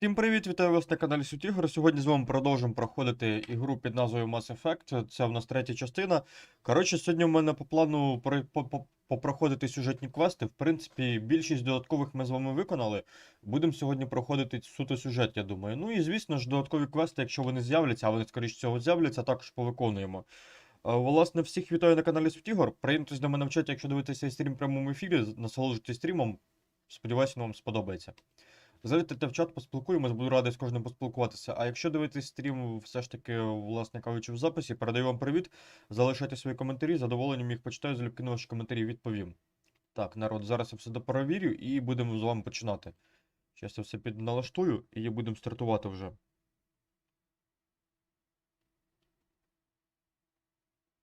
Всім привіт, вітаю вас на каналі Ігор. Сьогодні з вами продовжимо проходити ігру під назвою Mass Effect. Це в нас третя частина. Коротше, сьогодні в мене по плану попроходити сюжетні квести. В принципі, більшість додаткових ми з вами виконали. Будемо сьогодні проходити суто сюжет, я думаю. Ну і звісно ж, додаткові квести, якщо вони з'являться, а вони, скоріш всього, з'являться, також повиконуємо. Власне, всіх вітаю на каналі Ігор. Приєднуйтесь до мене в чаті, якщо дивитеся стрім в прямому ефірі, насолоджуйтесь стрімом. Сподіваюся, вам сподобається. Залітайте в чат, поспілкуємось, буду радий з кожним поспілкуватися. А якщо дивитесь стрім все ж таки, власне кажучи, в записі, передаю вам привіт. Залишайте свої коментарі, з задоволенням їх почитаю, залюбки на ваші коментарі відповім. Так, народ, зараз я все доперевірю і будемо з вами починати. Зараз я все підналаштую і будемо стартувати вже.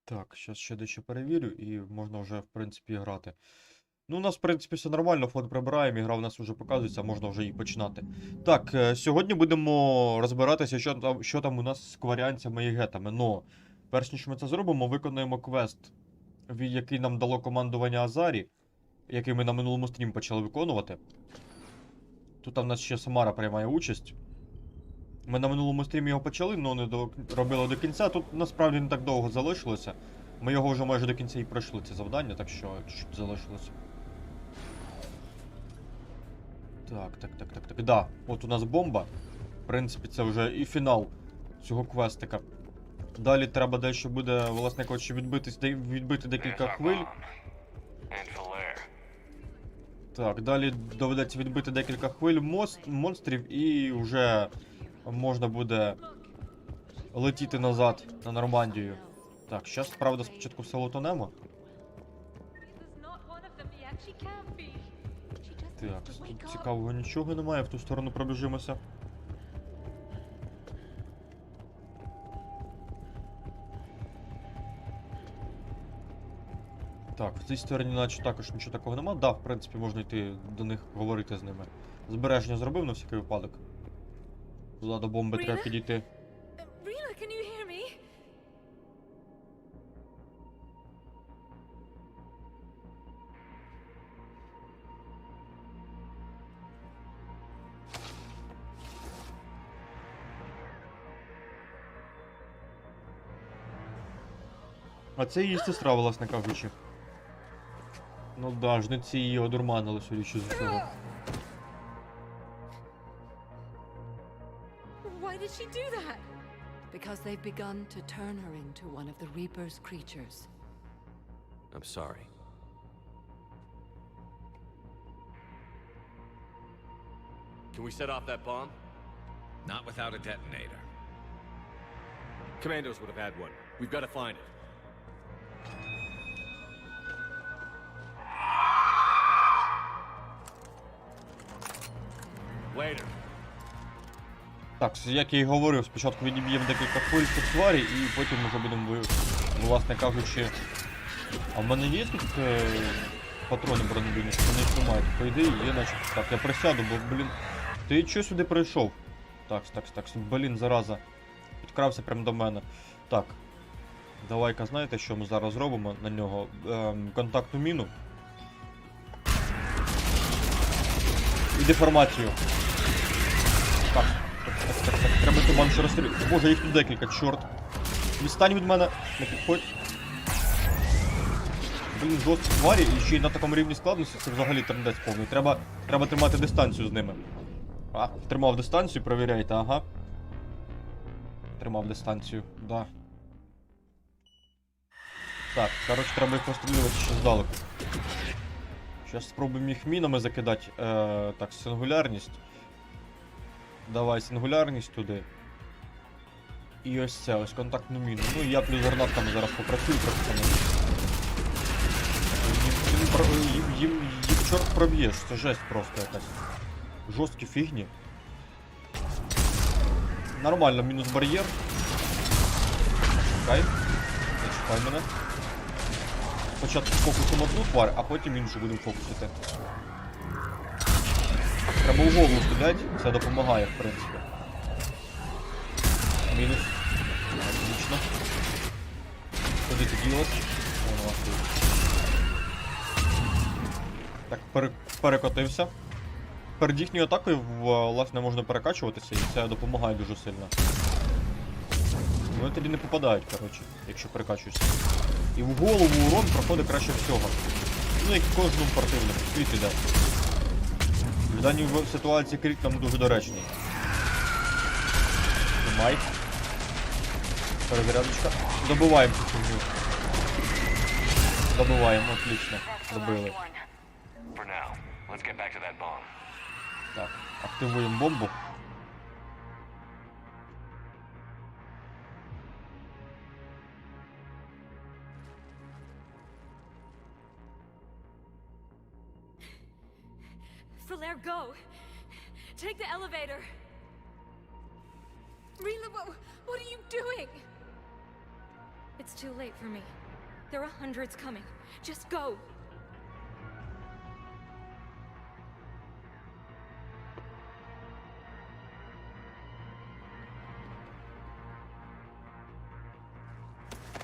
Так, зараз ще дещо перевірю і можна вже, в принципі, грати. Ну, у нас, в принципі, все нормально, фон прибираємо, ігра в нас вже показується, можна вже і починати. Так, сьогодні будемо розбиратися, що там у нас з кваріанцями і гетами. Но, перш ніж ми це зробимо, виконуємо квест, який нам дало командування Азарі, який ми на минулому стрімі почали виконувати. Тут в нас ще Самара приймає участь. Ми на минулому стрімі його почали, але не робили до кінця. Тут насправді не так довго залишилося. Ми його вже майже до кінця і пройшли, це завдання, так що чуть залишилося. Так. Да, от у нас бомба. В принципі, це вже і фінал цього квестика. Далі треба дещо буде, власне кажучи, відбити декілька хвиль. Так, далі доведеться відбити декілька хвиль монстрів і вже можна буде летіти назад на Нормандію. Так, зараз, правда, спочатку все лутанемо. Так, тут цікавого нічого немає, в ту сторону пробіжимося. Так, в цій стороні наче також нічого такого немає. Да, в принципі, можна йти до них, говорити з ними. Збереження зробив на всякий випадок. Туди до бомби треба підійти. А це її сестра, власне кажучи. Ну да, жниці її одурманили, судячи з усього. Why did she do that? Because they've begun to turn her into one of the Reaper's creatures. I'm sorry. Can we set off that bomb? Not without a detonator. Commandos would have had one. We've got to find it. Later. Так, як я і говорив, спочатку відіб'ємо декілька хвиль цих тварі і потім вже будемо, власне кажучи... А в мене є тут патрони бронебійні, що вони їх немає? По ідеї є, наче. Так, я присяду, бо, блін... Ти чого сюди прийшов? Так, блін, зараза. Підкрався прямо до мене. Так. Давай-ка, знаєте, що ми зараз зробимо на нього? Контактну міну. І деформацію. Так. Треба цю баншу розстрілювати. Боже, їх тут декілька, чорт. Відстань від мене, не підходь. Блін, жорсткі тварі, і ще й на такому рівні складності, це взагалі трендець повний. Треба тримати дистанцію з ними. А, тримав дистанцію, перевіряйте, ага. Тримав дистанцію, да. Так, коротше, треба їх розстрілювати ще здалеку. Зараз спробуємо їх мінами закидати. Так, сингулярність. Давай сингулярність туди. І ось це, ось контактну міну. Ну і я плюс гранатками зараз попрацюю просто. Їм чорт проб'єш, це жесть просто якась. Жорсткі фігні. Нормально, мінус бар'єр. Чекай. Не чекай мене. Спочатку фокусимо одну тварь, а потім іншу будемо фокусити. Треба у голову стріляти, це допомагає, в принципі. Мінус. Отлично. Куди ти ділась? Вон у вас тут. Так, перекотився. перед їхньою атакою, власне, можна перекачуватися, і це допомагає дуже сильно. Вони тоді не попадають, коротше, якщо перекачуєшся. І в голову урон проходить краще всього. Ну, як і кожному противнику, світ іде. В даній ситуації крик нам дуже доречний. Тримай. Перезарядочка. Добиваємо цю фігню. Добиваємо, отлично. Добили. For now, let's get back to that bomb. Так, активуємо бомбу. Falair, go! Take the elevator! Rila, what are you doing? It's too late for me. There are hundreds coming. Just go!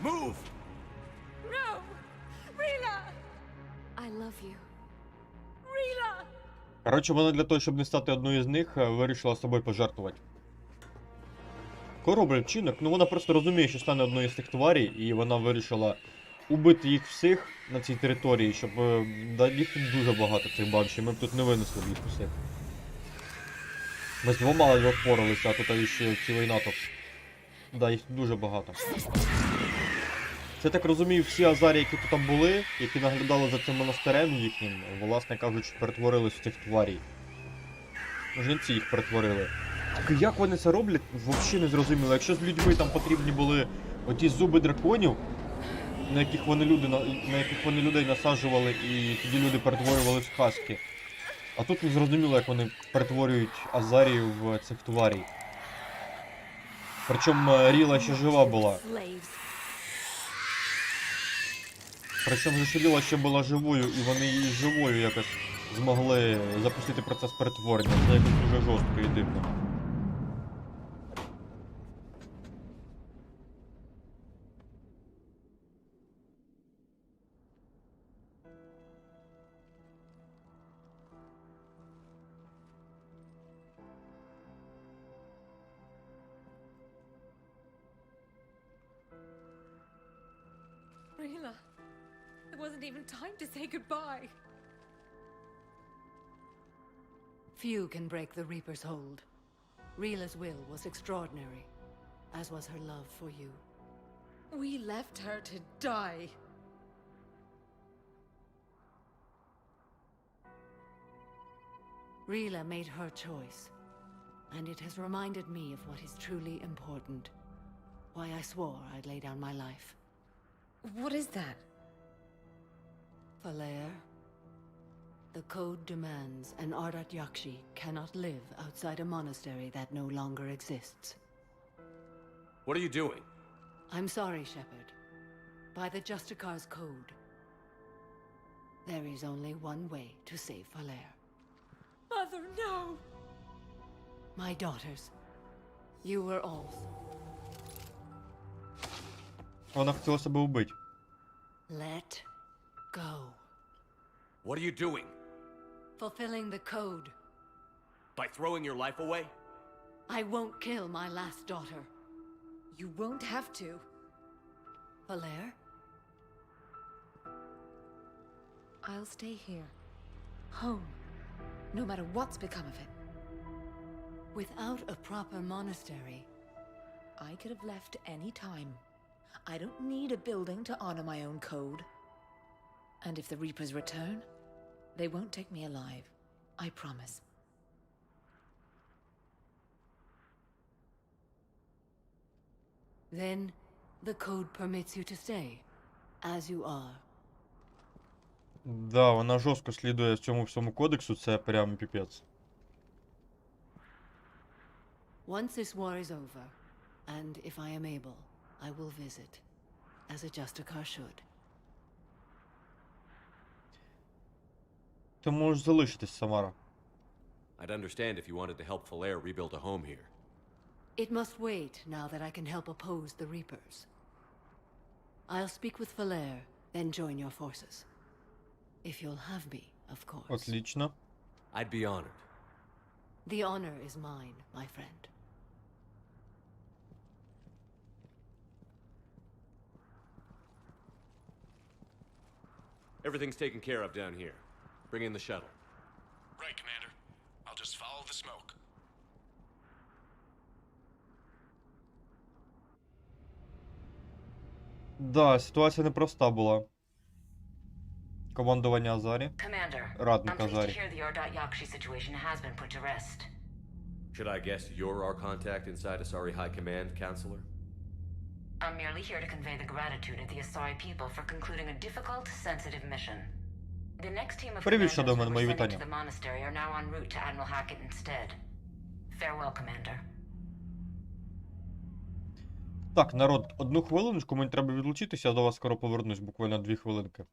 Move! No! Rila! I love you. Rila! Коротше, вона для того, щоб не стати одною з них, вирішила собою пожертвувати. Хоробрий вчинок, ну вона просто розуміє, що стане одною з тих тварей, і вона вирішила убити їх всіх на цій території, щоб їх тут дуже багато цих баншів, ми б тут не винесли їх усіх. Ми з двома ледве впоралися, а тут ще цілий натовп. Да, їх тут дуже багато. Це, так розумію, всі азарі, які тут там були, які наглядали за цим монастирем їхнім, власне кажучи, перетворились в цих тварій. Жінці їх перетворили. Так як вони це роблять, взагалі не зрозуміло. Якщо з людьми там потрібні були оті зуби драконів, на яких вони людей насаджували, і тоді люди перетворювались в хаски. А тут не зрозуміло, як вони перетворюють азарію в цих тварій. Причому Ріла ще жива була. Причому же Ріла ще була живою, і вони її живою якось змогли запустити процес перетворення. Це якось дуже жорстко і дивно. Rila, there wasn't even time to say goodbye. Few can break the Reaper's hold. Rila's will was extraordinary, as was her love for you. We left her to die. Rila made her choice, and it has reminded me of what is truly important. Why I swore I'd lay down my life. What is that? Falair, the code demands an Ardat Yakshi cannot live outside a monastery that no longer exists. What are you doing? I'm sorry, Shepherd. By the Justicar's code, there is only one way to save Falair. Mother, no! My daughters, you were all. Вона хотіла себе вбити. Let go. What are you doing? Fulfilling the code. By throwing your life away? I won't kill my last daughter. You won't have to. Falair? I'll stay here. Home. No matter what's become of it. Without a proper monastery, I could have left any time. I don't need a building to honor my own code. And if the Reapers return, they won't take me alive. I promise. Then, the code permits you to stay, as you are. Да, вона жорстко слідує цьому всьому кодексу, це прям піпець. Once this war is over, and if I am able, I will visit, as a Justicar should. Ти можеш залишитись, Самара. I'd understand if you wanted to help Falair rebuild a home here. It must wait now that I can help oppose the Reapers. I'll speak with Falair, then join your forces. If you'll have me, of course. Отлично. I'd be honored. The honor is mine, my friend. Everything's taken care of down here. Bring in the shuttle. Right, Commander. I'll just follow the smoke. Да, ситуація непроста була. Командування Азарі. Commander, Радник I'm pleased to Азарі. hear the Yor.Yakshi situation has been put to rest. Should I guess you're our contact inside Asari High Command, Counselor? I'm merely here to convey the gratitude of the Asari people for concluding a difficult, sensitive mission. The next team of Привіт, commandos Шадомен, who мої were sent вітання. to the monastery are now en route to Admiral Hackett instead. Farewell, Commander. Так, народ, одну хвилиночку, мені треба відлучитися, я до вас скоро повернусь, буквально 2 хвилинки.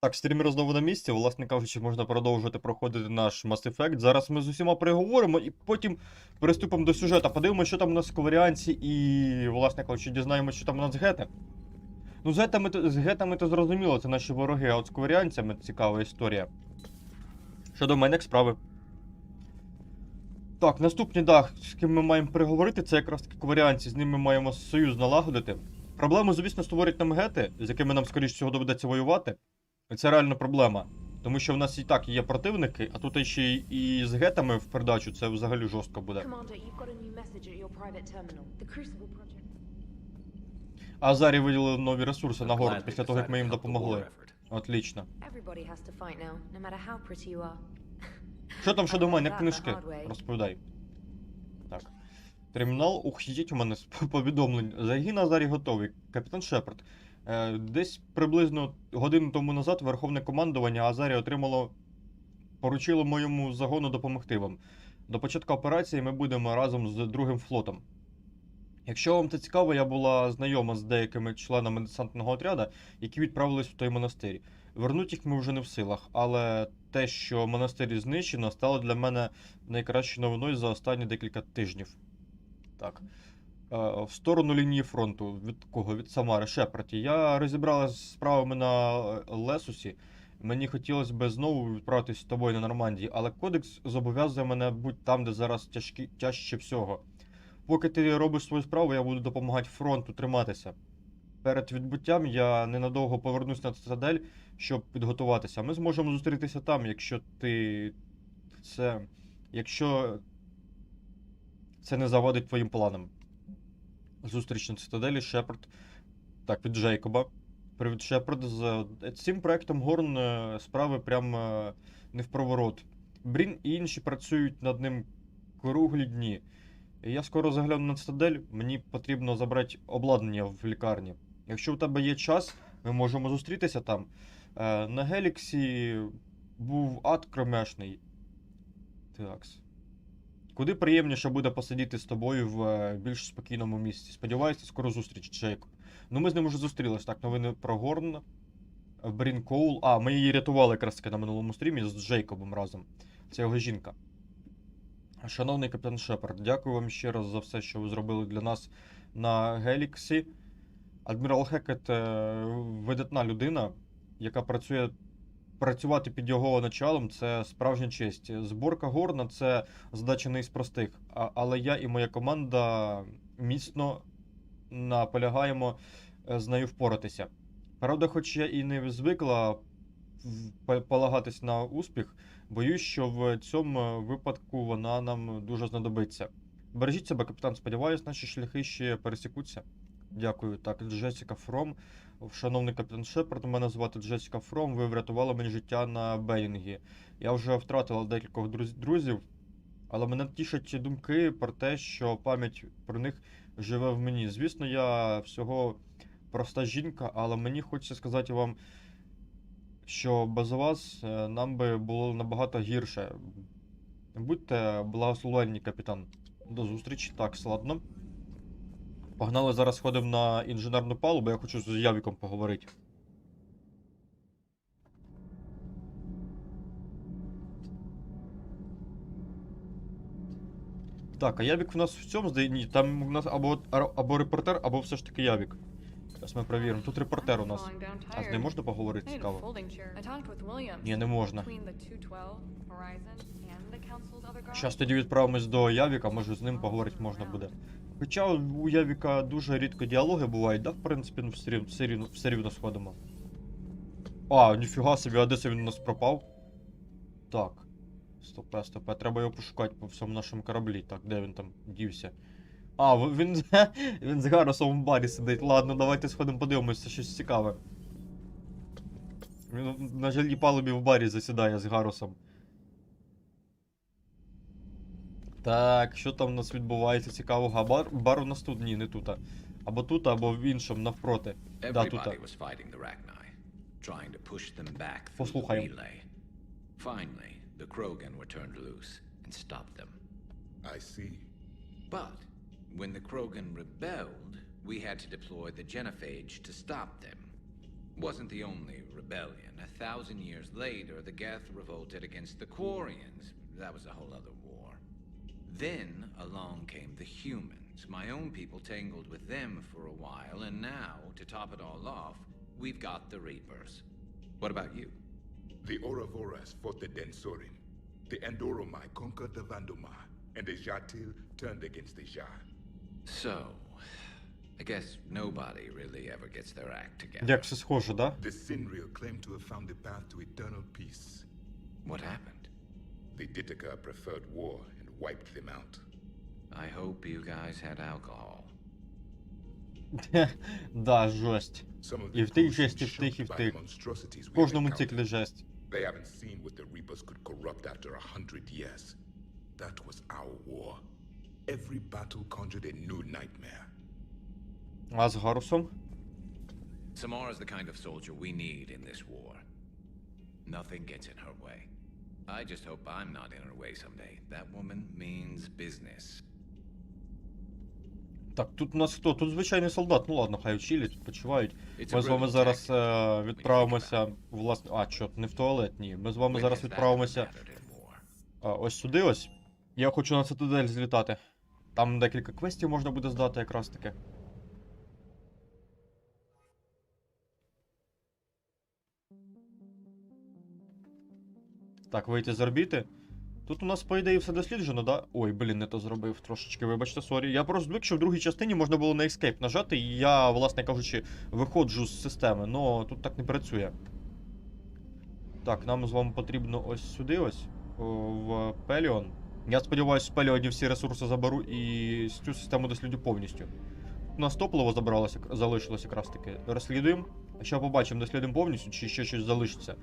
Так, стрімер знову на місці, власне кажучи, можна продовжувати проходити наш Mass Effect. Зараз ми з усіма переговоримо і потім приступимо до сюжету. Подивимося, що там у нас в Кваріанці і, власне кажучи, дізнаємося, що там у нас гети. Ну, з гетами то зрозуміло, це наші вороги, а от з кваріанцями цікава історія. Щодо мене, як справи. Так, наступні, з ким ми маємо переговорити, це якраз таки кваріанці, з ними маємо союз налагодити. Проблему, звісно, створюють нам гети, з якими нам, скоріш всього, доведеться воювати. І це реально проблема. Тому що в нас і так є противники, а тут ще і з гетами в передачу це взагалі жорстко буде. А Азарі виділили нові ресурси на город після того, як ми їм допомогли. Отлично. Що там щодо мене, як книжки? Розповідай. Так. Термінал, їдіть у мене з повідомлень. Загін Азарі готовий. Капітан Шепард. Десь приблизно годину тому назад Верховне командування Азарі поручило моєму загону допомогти вам. До початку операції ми будемо разом з другим флотом. Якщо вам це цікаво, я була знайома з деякими членами десантного отряду, які відправились в той монастир. Вернуть їх ми вже не в силах, але те, що монастир знищено, стало для мене найкращою новиною за останні декілька тижнів. Так. В сторону лінії фронту. Від кого? Від Самари, Шепарді. Я розібралася з справами на Лесусі. Мені хотілося б знову відправитися з тобою на Нормандії, але кодекс зобов'язує мене бути там, де зараз тяжче всього. Поки ти робиш свою справу, я буду допомагати фронту триматися. Перед відбуттям я ненадовго повернусь на цитадель, щоб підготуватися. Ми зможемо зустрітися там, якщо це не завадить твоїм планам. Зустріч на цитаделі, Шепард. Так, від Джейкоба. Привіт, Шепард. З цим проектом Горн справи прям не в проворот. Брін і інші працюють над ним круглі дні. Я скоро загляну на цитадель, мені потрібно забрати обладнання в лікарні. Якщо у тебе є час, ми можемо зустрітися там. На Геліксі був ад кромешний. Такс. Куди приємніше буде посидіти з тобою в більш спокійному місці. Сподіваюся, скоро зустріч, Джейкоб. Ну, ми з ним вже зустрілись. Так, новини про Горн. Брін Коул. Ми її рятували якраз таки на минулому стрімі з Джейкобом разом. Це його жінка. Шановний капітан Шепард, дякую вам ще раз за все, що ви зробили для нас на Геліксі. Адмірал Хекет видатна людина, яка працювати під його началом – це справжня честь. Зборка Горна – це задача не із простих, але я і моя команда міцно наполягаємо з нею впоратися. Правда, хоч я і не звикла полагатись на успіх, боюсь, що в цьому випадку вона нам дуже знадобиться. Бережіть себе, капітан, сподіваюсь, наші шляхи ще пересікуться. Дякую. Так, Джесіка Фром. Шановний капітан Шепард, мене звати Джесіка Фром, ви врятували мені життя на Беїнгі. Я вже втратила декількох друзів, але мене тішать думки про те, що пам'ять про них живе в мені. Звісно, я всього проста жінка, але мені хочеться сказати вам, що без вас нам би було набагато гірше. Будьте благословенні, капітан. До зустрічі. Так, складно. Погнали, зараз сходимо на інженерну палубу, я хочу з Явіком поговорити. Так, а Явік в нас в цьому здається? Ні, там у нас або репортер, або все ж таки Явік. Зараз ми перевіримо. Тут репортер у нас. А з ним можна поговорити? Цікаво. Ні, не можна. Зараз тоді відправимось до Явіка, може з ним поговорити можна буде. Хоча у Явіка дуже рідко діалоги бувають, да, в принципі, все рівно сходимо. Ніфіга собі, а де це він у нас пропав? Так. Стопе, треба його пошукати по всьому нашому кораблі. Так, де він там дівся? Він з Гарусом в барі сидить. Ладно, давайте сходимо подивимося, щось цікаве. Він на жильній палубі в барі засідає з Гарусом. Так, що там у нас відбувається цікавого? Бар у нас тут? Ні, не тут. Або в іншому, навпроти. Да, тут. Послухаємо. Finally, the Krogan were turned loose and stopped them. I see. But when the Krogan rebelled, we had to deploy the Genophage to stop them. Wasn't the only rebellion. 1,000 years later, the Geth revolted against the Quarians. That was a whole other war. Then along came the humans. My own people tangled with them for a while, and now, to top it all off, we've got the Reapers. What about you? The Ouroboros fought the Densorin. The Andoromai conquered the Vandomar, and the Jatil turned against the Jar. So, I guess nobody really ever gets their act together. Як все схоже, да? The Sinreal claimed to have found the path to eternal peace. What happened? The Ditaka preferred war and wiped them out. I hope you guys had alcohol. Да, жесть. Some of І the в тих crew жесть, і seemed в тих, і в shocked by тих. the monstrosities В we had кожному encountered. циклі жесть. They haven't seen what the Reapers could corrupt after 100 years. That was our war. Every battle conjured a new nightmare. А з Гарусом? Samara's the kind of soldier we need in this war. Nothing gets in her way. I just hope I'm not in her way someday. That woman means business. Так, тут у нас хто? Тут звичайний солдат. Ну ладно, хай чилять, відпочивають. Ми з вами зараз відправимося, власне... А, чо, не в туалет, ні. Ми з вами зараз відправимося ось сюди ось. Я хочу на цитадель злітати. Там декілька квестів можна буде здати якраз таки. Так, вийти з орбіти. Тут у нас, по ідеї, все досліджено, да? Ой, блін, не то зробив. Трошечки, вибачте, сорі. Я просто звик, що в другій частині можна було на Escape нажати, і я, власне кажучи, виходжу з системи. Но тут так не працює. Так, нам з вами потрібно ось сюди ось, в Пеліон. Я сподіваюся, в Пеліоні всі ресурси заберу і цю систему досліджу повністю. У нас топливо залишилось якраз таки. Розслідуємо. Що побачимо, дослідуємо повністю, чи ще щось залишиться.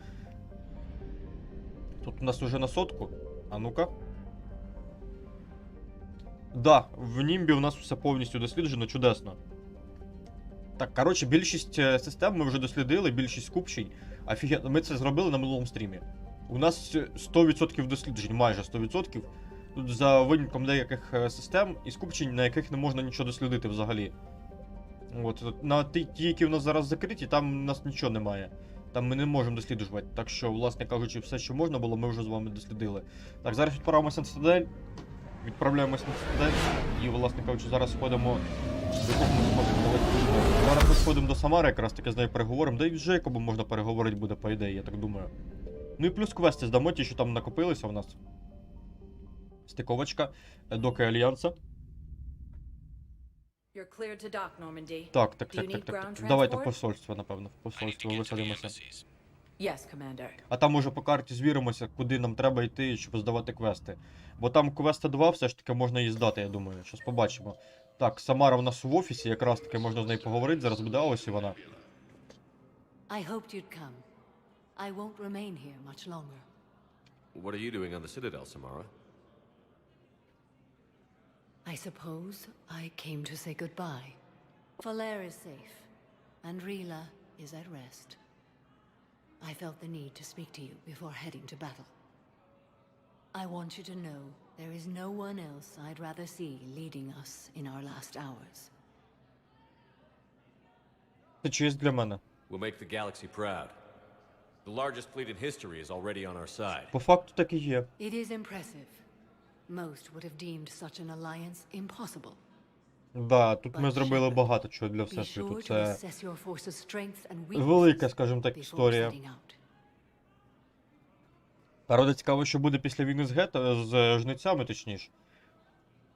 Тут у нас уже на 100. А ну-ка. Да, в Німбі у нас все повністю досліджено, чудесно. Так, коротше, більшість систем ми вже дослідили, більшість скупчень. Офігенно, ми це зробили на минулому стрімі. У нас 100% досліджень, майже 100%. Тут за винятком деяких систем і скупчень, на яких не можна нічого дослідити взагалі. От, на ті, які у нас зараз закриті, там у нас нічого немає. Там ми не можемо досліджувати. Так що, власне кажучи, все, що можна було, ми вже з вами дослідили. Так, зараз відправимося на цитадель. Відправляємося на цитадель. І, власне кажучи, зараз сходимо. До кого ми сходимо? Зараз ми сходимо до Самари, якраз таки з нею переговоримо. Да і з Джейкобом можна переговорити буде, по ідеї, я так думаю. Ну і плюс квести здамо, ті, що там накопилися у нас. Стиковочка. Доки Альянса. Так. Давайте в посольство, напевно. В посольство висадимося. А там уже по карті звіримося, куди нам треба йти, щоб здавати квести. Бо там квести 2 все ж таки можна і здати, я думаю. Щас побачимо. Так, Самара в нас в офісі, якраз таки можна з нею поговорити. Зараз буде ось і вона. What are you doing on the Citadel, Samara? I suppose I came to say goodbye. Valere is safe, and Rila is at rest. I felt the need to speak to you before heading to battle. I want you to know there is no one else I'd rather see leading us in our last hours. Це честь для мене. We'll make the galaxy proud. The largest fleet in history is already on our side. По факту так і є. It is impressive. Most would have deemed such an alliance impossible. Да, тут ми зробили багато чого для Всесвіту. Це велика, скажімо так, історія. Правда, цікаво, що буде після війни з жницями, точніше.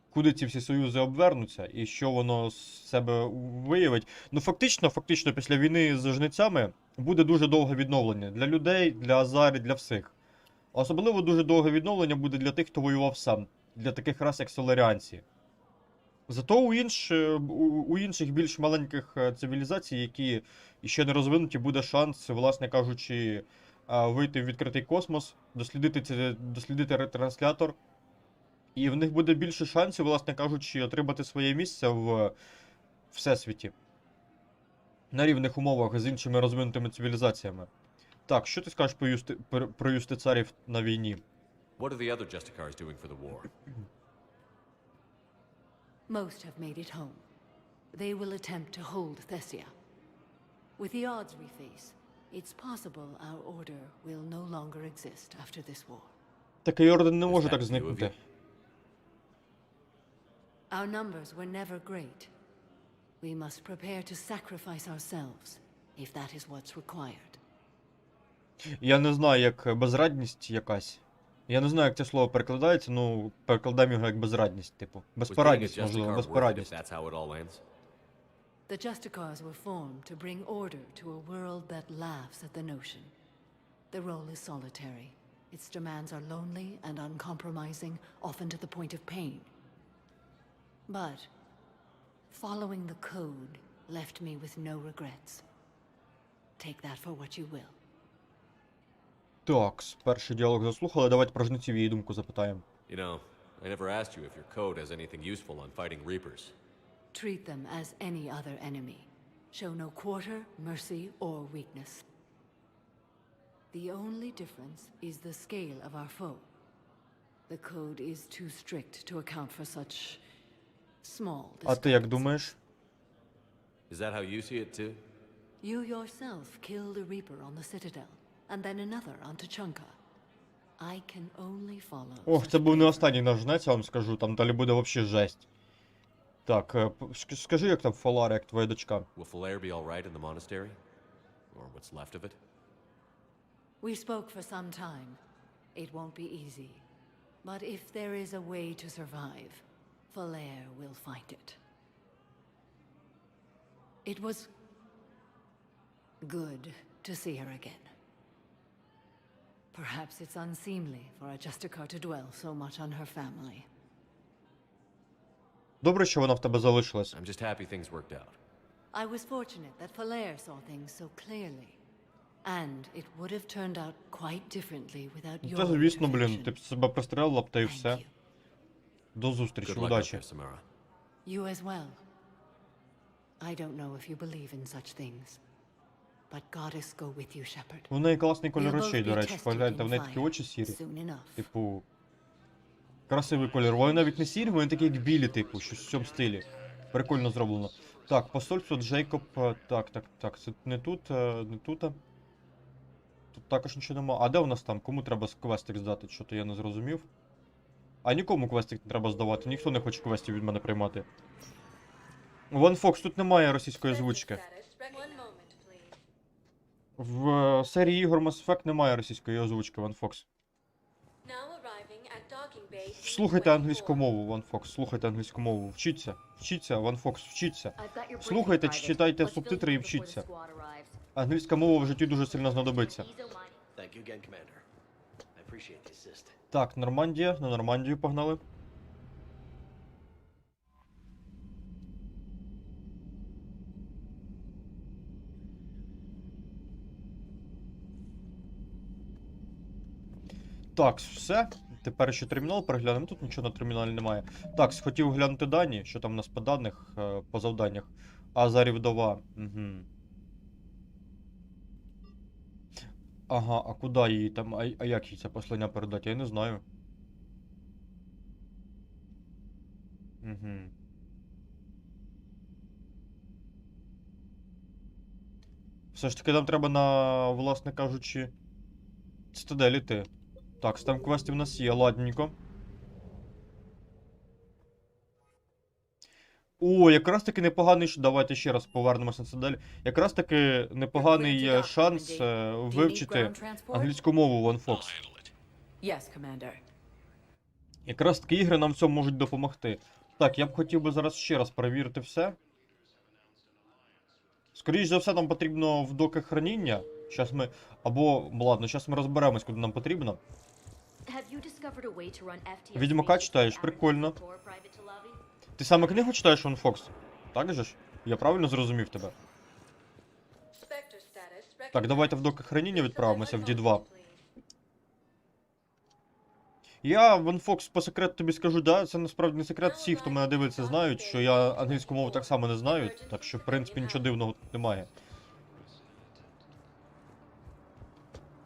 Куди ці всі союзи обвернуться і що воно з себе виявить. Ну, фактично, після війни з жницями буде дуже довге відновлення. Для людей, для Азарі, для всіх. Особливо дуже довге відновлення буде для тих, хто воював сам. Для таких рас, як соларіанці. Зато у інших більш маленьких цивілізацій, які ще не розвинуті, буде шанс, власне кажучи, вийти в відкритий космос, дослідити ретранслятор. І в них буде більше шансів, власне кажучи, отримати своє місце в Всесвіті. На рівних умовах з іншими розвинутими цивілізаціями. Так, що ти скажеш про юстицарів на війні? What are the other Justicars doing for the war? Most have made it home. They will attempt to hold Thessia. With the odds we face, it's possible our order will no longer exist after this war. Такий орден не може так зникнути. Our numbers were never great. We must prepare to sacrifice ourselves, if that is what's required. Я не знаю, як безрадність якась. Я не знаю, як це слово перекладається, ну, перекладаємо його як безрадність, типу. Безпорадність, можливо, безпорадність. The Justicars were formed to bring order to a world that laughs at the notion. The role is solitary. Its demands are lonely and uncompromising, often to the point of pain. But following the code left me with no regrets. Take that for what you will. Так, перший діалог заслухали, давайте про жнеців її думку запитаємо. You know, I never asked you if your code has anything useful on fighting Reapers. Treat them as any other enemy. Show no quarter, mercy, or weakness. The only difference is the scale of our foe. The code is too strict to account for such Small А ти як disturbance. думаєш? Is that how you see it too? You yourself killed a Reaper on the Citadel, and then another on Tuchanka. I can only follow. Ох, such це був не bravery. останній наш жнець, я вам скажу, там далі буде вообще жесть. Так, скажи, як там Фалара, як твоя дочка? Will Falair be all right in the monastery? Or what's left of it? We spoke for some time. It won't be easy. But if there is a way to survive, Falair will find it. It was good to see her again. Perhaps it's unseemly for a Justicar to dwell so much on her family. Добре, що вона в тебе залишилась. I'm just happy things worked out. I was fortunate that Falair saw things so clearly. And it would have turned out quite differently without your Це, звісно, блін, intervention. ти б себе пристрелила б та і Thank все. you. До зустрічі, Good luck out удачі. there, Samara. You as well. I don't know if you believe in such things. But goddess go with you, Shepard. У неї класний колір We'll both очей, be до речі. tested Погляньте, in в неї такі fire очі сірі. soon enough. Типу. Красивий колір. Вони навіть не сірі, вони такі як білі, типу, щось в цьому стилі. Прикольно зроблено. Так, посольство Джейкоб. Так. Це не тут, не тут. Тут також нічого нема. А де у нас там? Кому треба квестик здати? Що-то я не зрозумів. А нікому квестик не треба здавати. Ніхто не хоче квестів від мене приймати. Ван Фокс, тут немає російської озвучки. В серії ігор Mass Effect немає російської озвучки, Ван Фокс. Слухайте англійську мову, Ван Фокс, слухайте англійську мову. Вчіться, вчіться, Ван Фокс, вчіться. Слухайте, читайте субтитри і вчіться. Англійська мова в житті дуже сильно знадобиться. Thank you again, Commander. I appreciate the assist. Так, Нормандія, на Нормандію погнали. Так, все. Тепер ще термінал переглянемо. Тут нічого на терміналі немає. Так, хотів глянути дані, що там у нас по даних, по завданнях. Азарі вдова. Угу. Ага, а куди її там? А як їй це послання передати? Я не знаю. Угу. Все ж таки нам треба на, власне кажучи, цитадель іти. Так, там квести в нас є, ладненько. О, якраз таки непоганий, давайте ще раз повернемося на цитадель. Якраз таки непоганий шанс вивчити англійську мову, Ван Фокс. Yes, Commander. Якраз таки ігри нам в цьому можуть допомогти. Так, я б хотів би зараз ще раз перевірити все. Скоріше за все, нам потрібно в доки храніння. Щас ми... Або, ладно, зараз ми розберемось, куди нам потрібно. Відьмака читаєш? Прикольно. Ти саме книгу читаєш, Ван Фокс? Так же ж? Я правильно зрозумів тебе? Так, давайте в доки храніння відправимося в D2. Я, Ван Фокс, по секрету тобі скажу, да, це насправді не секрет, всі, хто мене дивиться, знають, що я англійську мову так само не знаю, так що, в принципі, нічого дивного тут немає.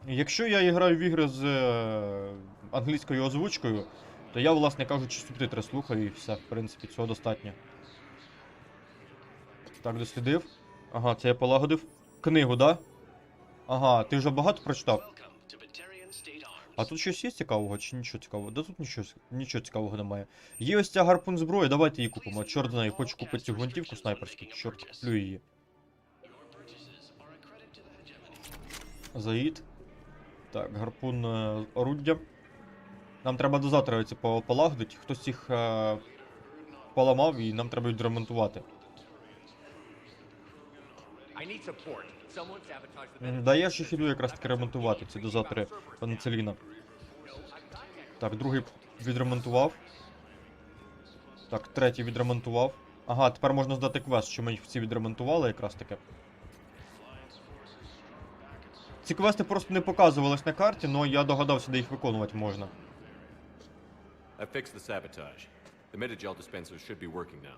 Якщо я граю в ігри з англійською озвучкою, то я, власне кажучи, субтитри слухаю і все, в принципі, цього достатньо. Так, дослідив. Ага, це я полагодив. Книгу, да? Ага, ти вже багато прочитав? А тут щось є цікавого, чи нічого цікавого? Да тут нічого цікавого немає. Є ось ця гарпун зброя, давайте її купимо. Чорт знає, хочу купити цю гвинтівку снайперську, чорт, куплю її. Заїд. Так, гарпун оруддя. Нам треба дозатори ці полагодити. Хтось їх поламав і нам треба відремонтувати. Да, я ж їх іду якраз таки ремонтувати, ці дозатори пенициліна. Так, другий відремонтував. Так, третій відремонтував. Ага, тепер можна здати квест, що ми їх всі відремонтували якраз таки. Ці квести просто не показувались на карті, але я догадався, де їх виконувати можна. I fixed the sabotage. The Metagel dispensers should be working now.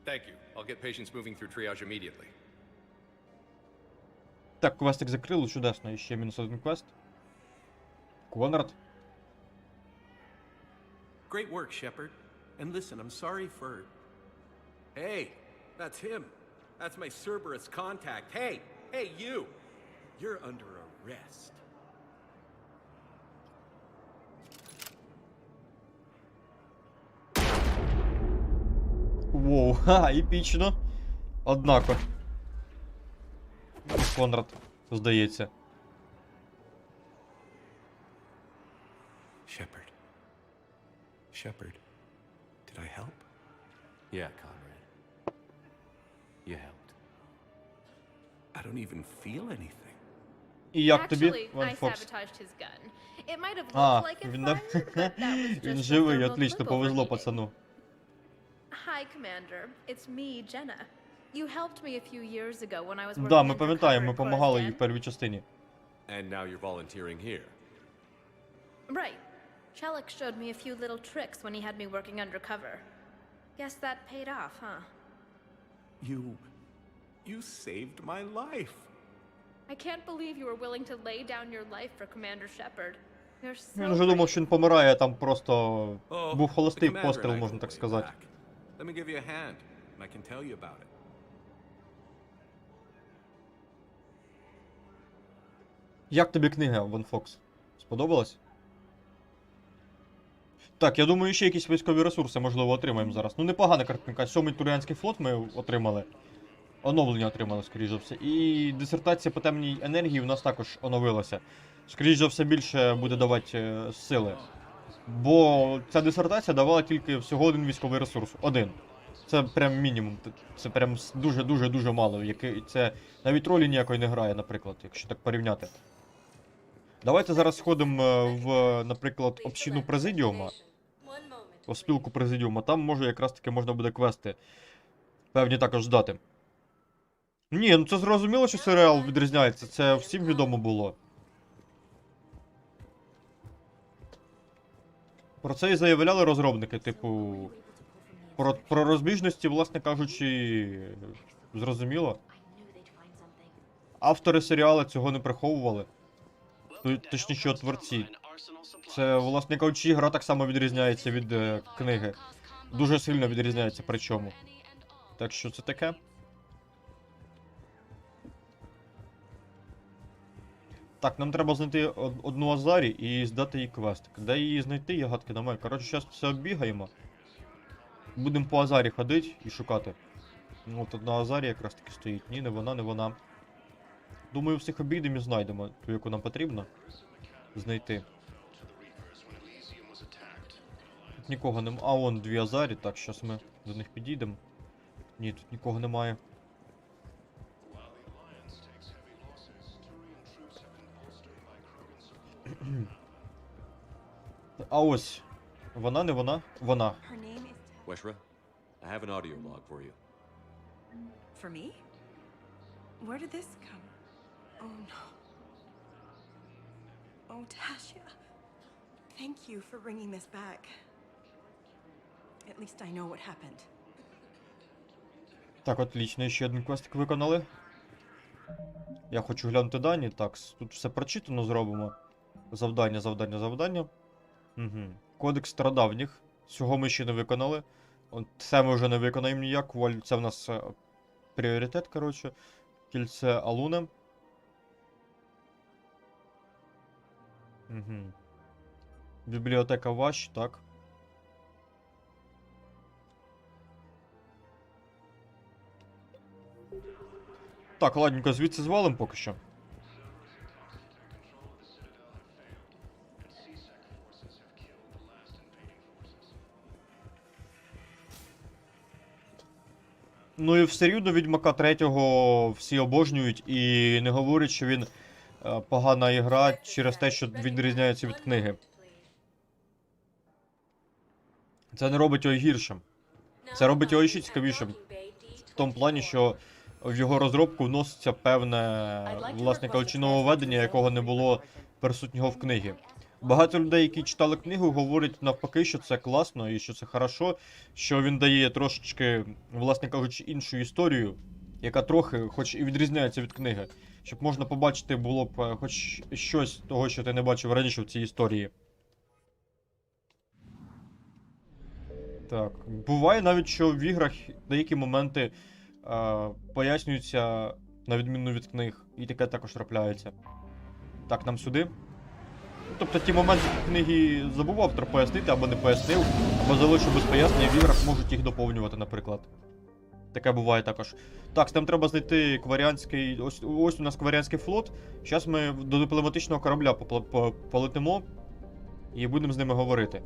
Thank you. I'll get patients moving through triage immediately. Так, квестик закрили, чудесно. І ще мінус один квест. Конрад. Great work, Shepard. And listen, I'm sorry for... Hey, that's him. That's my Cerberus contact. Hey, hey, you! You're under arrest. Воу, ха, епічно. Однако. Конрад, здається. Shepard. Shepard, did I help? Yeah, Conrad. You helped. I don't even feel anything. І як тобі, Actually, Ван I Фокс? sabotaged his gun. It might have А, looked like it він, fired, but that was він just a живий, thermal отлично, clip повезло overheating. пацану. Hi, Commander. It's me, Jenna. You helped me a few years ago when I was working Да, ми undercover пам'ятаємо, ми at допомагали їй Coruscant. в першій частині. And now you're volunteering here. Right. Shellick showed me a few little tricks when he had me working undercover. Guess that paid off, huh? You saved my life. I can't believe you were willing to lay down your life for Commander Shepard. You're so Він вже думав, brave. що він помирає, а там просто Oh, був холостий the commander постріл, and I можна go так way сказати. back. Let me give you a hand, and I can tell you about it. Як тобі книга, Ван Фокс? Сподобалась? Так, я думаю, ще якісь військові ресурси, можливо, отримаємо зараз. Ну, непогана картинка. 7-й Туріанський флот ми отримали. Оновлення отримали, скоріш за все. І дисертація по темній енергії у нас також оновилася. Скоріш за все, більше буде давати сили. Бо ця дисертація давала тільки всього один військовий ресурс. Один. Це прям мінімум. Це прям дуже-дуже-дуже мало. Це навіть ролі ніякої не грає, наприклад, якщо так порівняти. Давайте зараз сходимо в, наприклад, общину президіума. У спілку президіума. Там, може, якраз таки можна буде квести певні також здати. Ні, ну це зрозуміло, що серіал відрізняється. Це всім відомо було. Про це і заявляли розробники, типу... Про розбіжності, власне кажучи, зрозуміло. Автори серіалу цього не приховували. Точніше, творці. Це, власне кажучи, гра так само відрізняється від книги. Дуже сильно відрізняється причому. Так що це таке. Так, нам треба знайти одну Азарі і здати їй квестик. Де її знайти, я гадки немає. Коротше, зараз все оббігаємо. Будемо по Азарі ходити і шукати. Ну, от одна Азарі якраз таки стоїть. Ні, не вона, не вона. Думаю, всіх обійдемо і знайдемо ту, яку нам потрібно знайти. Тут нікого немає. А, вон дві Азарі. Так, зараз ми до них підійдемо. Ні, тут нікого немає. А ось. Вона, не вона? Вона. Her name is Weshra, I have an audio log for you. For me? Where did this come? Oh no. Oh, Tasha. Thank you for bringing this back. At least I know what happened. Так, отлично, ще один квестик виконали. Я хочу глянути дані. Так, тут все прочитано зробимо. Завдання, завдання, завдання. Угу. Кодекс стародавніх. Цього ми ще не виконали. Це ми вже не виконаємо ніяк. Це в нас пріоритет, коротше. Кільце Алуне. Угу. Бібліотека Ваш, так. Так, ладненько, звідси звалим поки що. Ну і все рівно Відьмака 3-го всі обожнюють і не говорять, що він погана ігра через те, що відрізняється від книги. Це не робить його гіршим. Це робить його ще цікавішим. В тому плані, що в його розробку вноситься певне, власне кажучи, нововведення, якого не було присутнього в книгі. Багато людей, які читали книгу, говорять навпаки, що це класно і що це хорошо, що він дає трошечки, власне кажучи, іншу історію, яка трохи, хоч і відрізняється від книги, щоб можна побачити було б хоч щось того, що ти не бачив раніше в цій історії. Так. Буває навіть, що в іграх деякі моменти пояснюються на відміну від книг. І таке також трапляється. Так, нам сюди. Тобто ті моменти книги забув автор пояснити, або не пояснив, або залишив без пояснення, в іграх можуть їх доповнювати, наприклад. Таке буває також. Так, нам треба знайти Кваріанський. Ось у нас Кваріанський флот. Зараз ми до дипломатичного корабля полетимо і будемо з ними говорити.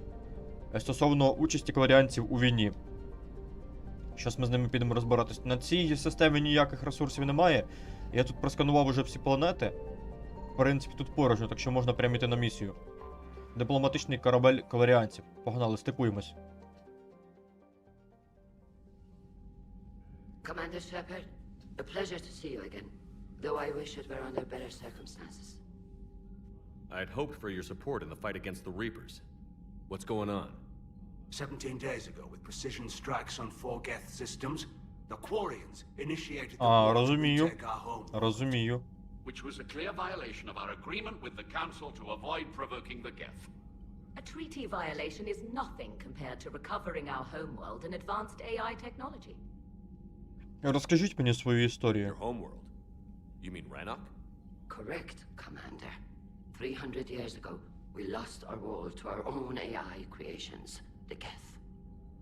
Стосовно участі кваріанців у війні. Зараз ми з ними підемо розбиратись. На цій системі ніяких ресурсів немає. Я тут просканував уже всі планети. В принципі, тут порожньо, так що можна прямо йти на місію. Дипломатичний корабель кваріанців. Погнали, стикуємось. Commander Shepard, a pleasure to see you again, though I wish it were under better circumstances. I'd hoped for your support in the fight against the Reapers. What's going on? 17 days ago, with precision strikes on 4 Geth systems, the Quarians initiated the war to retake our home. Розумію. Which was a clear violation of our agreement with the Council to avoid provoking the Geth. A treaty violation is nothing compared to recovering our homeworld and advanced AI technology. Розкажіть мені свою історію. Your homeworld? You mean Rannoch? Correct, Commander. 300 years ago, we lost our world to our own AI creations, the Geth.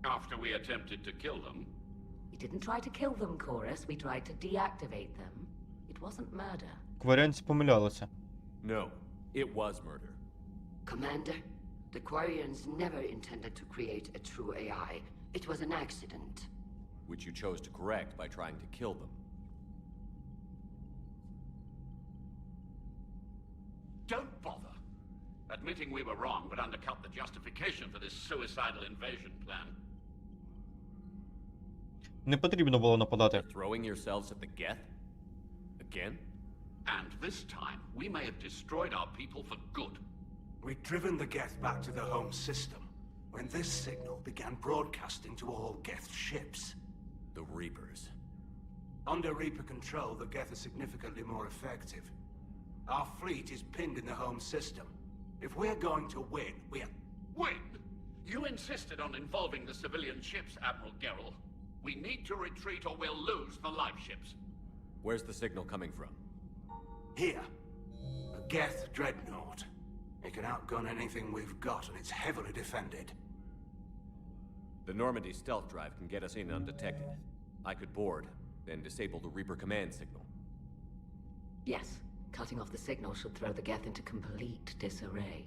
After we attempted to kill them. We didn't try to kill them, Chorus. We tried to deactivate them. It wasn't murder. Кваріанці помилялися. No, it was murder. Commander, the Quarians never intended to create a true AI. It was an accident. Which you chose to correct by trying to kill them. Don't bother. Admitting we were wrong would undercut the justification for this suicidal invasion plan. Не потрібно було нападати. Throwing yourselves at the Geth? Again? And this time, we may have destroyed our people for good. We'd driven the Geth back to the home system when this signal began broadcasting to all Geth ships. The Reapers. Under Reaper control, the Geth are significantly more effective. Our fleet is pinned in the home system. If we're going to win, Win? You insisted on involving the civilian ships, Admiral Gerrel. We need to retreat or we'll lose the live ships. Where's the signal coming from? Here. A Geth dreadnought. It can outgun anything we've got, and it's heavily defended. The Normandy stealth drive can get us in undetected. I could board, then disable the Reaper command signal. Yes, cutting off the signal should throw the Geth into complete disarray.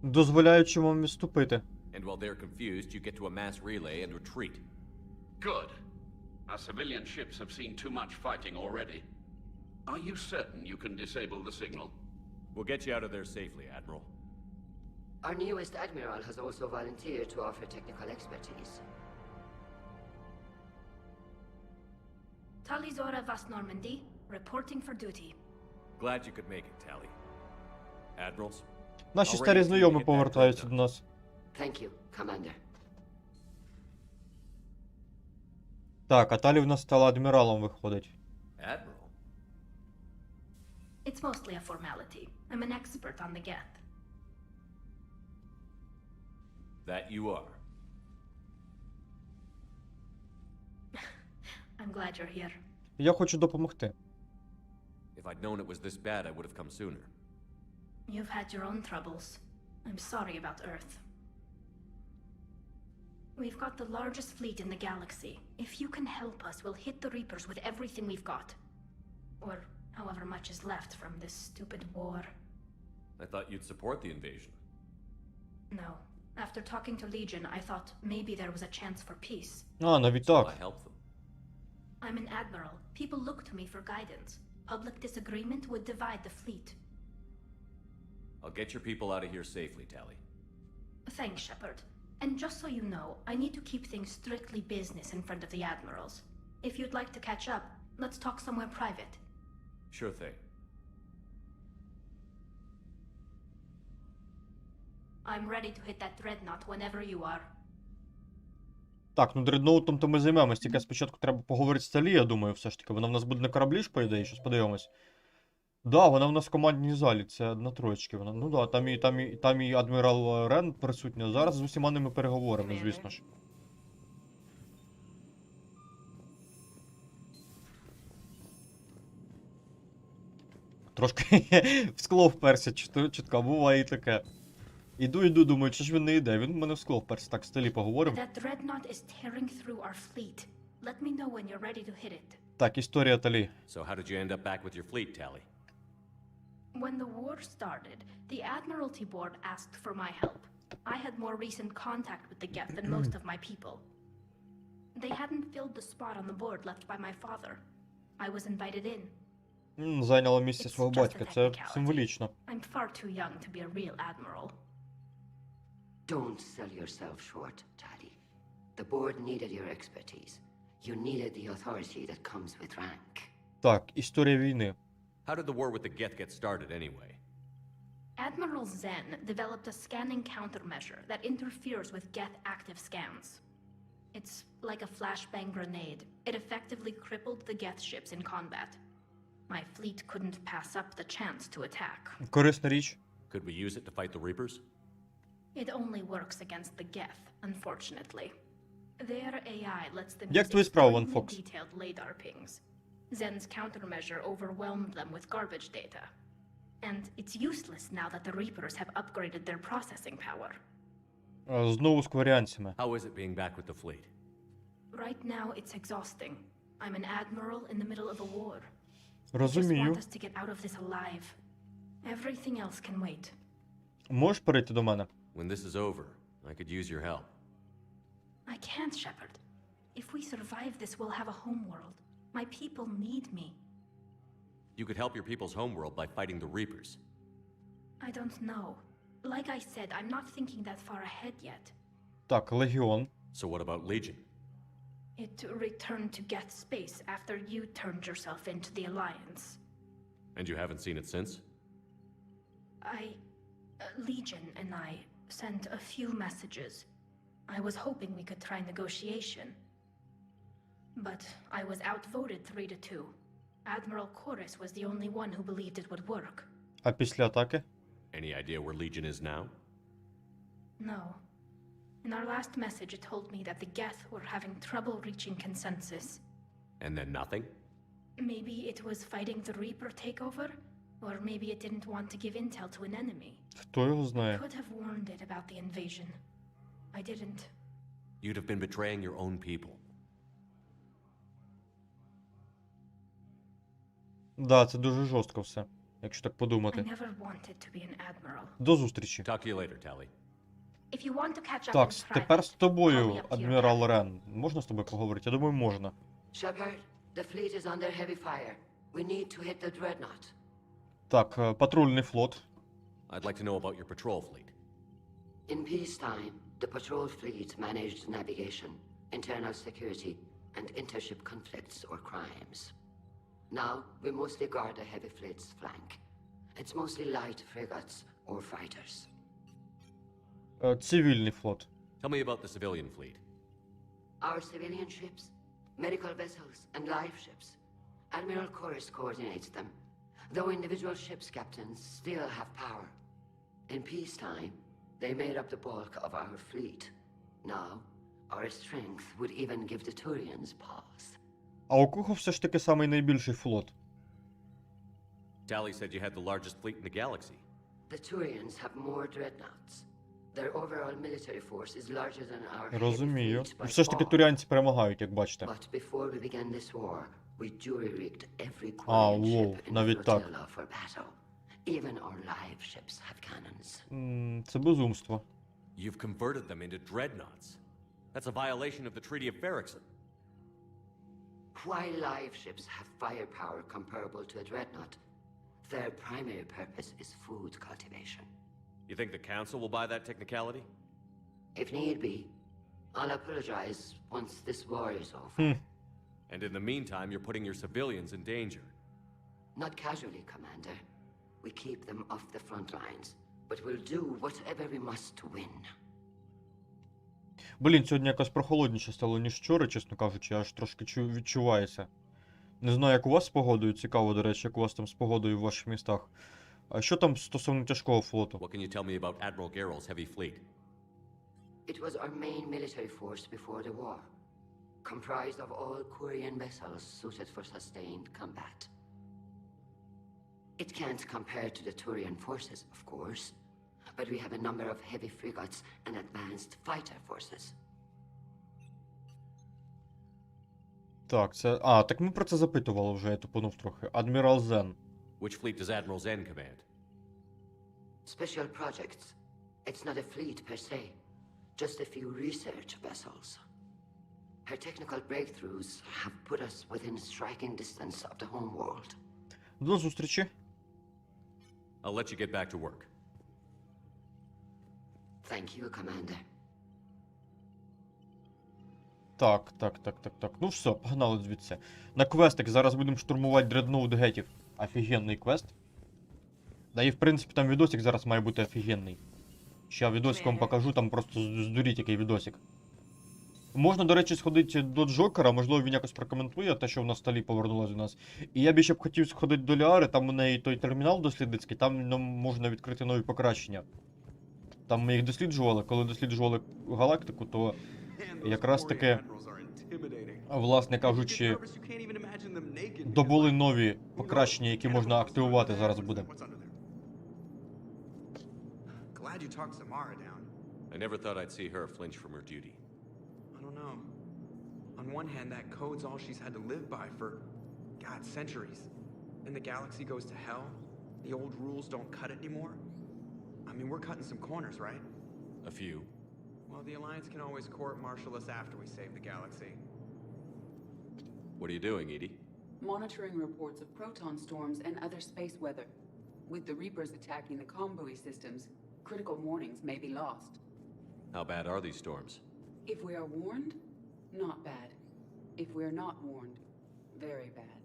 Дозволяючи вам відступити. And while they're confused, you get to a mass relay and retreat. Good. Our civilian ships have seen too much fighting already. Are you certain you can disable the signal? We'll get you out of there safely, Admiral. Our newest admiral has also volunteered to offer technical expertise. Talizora Vas Normandy, reporting for duty. Glad you could make it, Tally. Admirals? Наші старі знайомі повертаються до нас. Thank you, Commander. Так, а Талі в нас стала адміралом, виходить. Admiral? It's mostly a formality. I'm an expert on the Geth. That you are. I'm glad you're here. Я хочу допомогти. If I'd known it was this bad, I would have come sooner. You've had your own troubles. I'm sorry about Earth. We've got the largest fleet in the galaxy. If you can help us, we'll hit the Reapers with everything we've got. Or however much is left from this stupid war. I thought you'd support the invasion. No. After talking to Legion, I thought maybe there was a chance for peace. А, навіть So I так. helped them. I'm an admiral. People look to me for guidance. Public disagreement would divide the fleet. I'll get your people out of here safely, Tally. Thanks, Shepard. And just so you know, I need to keep things strictly business in front of the admirals. If you'd like to catch up, let's talk somewhere private. Sure thing. I'm ready to hit that dreadnought whenever you are. Так, ну дредноутом то ми займемось, тільки спочатку треба поговорити з Талі, я думаю, все ж таки. Вона в нас буде на кораблі ж, по ідеї, щось подивимось. Да, вона в нас в командній залі, це на троєчки вона. Ну да, там і адмірал Рен присутня. Зараз з усіма ними переговоримо, звісно ж. Трошки в скло вперся, чутка, буває і таке. Іду, думаю, чи ж він не йде? Він в мене в скло вперся, так, в стилі поговоримо. Так, історія Талі. So how did you end up back with your fleet, Tally? When the war started, the Admiralty Board asked for my help. I had more recent contact with the Geth than most of my people. They hadn't filled the spot on the board left by my father. I was invited in. Зайняла місце свого батька, це символічно. I'm far too young to be a real admiral. Don't sell yourself short, Tally. The board needed your expertise. You needed the authority that comes with rank. Так, історія війни. How did the war with the Geth get started anyway? Admiral Zen developed a scanning countermeasure that interferes with Geth active scans. It's like a flashbang grenade. It effectively crippled the Geth ships in combat. My fleet couldn't pass up the chance to attack. Корисна річ. Could we use it to fight the Reapers? It only works against the Geth, unfortunately. Their AI lets them Як use твої справи, Ван extremely Фокс? detailed LADAR pings. Zen's countermeasure overwhelmed them with garbage data. And it's useless now that the Reapers have upgraded their processing power. Знову з кваріанцями. How is it being back with the fleet? Right now it's exhausting. I'm an admiral in the middle of a war. I just Розумію. want us to get out of this alive. Everything else can wait. Можеш перейти до мене? When this is over, I could use your help. I can't, Shepard. If we survive this, we'll have a homeworld. My people need me. You could help your people's homeworld by fighting the Reapers. I don't know. Like I said, I'm not thinking that far ahead yet. Так, Легіон. So what about Legion? It returned to Geth space after you turned yourself into the Alliance. And you haven't seen it since? Legion and I sent a few messages. I was hoping we could try negotiation. But I was outvoted 3-2. Admiral Chorus was the only one who believed it would work. А після атаки? Any idea where Legion is now? No. In our last message, it told me that the Geth were having trouble reaching consensus. And then nothing? Maybe it was fighting the Reaper takeover, or maybe it didn't want to give intel to an enemy. Хто його I знає? could have warned it about the invasion. I didn't. You'd have been betraying your own people. Да, це дуже жорстко все, якщо так I подумати. never wanted to be an admiral. До зустрічі. Talk to you later, Tally. If you want to catch up Так, in private, тепер з call me тобою, up to your адмірал cabin. Рен. Можна з тобою поговорити? Я думаю, можна. Shepard, the fleet is under heavy fire. We need to hit the dreadnought. Так, патрульний флот. I'd like to know about your patrol fleet. In peacetime, the patrol fleet managed navigation, internal security, and intership conflicts or crimes. Now, we mostly guard the heavy fleet's flank. It's mostly light frigates or fighters. Цивільний флот. Tell me about the civilian fleet. Our civilian ships, medical vessels, and life ships. Admiral Chorus coordinates them, though individual ships' captains still have power. In peacetime, they made up the bulk of our fleet. Now, our strength would even give the Turians pause. А у кого все ж таки самий найбільший флот? Tally said you had the largest fleet in the galaxy. The Turians have more dreadnoughts. Their overall military force is larger than our heavy Розумію. fleet by Все ж таки far. турянці перемагають, як бачите. But before we began this war, we jury-rigged every А, Quarian лол, ship in навіть the так. flotilla for battle. Even our live ships have cannons. Це безумство. You've converted them into dreadnoughts. That's a violation of the Treaty of Ferrixon. While live ships have firepower comparable to a dreadnought, their primary purpose is food cultivation. You think the Council will buy that technicality? If need be, I'll apologize once this war is over. And in the meantime, you're putting your civilians in danger. Not casually, Commander. We keep them off the front lines, but we'll do whatever we must to win. Блін, сьогодні якось прохолодніше стало, ніж вчора, чесно кажучи, аж трошки відчувається. Не знаю, як у вас з погодою, цікаво, до речі, як у вас там з погодою в ваших містах. А що там стосовно тяжкого флоту? What can you tell me about Admiral Geralt's heavy fleet? It was our main military force before the war, comprised of all Quarian vessels suited for sustained combat. It can't compare to the Turian forces, of course, but we have a number of heavy frigates and advanced fighter forces. Так, це... А, так ми про це запитували вже, я тупонув трохи. Адмірал Зен. Which fleet does Admiral Zen command? Special projects. It's not a fleet per se, just a few research vessels. Her technical breakthroughs have put us within striking distance of the home world. До зустрічі. I'll let you get back to work. Thank you, Commander. Так. Ну все, погнали звідси. На квестик, зараз будемо штурмувати дредноут гетів. Офігенний квест. Да і в принципі там відосик зараз має бути офігенний. Ще відосик вам покажу, там просто здуріть який відосик. Можна, до речі, сходити до Джокера, можливо він якось прокоментує те, що в нас столі повернулося до нас. І я б ще б хотів сходити до Ліари, там у неї той термінал дослідницький, там нам можна відкрити нові покращення. Там ми їх досліджували, коли досліджували галактику, то якраз таки, власне кажучи, добули нові покращення, які можна активувати зараз буде. I never thought I'd see her flinch from her duty. I don't know. On one hand, that code's all she's had to live by for, God, centuries. And the galaxy goes to hell. The old rules don't cut it anymore. I mean, we're cutting some corners, right? A few. Well, the Alliance can always court-martial us after we save the galaxy. What are you doing, Edie? Monitoring reports of proton storms and other space weather. With the Reapers attacking the comm buoy systems, critical warnings may be lost. How bad are these storms? If we are warned, not bad. If we are not warned, very bad.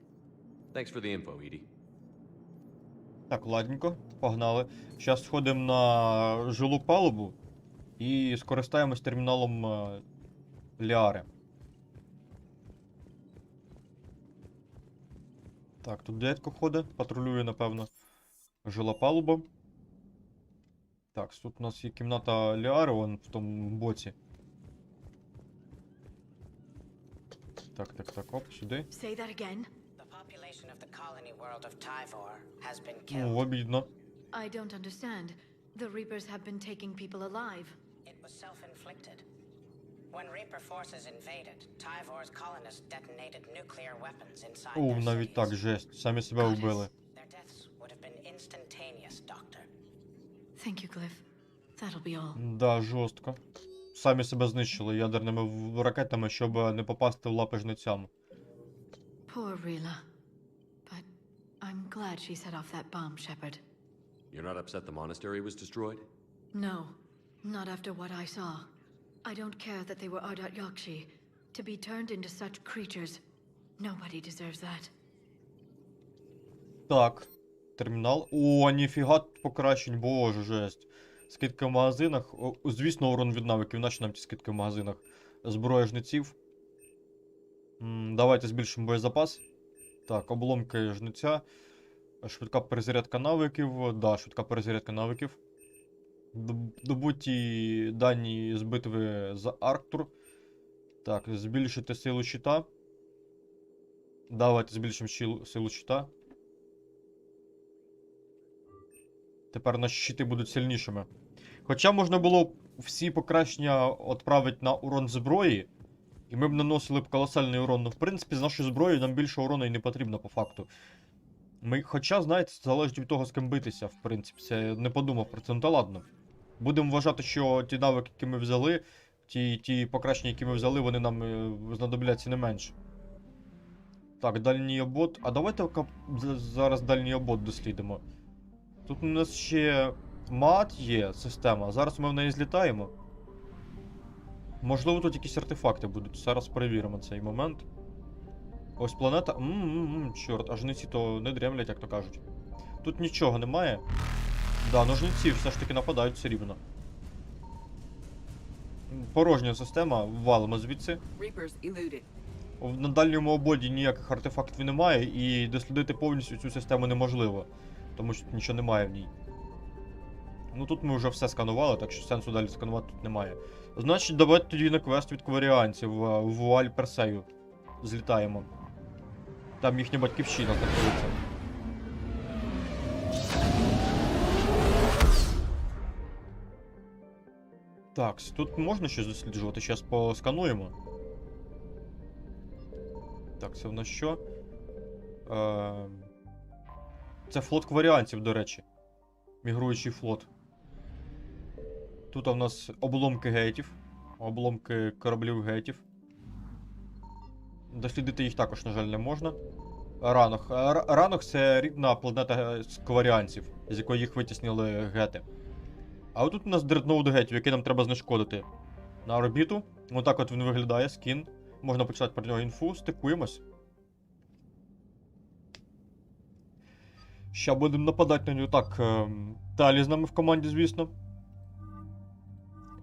Thanks for the info, Edie. Так, ладненько, погнали. Зараз сходимо на жилу палубу і скористаємось терміналом Ліари. Так, тут дядько ходить, патрулює, напевно, жила палуба. Так, тут у нас є кімната Ліари, вон в тому боці. Так, оп, сюди. Say that again. The population of the colony world of Tyvor has been Ну, killed. обідно. I don't understand. The Reapers have been taking people alive. It was self-inflicted. When Reaper forces invaded, Tyvor's colonists detonated nuclear weapons inside О, their навіть так, cities. жесть. Самі себе вбили. Their deaths would have been instantaneous, Doctor. Thank you, Cliff. That'll be all. Да, жорстко. Самі себе знищили ядерними ракетами, щоб не попасти в лапи жнецям. Poor Rila. But I'm glad she set off that bomb, Shepard. You're not upset the monastery was destroyed? No, not after what I saw. I don't care that they were Ardat Yakshi. To be turned into such creatures, nobody deserves that. Так, термінал. О, ніфіга тут покращень, боже, жесть. Скидки в магазинах. О, звісно, урон від навиків, наче нам ті скидки в магазинах. Зброя жнеців. Давайте збільшимо боєзапас. Так, обломки жнеця. Швидка перезарядка навиків. Да, швидка перезарядка навиків. Добуті дані з битви за Арктур. Так, збільшити силу щита. Давайте збільшимо силу щита. Тепер наші щити будуть сильнішими. Хоча можна було всі покращення відправити на урон зброї, і ми б наносили б колосальний урон. Ну, в принципі, з нашою зброєю нам більше урону і не потрібно по факту. Хоча, знаєте, це залежить від того, з ким битися, в принципі. Це не подумав про це, ну та ладно. Будемо вважати, що ті навики, які ми взяли, ті покращення, які ми взяли, вони нам знадобляться не менше. Так, дальній обод. А давайте зараз дальній обод дослідимо. Тут у нас ще мат є, система. Зараз ми в неї злітаємо. Можливо, тут якісь артефакти будуть. Зараз перевіримо цей момент. Ось планета. Чорт, а жниці то не дрямлять, як то кажуть. Тут нічого немає. Да, но жниці все ж таки нападають все рівно. Порожня система, валимо звідси. На дальньому ободі ніяких артефактів немає, і дослідити повністю цю систему неможливо. Тому що нічого немає в ній. Ну тут ми вже все сканували, так що сенсу далі сканувати тут немає. Значить, давайте тоді на квест від кваріанців в Вуаль Персею. Злітаємо. Там їхня батьківщина знаходиться. Так, тут можна щось досліджувати, зараз поскануємо. Так, це в нас що? Це флот кваріанців, до речі. Мігруючий флот. Тут у нас обломки гетів. Обломки кораблів гетів. Дослідити їх також, на жаль, не можна. Ранок. Ранок це рідна планета з кваріанців, з якої їх витіснили гети. А отут у нас дредноут гетів, який нам треба знешкодити. На орбіту. Отак от він виглядає, скін. Можна почитати про нього інфу, стикуємось. Ща будемо нападати на нього. Так, Талі з нами в команді, звісно.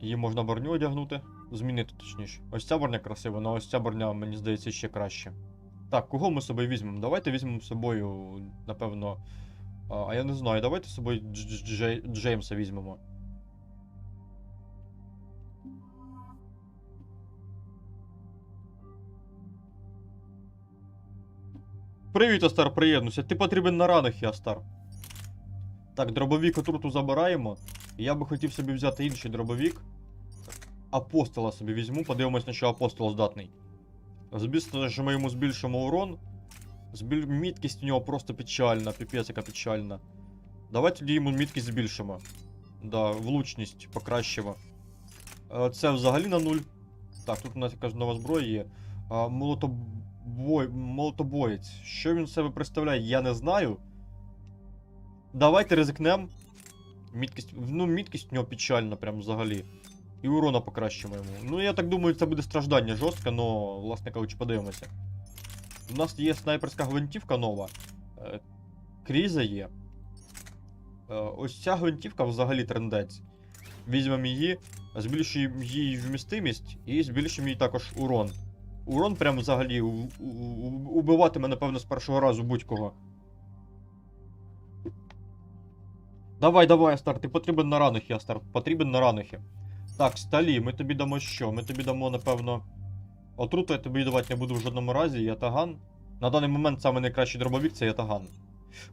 Її можна броню одягнути. Змінити, точніше. Ось ця броня красива, але ось ця броня, мені здається, ще краще. Так, кого ми з собою візьмемо? Давайте візьмемо з собою, напевно... А я не знаю, давайте з собою Джеймса візьмемо. Привіт, Астар, приєднуйся. Ти потрібен на ранах, Астар. Так, дробовік отруту забираємо. Я би хотів собі взяти інший дробовік. Апостола собі візьму, подивимось, на що апостол здатний. Звісно, що ми йому збільшимо урон. Міткість у нього просто печальна, піпець яка печальна. Давайте тоді йому міткість збільшимо. Да, влучність покращимо. Це взагалі на 0. Так, тут у нас якась нова зброя є. Молотобоєць. Що він з себе представляє, я не знаю. Давайте ризикнемо. Міткість, ну, міткість у нього печальна, прям взагалі. І урона покращимо йому. Ну, я так думаю, це буде страждання жорстке, но, власне кажучи, подивимося. У нас є снайперська гвинтівка нова. Кріза є. Ось ця гвинтівка взагалі трендець. Візьмемо її, збільшуємо її вмістимість і збільшуємо її також урон. Урон прям взагалі убиватиме, напевно, з першого разу будь-кого. Давай, Астар, ти потрібен на ранахі, Астар, потрібен на ранахі. Так, Сталі, ми тобі дамо що? Ми тобі дамо, напевно... Отруту я тобі давати не буду в жодному разі, ятаган. На даний момент саме найкращий дробовік це ятаган.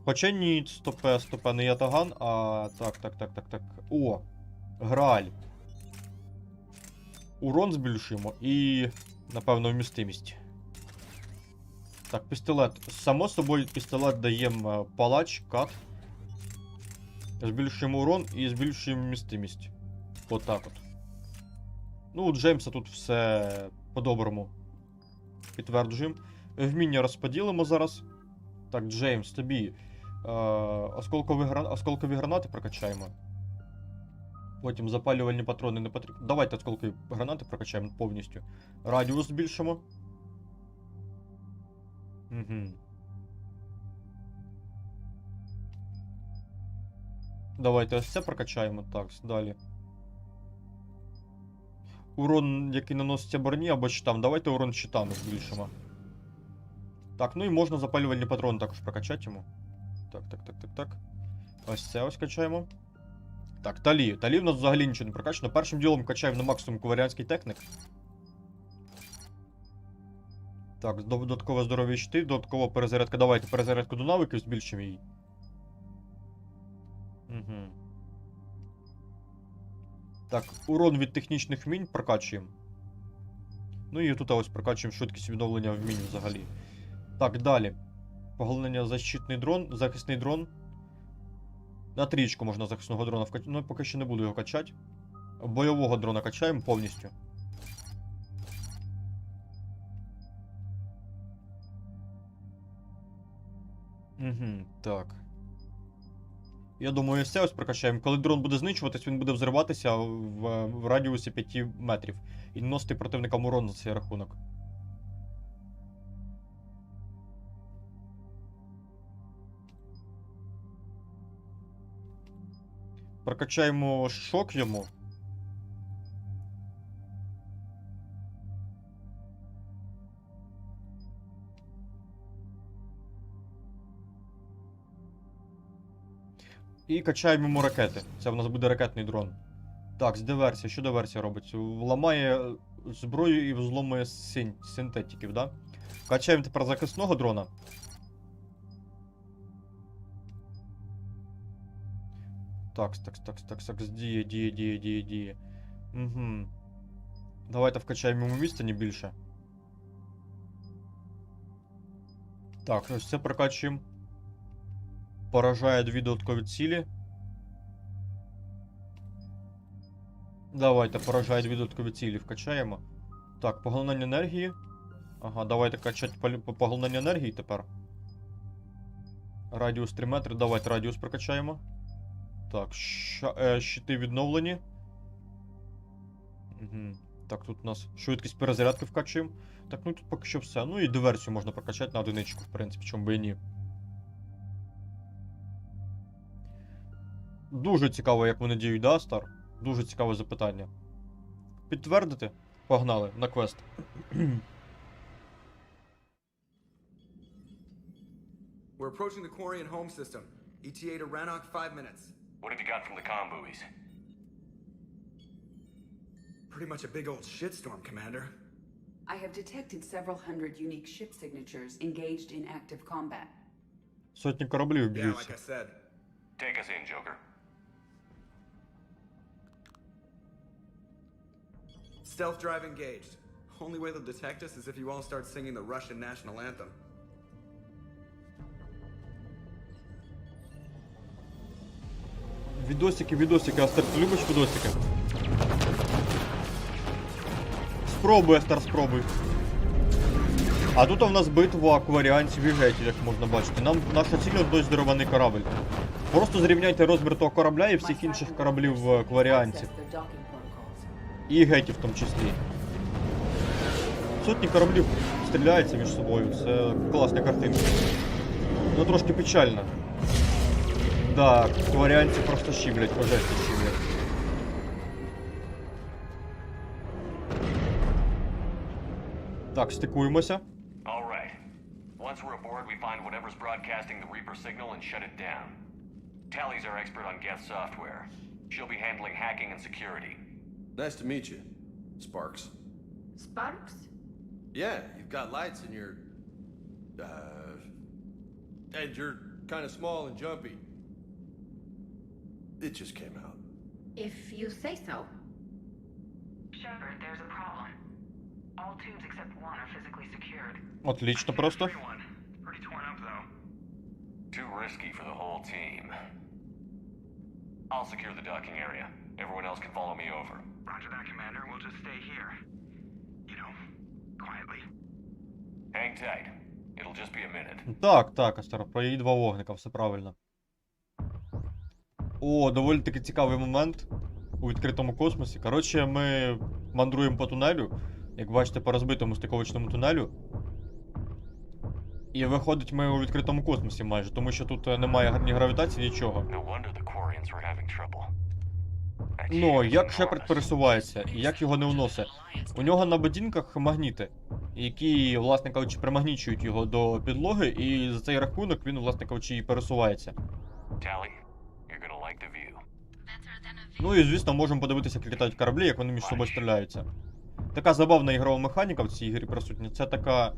Хоча ні, стопе, не ятаган, а... Так. О, Грааль. Урон збільшуємо і, напевно, вмістимість. Так, пістолет. Само собою, пістолет даємо палач, кат. Збільшуємо урон і збільшуємо вмістимість. Отак от. Ну, у Джеймса тут все по-доброму. Підтверджуємо. Вміння розподілимо зараз. Так, Джеймс, тобі осколкові гранати прокачаємо. Потім запалювальні патрони не потрібні. Давайте осколкові гранати прокачаємо повністю. Радіус збільшимо. Угу. Давайте ось це прокачаємо. Так, далі. Урон, який наноситься броні або щитам. Давайте урон щитами збільшимо. Так, ну і можна запалювальні патрони також прокачати йому. Так. Ось це ось качаємо. Так, Талі. Талі в нас взагалі нічого не прокачано. Першим ділом качаємо на максимум кваріанський технік. Так, додаткове здоров'я щити, додаткова перезарядка. Давайте перезарядку до навиків збільшимо її. Угу. Так, урон від технічних вмінь прокачуємо. Ну і тут ось прокачуємо швидкість відновлення вмінь взагалі. Так, далі. Поглинення захисний дрон. На трічку можна захисного дрона вкачати. Ну, поки що не буду його качати. Бойового дрона качаємо повністю. Угу, так. Я думаю, все ось прокачаємо. Коли дрон буде знищуватись, він буде взриватися в радіусі 5 метрів. І наносити противникам урон за цей рахунок. Прокачаємо шок йому. І качаємо йому ракети. Це в нас буде ракетний дрон. Так, з диверсії. Що диверсія робить? Ламає зброю і взломує синтетиків, да? Качаємо тепер захисного дрона. Так, діє. Угу. Давайте вкачаємо йому місце, не більше. Так, ось це прокачуємо. Поражає 2 додаткові цілі. Давайте, поражає 2 додаткові цілі, вкачаємо. Так, поглинання енергії. Ага, давайте качати поглинання енергії тепер. Радіус 3 метри. Давайте радіус прокачаємо. Так, щити відновлені. Угу. Так, тут у нас швидкість перезарядки вкачуємо. Так, ну тут поки що все. Ну і диверсію можна прокачати на одиничку, в принципі, чому би і ні. Дуже цікаво, як вони діють, да, Стар? Дуже цікаве запитання. Підтвердити? Погнали, на квест. We're approaching the Quarian home system. ETA to Rannoch 5 minutes. What have you got from the comm buoys? Pretty much a big old shitstorm, Commander. I have detected several hundred unique ship signatures engaged in active combat. Сотні кораблів Yeah, б'ються. like I said. Take us in, Joker. Stealth drive engaged. Only way they'll detect us is if you all start singing the Russian national anthem. Відосики, Астер, ти любиш відосики? Спробуй, Астер, спробуй. А тут у нас битва кваріанців і гетів, як можна бачити. Наша ціль – одной здорований корабль. Просто зрівняйте розмір того корабля і всіх інших кораблів кваріанців. І гетів в тому числі. Сотні кораблів стріляються між собою, це класна картинка. Ну трошки печально. Да, кваріанці просто щиблять, по жесті щиблять. Так, стикуємося. All right. Once we're aboard, we find whatever's broadcasting the Reaper signal and shut it down. Tally's our expert on Geth software. She'll be handling hacking and security. Nice to meet you, Sparks. Sparks? Yeah, you've got lights in your... and you're kind of small and jumpy. It just came out. If you say so. Shepard, there's a problem. All tubes except one are physically secured. Отлично просто. Pretty torn up, though. Too risky for the whole team. I'll secure the docking area. Everyone else can follow me over. Roger that, Commander. We'll just stay here. You know, quietly. Hang tight. It'll just be a minute. Так, Астер, про її 2 вогника, все правильно. О, доволі таки цікавий момент у відкритому космосі. Коротше, ми мандруємо по тунелю, як бачите, по розбитому стиковочному тунелю. І виходить, ми у відкритому космосі майже, тому що тут немає ні гравітації, нічого. Ну, як Шепард пересувається, і як його не уносить. У нього на ботинках магніти, які, власне кажучи, примагнічують його до підлоги, і за цей рахунок він, власне кажучи, і пересувається. Ну і, звісно, можемо подивитися, як літають кораблі, як вони між собою стріляються. Така забавна ігрова механіка в цій ігрі присутня. Це така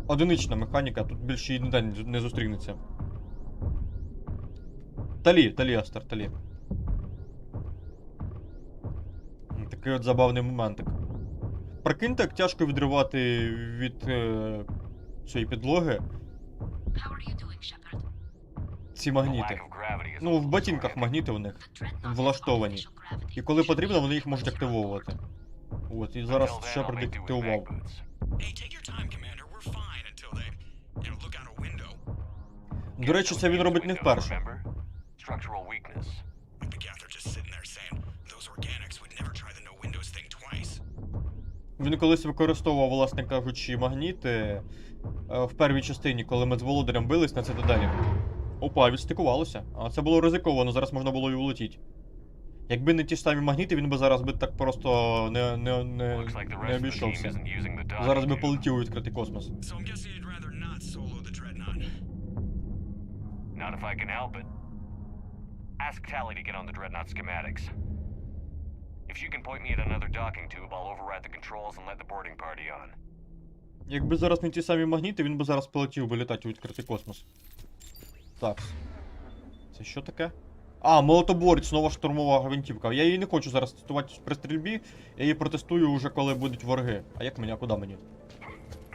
одинична механіка, тут більше і ніде не зустрінеться. Талі, Астер, талі. Такий от забавний моментик. Прикиньте, як тяжко відривати від цієї підлоги ці магніти. Ну, в ботинках магніти у них влаштовані. І коли потрібно, вони їх можуть активовувати. От, і зараз Шепард їх активував. До речі, це він робить не вперше. Він колись використовував, власне кажучи, магніти в першій частині, коли ми з Володарем бились на цитаделі. Опа, відстикувалося. А це було ризиковано, зараз можна було і улетіти. Якби не ті ж самі магніти, він би зараз би так просто не обійшовся. Зараз би полетів у відкритий космос. Ask Tally to get on the Dreadnought schematics. If you can point me at another docking tube, I'll override the controls and let the boarding party on. Якби зараз не ті самі магніти, він би зараз полетів би літати у відкритий космос. Так. Це що таке? А, молотоборець, нова штурмова гвинтівка. Я її не хочу зараз тестувати при стрільбі. Я її протестую вже коли будуть вороги. А як мені? А куди мені?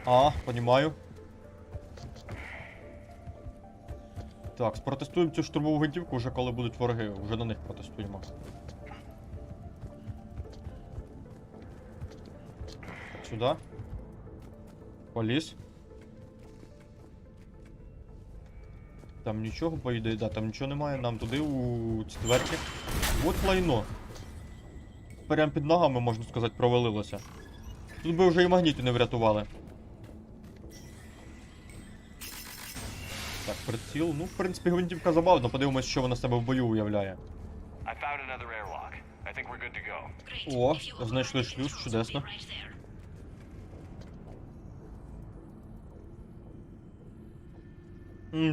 А, понімаю. Так, спротестуємо цю штурмову гвинтівку вже коли будуть вороги. Вже на них протестуємо. Так, сюди. Поліз. Там нічого, по ідеї, да, там нічого немає. Нам туди у ці дверки. От лайно. Прям під ногами, можна сказати, провалилося. Тут би вже і магніти не врятували. Так, приціл. Ну, в принципі, гвинтівка забавна. Подивимось, що вона себе в бою уявляє. О, знайшли шлюз, чудесно.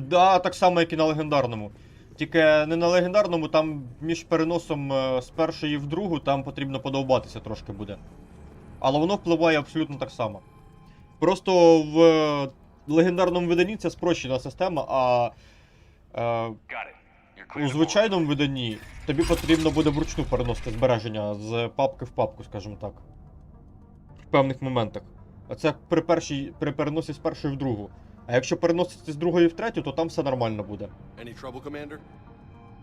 Да, так само, як і на легендарному. Тільки не на легендарному, там між переносом з першої в другу, там потрібно подовбатися трошки буде. Але воно впливає абсолютно так само. Просто в легендарному виданні це спрощена система, а у звичайному виданні тобі потрібно буде вручну переносити збереження з папки в папку, скажімо так. В певних моментах. А це при переносі з першої в другу. А якщо переносити з другої в третю, то там все нормально буде. Any trouble, Commander?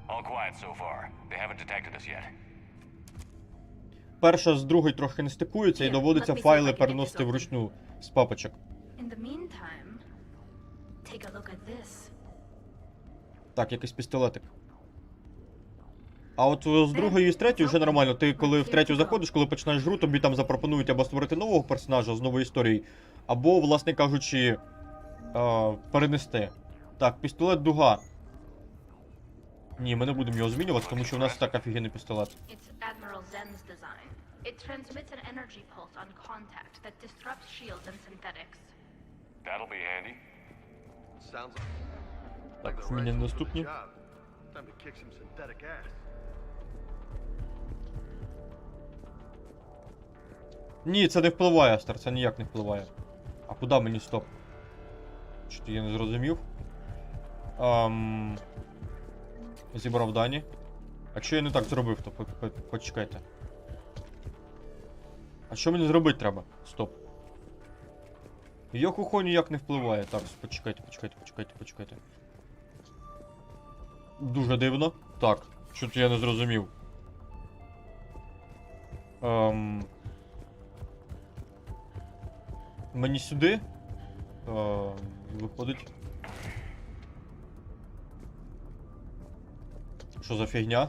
All quiet so far. They haven't detected us yet. Перша з другої трохи не стикуються і доводиться файли переносити вручну з папочок. Так, якийсь пістолетик. А от з другої і з третьої вже нормально. Ти коли в третю заходиш, коли починаєш гру, тобі там запропонують або створити нового персонажа з нової історії, або, власне кажучи, перенести. Так, пістолет дуга. Ні, ми не будемо його змінювати, тому що у нас так офігенний пістолет. Так, мені недоступні. Ні, це не впливає, Астер, це ніяк не впливає. А куди мені стоп? Що я не зрозумів. Зібрав дані. А що я не так зробив, то почекайте. А що мені зробити треба? Стоп. Йохухо ніяк не впливає. Так, почекайте. Дуже дивно. Так, що-то я не зрозумів. Мені сюди? Виходить. Що за фігня?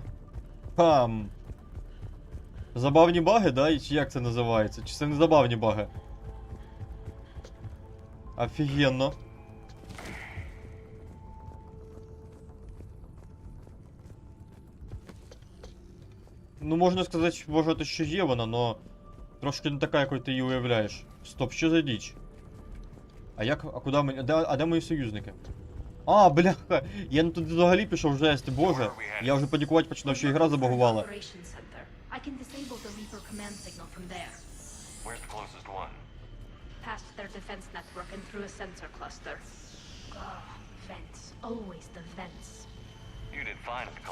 Забавні баги, да? Чи як це називається? Чи це не забавні баги? Офігенно. Ну, можна сказати, вважати, що є вона, но трошки не така, якою ти її уявляєш. Стоп, що за діч? А як, а куди мені, а де мої союзники? А, бляха, я не туди взагалі пішов, жесть, боже. Я вже подікувати починав, що ігра забагувала.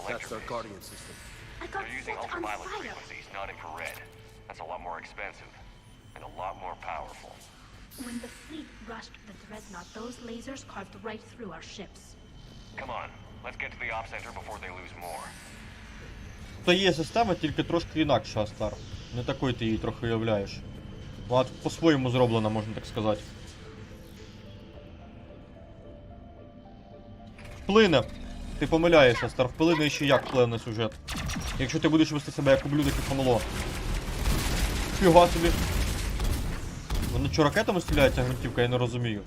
That's their guardian system. They're using ultraviolet frequencies, not infrared. That's a lot more expensive. And a lot more powerful. When the fleet rushed the dreadnought, those lasers carved right through our ships. Come on, let's get to the op center before they lose more. То є система, тільки трошки інакша, Астар. Не такою ти її трохи уявляєш. Вона по-своєму зроблена, можна так сказати. Вплине. Ти помиляєшся, Астар. Вплине ще як вплине сюжет. Якщо ти будеш вести себе як ублюдок і хамло. Фіга собі. Вона що, ракетами стріляє, ця гвинтівка, я не розумію.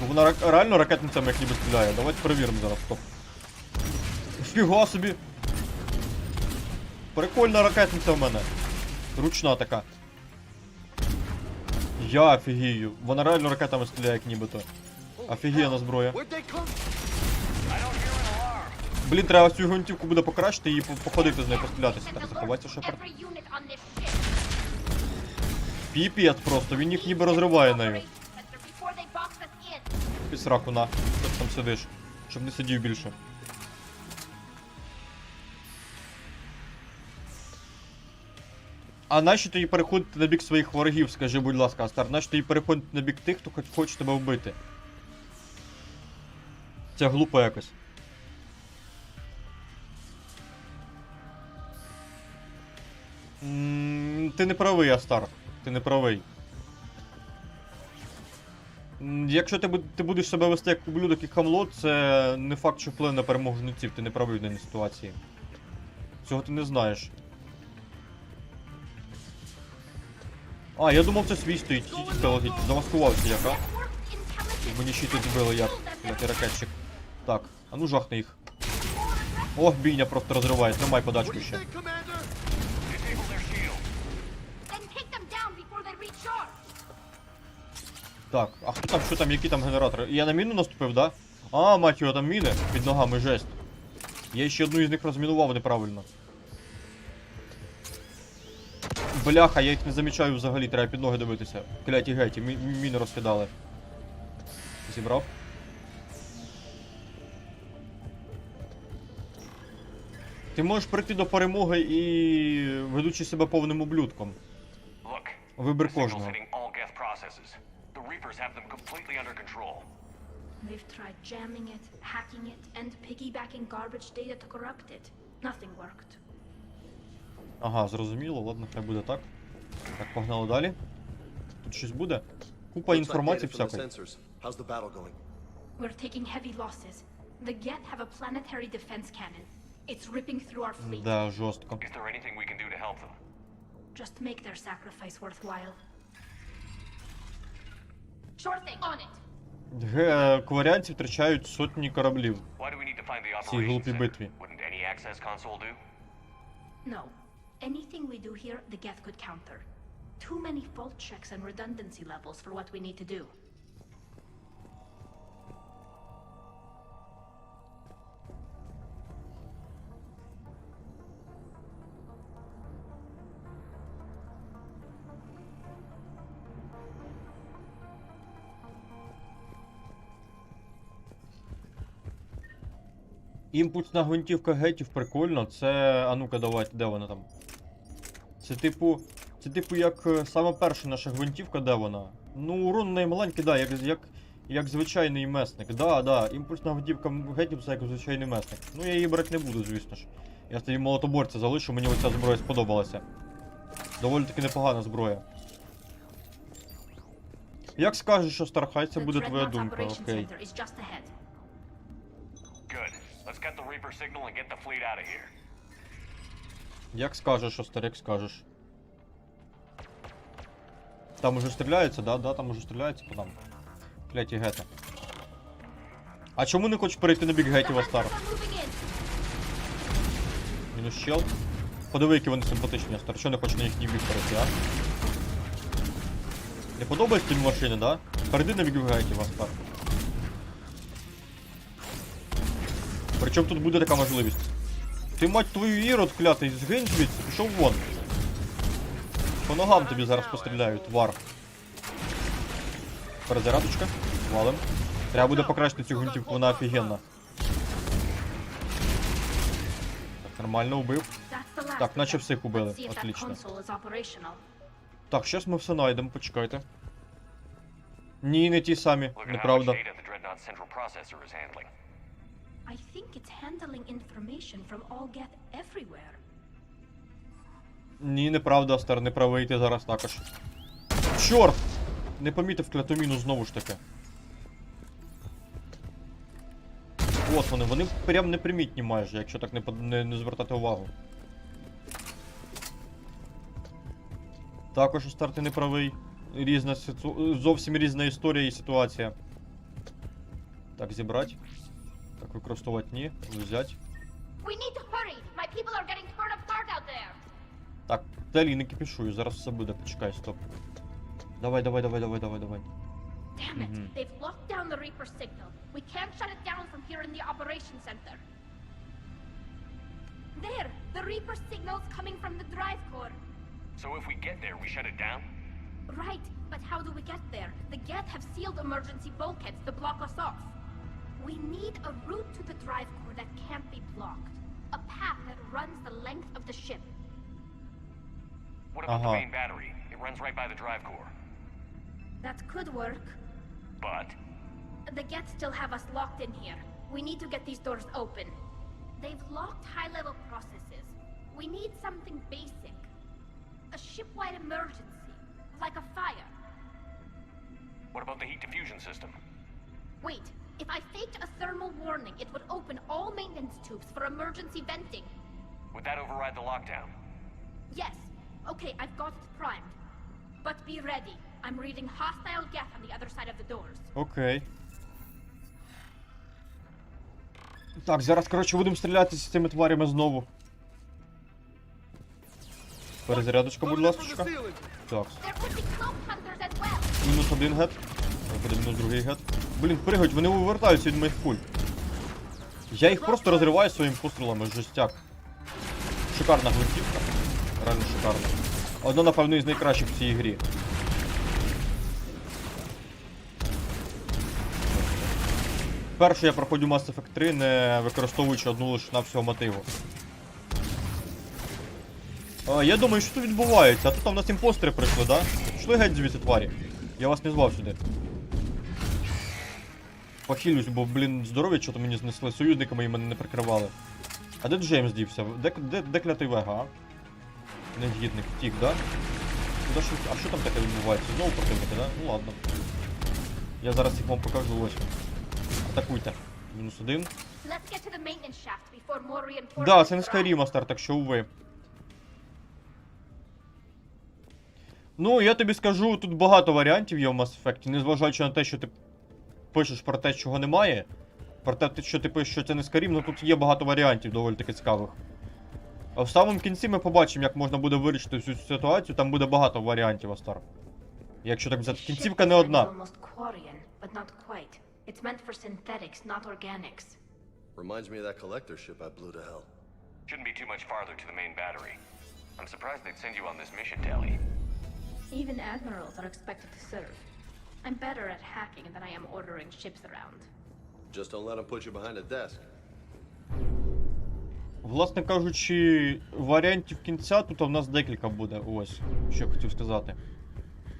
Вона реально ракетницями як ніби стріляє. Давайте перевіримо зараз, стоп. Фіга собі. Прикольна ракетниця в мене. Ручна така. Я офігію. Вона реально ракетами стріляє як нібито. Офігенна зброя. Блін, треба цю гвинтівку буде покращити і походити з нею, пострілятися. Так, заховайся, Шепард. Піпець просто, він їх ніби розриває нею. Під сраку на, що ти там сидиш, щоб не сидів більше. А нащо тоді переходити на бік своїх ворогів, скажи, будь ласка, Астар? Нащо тоді переходити на бік тих, хто хоче тебе вбити? Це глупо якось. Ти не правий, Астар. Ти не правий. Якщо ти будеш себе вести як ублюдок і хамло, це не факт, що вплине на перемогу жнеців. Ти не правий в даній ситуації. Цього ти не знаєш. А, я думав, це свій стоїть. Замаскувався як, а? Мені щити збили як. Ти ракетчик. Так, а ну жахни їх. Ох, бійня просто розриває. Тримай подачку ще. Так, а хто там, що там, які там генератори? Я на міну наступив, да? А, мать його, там міни під ногами, жесть. Я ще одну із них розмінував неправильно. Бляха, я їх не замічаю взагалі, треба під ноги дивитися. Кляті геті, міни розкидали. Зібрав. Ти можеш прийти до перемоги і ведучи себе повним ублюдком. Вибір кожного. They've tried jamming it, hacking it, and piggybacking garbage data to corrupt it. Nothing worked. Ага, зрозуміло, ладно, хай буде так. Так, погнали далі. Тут щось буде? Купа інформації всякої. We're taking heavy losses. The Get have a planetary defense cannon. It's ripping through our fleet. Да, жорстко. Is there anything we can do to help them? Just make their sacrifice worthwhile. Sure thing, on it. Кваріанці втрачають сотні кораблів. В цій глупій битві. No. Anything we do here, the Geth could counter. Too many fault checks and redundancy levels for what we need to do. Імпульсна гвинтівка гетів, прикольно. Це... А ну-ка, давайте, де вона там? Це типу як саме перша наша гвинтівка, де вона? Ну, урон в неї маленький, да, як звичайний месник. Да, імпульсна гвинтівка гетів це як звичайний месник. Ну, я її брати не буду, звісно ж. Я тоді молотоборця залишу, мені оця зброя сподобалася. Доволі таки непогана зброя. Як скажеш, що Стар, хай це буде твоя думка, окей. Як скажеш, Остар, як скажеш. Там уже стріляється, да? Да, там уже стріляється по нам. Кляті гети. А чому не хочеш перейти на бік гетів, Остар? Мінус щел. Подиви, які вони симпатичні, Остар. Чого не хочеш на їхній бік перейти, а? Не подобається тобі машини, да? Перейди на бік гетів, Остар. Причому тут буде така можливість. Ти, мать твою, ірод клятий, згинь звідси, пішов вон. По ногам тобі зараз постріляють, твар. Перезарядочка, валим. Треба буде покращити цю гвинтівку, вона офігенна. Так, нормально, убив. Так, наче всіх убили, отлично. Так, щас ми все знайдемо, почекайте. Ні, не ті самі, неправда. I think it's handling information from all Geth everywhere. Ні, неправда, Астар, не правий ти зараз також. Чорт! Не помітив кляту міну знову ж таки. От вони прям непримітні майже, якщо так не звертати увагу. Також, Астар, ти не правий. Зовсім різна історія і ситуація. Так, зібрати. Так, використовувати ні, взять. Так, далі не кипішую, зараз все буде, почекай, стоп. Давай. Damn it, they've locked down the Reaper signal. We can't shut it down from here in the operation center. There! The Reaper signal's coming from the drive core. So if we get there, we shut it down? Right, but how do we get there? The Geth have sealed emergency bulkheads to block us off. We need a route to the drive core that can't be blocked. A path that runs the length of the ship. What about the main battery? It runs right by the drive core. That could work. But? The Geth still have us locked in here. We need to get these doors open. They've locked high-level processes. We need something basic. A ship-wide emergency, like a fire. What about the heat diffusion system? Wait, if I faked a thermal warning, it would open all maintenance tubes for emergency venting. Would that override the lockdown? Yes. Okay, I've got it primed. But be ready. I'm reading hostile Geth on the other side of the doors. Окей. Так, зараз, коротше, будемо стрілятися з цими тварями знову. Перезарядочка, будь ласка. Так. Мінус один гет. Мінус другий гет. Блін, пригають, вони вивертаються від моїх куль. Я їх просто розриваю своїми пострілами, жестяк. Шикарна гвинтівка. Реально шикарна. Одна, напевно, із найкращих в цій грі. Перше я проходжу Mass Effect 3, не використовуючи одну лише на всього мотиву. Я думаю, що тут відбувається. А тут в нас імпостери прийшли, да? Пішли геть звідси, тварі. Я вас не звав сюди. Похилюсь, бо, блін, здоров'я що-то мені знесли. Союзники мої мене не прикривали. А де Джеймс дівся? Де клятий Вега, а? Негідник втік, да? А що там таке відбувається? Знову противники, да? Ну ладно. Я зараз їх вам покажу, ось. Атакуйте. Мінус один. Да, це не Skyrim Master, так що уви. Ну, я тобі скажу, тут багато варіантів є в Mass Effect, незважаючи на те, що ти пишеш про те, чого немає. Про те, що ти пишеш, що це не Skyrim, ну тут є багато варіантів доволі таки цікавих. А в самому кінці ми побачимо, як можна буде вирішити всю цю ситуацію, там буде багато варіантів, Астар. Якщо так взяти, кінцівка не одна. It's meant for synthetics, not organics. Reminds me of that collector ship I blew to hell. Shouldn't be too much farther to the main battery. I'm surprised they'd send you on this mission, Tally. Even admirals are expected to serve. I'm better at hacking than I am ordering ships around. Just don't let them put you behind a desk. Власне кажучи, варіантів кінця тут у нас декілька буде, ось, що хотів сказати.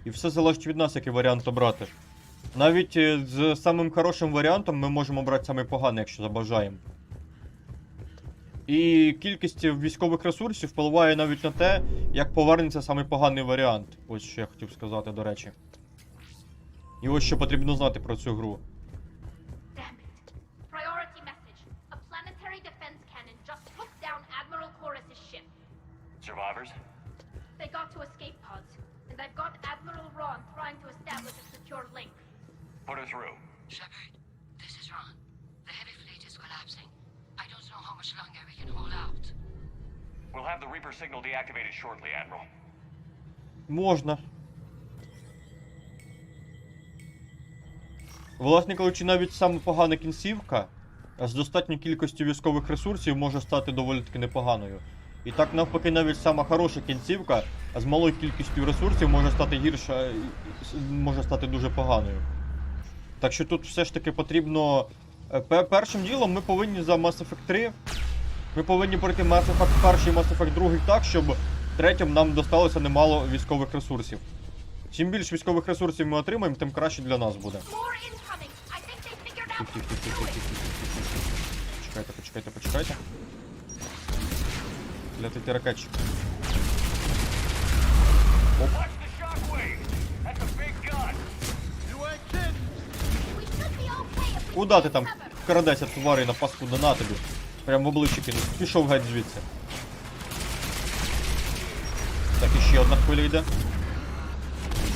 І все залежить від нас, який варіант обрати. Навіть з самим хорошим варіантом ми можемо обрати самий поганий, якщо забажаємо. І кількість військових ресурсів впливає навіть на те, як повернеться самий поганий варіант. Ось що я хотів сказати, до речі. І ось що потрібно знати про цю гру. Survivors? They got to escape pods, and I've got Admiral Ron trying to establish a secure link. Put her through. Shepard, this is Ron. The heavy fleet is collapsing. I don't know how much longer we can hold out. We'll have the Reaper signal deactivated shortly, Admiral. Можна. Власне кажучи, навіть саме погана кінцівка з достатньою кількістю військових ресурсів може стати доволі таки непоганою. І так навпаки, навіть сама хороша кінцівка з малою кількістю ресурсів може стати гірша, може стати дуже поганою. Так що тут все ж таки потрібно... Першим ділом ми повинні за Mass Effect 3, ми повинні пройти Mass Effect 1 і Mass Effect 2 так, щоб третім нам досталося немало військових ресурсів. Чим більше військових ресурсів ми отримаємо, тим краще для нас буде. Почекайте. Летить ракетчик. Оп. Куда ти там крадешся, тварина паскуда, на тобі? Прям в обличчя кинув. Пішов геть звідси. Так, іще одна хвиля йде.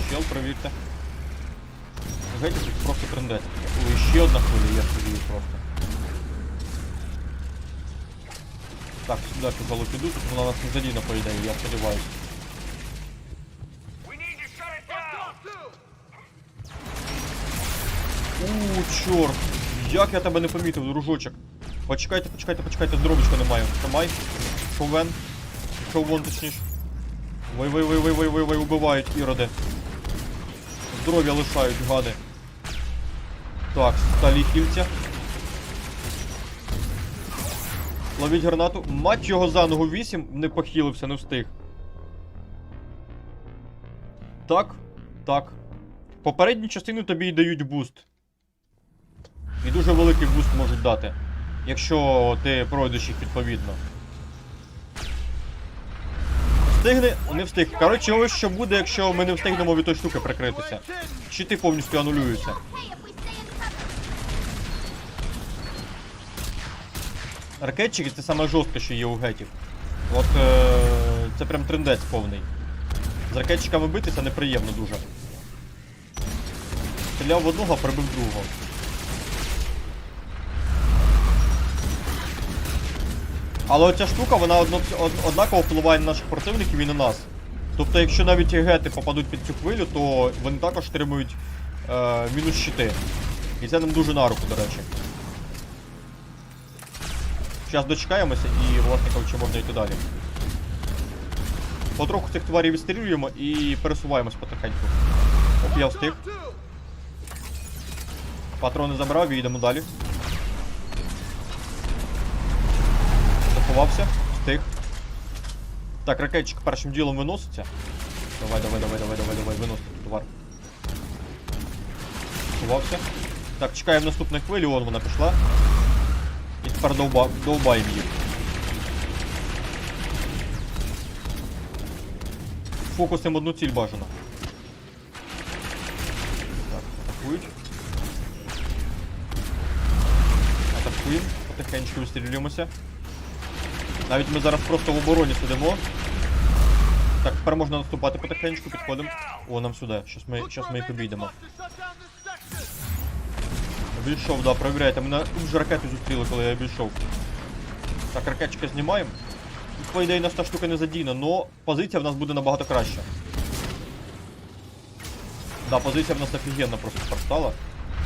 Щел, провірте. Геть тут просто трендець. Іще одна хвиля, я собі просто. Так, сюди казало піду, тут вона нас не задійна, по ідеї, я сподіваюся. Чорт! Як я тебе не помітив, дружочок. Почекайте, здоров'ячка немає. Тримай. Пішов вон, точніше. Вой, убивають іроди. Здоров'я лишають, гади. Так, сталі хільця. Ловіть гранату. Мать його за ногу, 8, не похилився, не встиг. Так. В попередній частині тобі й дають буст. І дуже великий буст можуть дати. Якщо ти пройдеш їх відповідно. Встигне? Не встиг. Коротше, ось що буде, якщо ми не встигнемо від тої штуки прикритися. Щити повністю анулюються. Ракетчики це саме жорстке, що є у гетів. От це прям трендець повний. З ракетчиками битися неприємно дуже. Стріляв в одного, а прибив другого. Але оця штука, вона однаково впливає на наших противників і на нас. Тобто, якщо навіть гети попадуть під цю хвилю, то вони також отримують мінус щити. І це нам дуже на руку, до речі. Зараз дочекаємося і, власне кажучи, можна йти далі. Потроху цих тварів відстрілюємо і пересуваємось потихеньку. Оп, я встиг. Патрони забрав і йдемо далі. Заховався, встиг. Так, ракетчик першим ділом виноситься. Давай, виносить товар. Заховався. Так, чекаємо наступної хвилі, вон вона пішла. І тепер довбаємо її. Фокусимо одну ціль бажано. Так, атакують. Атакуємо, потихеньку відстрілюємося. Навіть ми зараз просто в обороні сидимо. Так, тепер можна наступати потихеньку, підходимо. О, нам сюди. Щас ми їх обійдемо. Обійшов, да, провіряйте. Мене тут вже ракети зустріли, коли я обійшов. Так, ракетчика знімаємо. І, по ідеї, нас та штука не задійна, но позиція в нас буде набагато краща. Да, позиція в нас офігенна просто стала.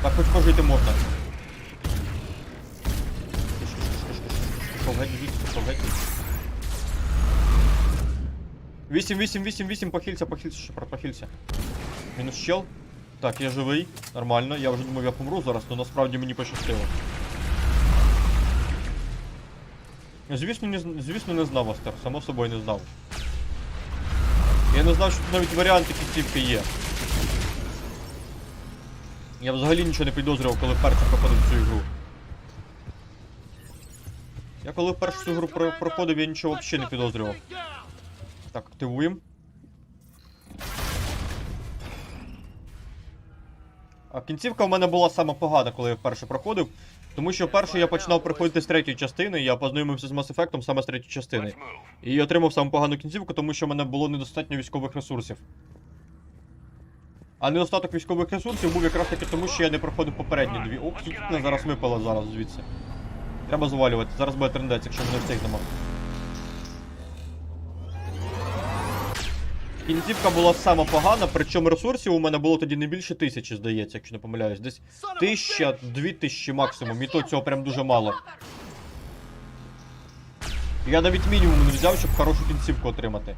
Так, хоч пожити можна. Пішов геть. 8, похилься. Мінус щел. Так, я живий. Нормально. Я вже думав, я помру зараз, але насправді мені пощастило. Звісно, не знав, Астер. Само собою не знав. Я не знав, що тут навіть варіанти кінцівки є. Я взагалі нічого не підозрював, коли вперше проходив цю ігру. Я коли вперше цю гру проходив, я нічого взагалі не підозрював. Так, активуємо. А кінцівка в мене була сама погана, коли я вперше проходив. Тому що вперше я починав проходити з третьої частини, я познайомився з Mass Effect саме з третьої частини. І отримав саму погану кінцівку, тому що в мене було недостатньо військових ресурсів. А недостаток військових ресурсів був якраз таки тому, що я не проходив попередні дві. Ох, тут мене зараз випало зараз звідси. Треба завалювати, зараз буде трендець, якщо ми не встигнемо. Кінцівка була сама погана, причому ресурсів у мене було тоді не більше 1000, здається, якщо не помиляюсь. Десь 1000-2000 максимум, і то цього прям дуже мало. Я навіть мінімум не взяв, щоб хорошу кінцівку отримати.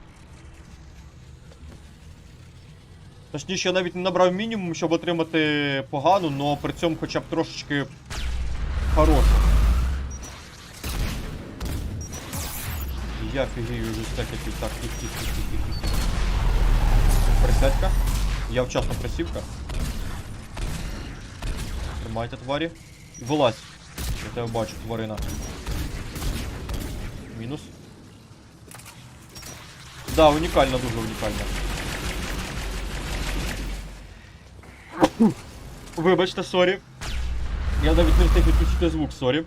Точніше, я навіть не набрав мінімум, щоб отримати погану, але при цьому хоча б трошечки хорошу. Я фігію вже стекати. Так, тих. Присядька. Я вчасно присівка. Тримайте, тварі. І вилазь. Я тебе бачу, тварина. Мінус. Да, унікально, дуже унікально. Вибачте, сорі. Я навіть не встиг відключити звук, сорі.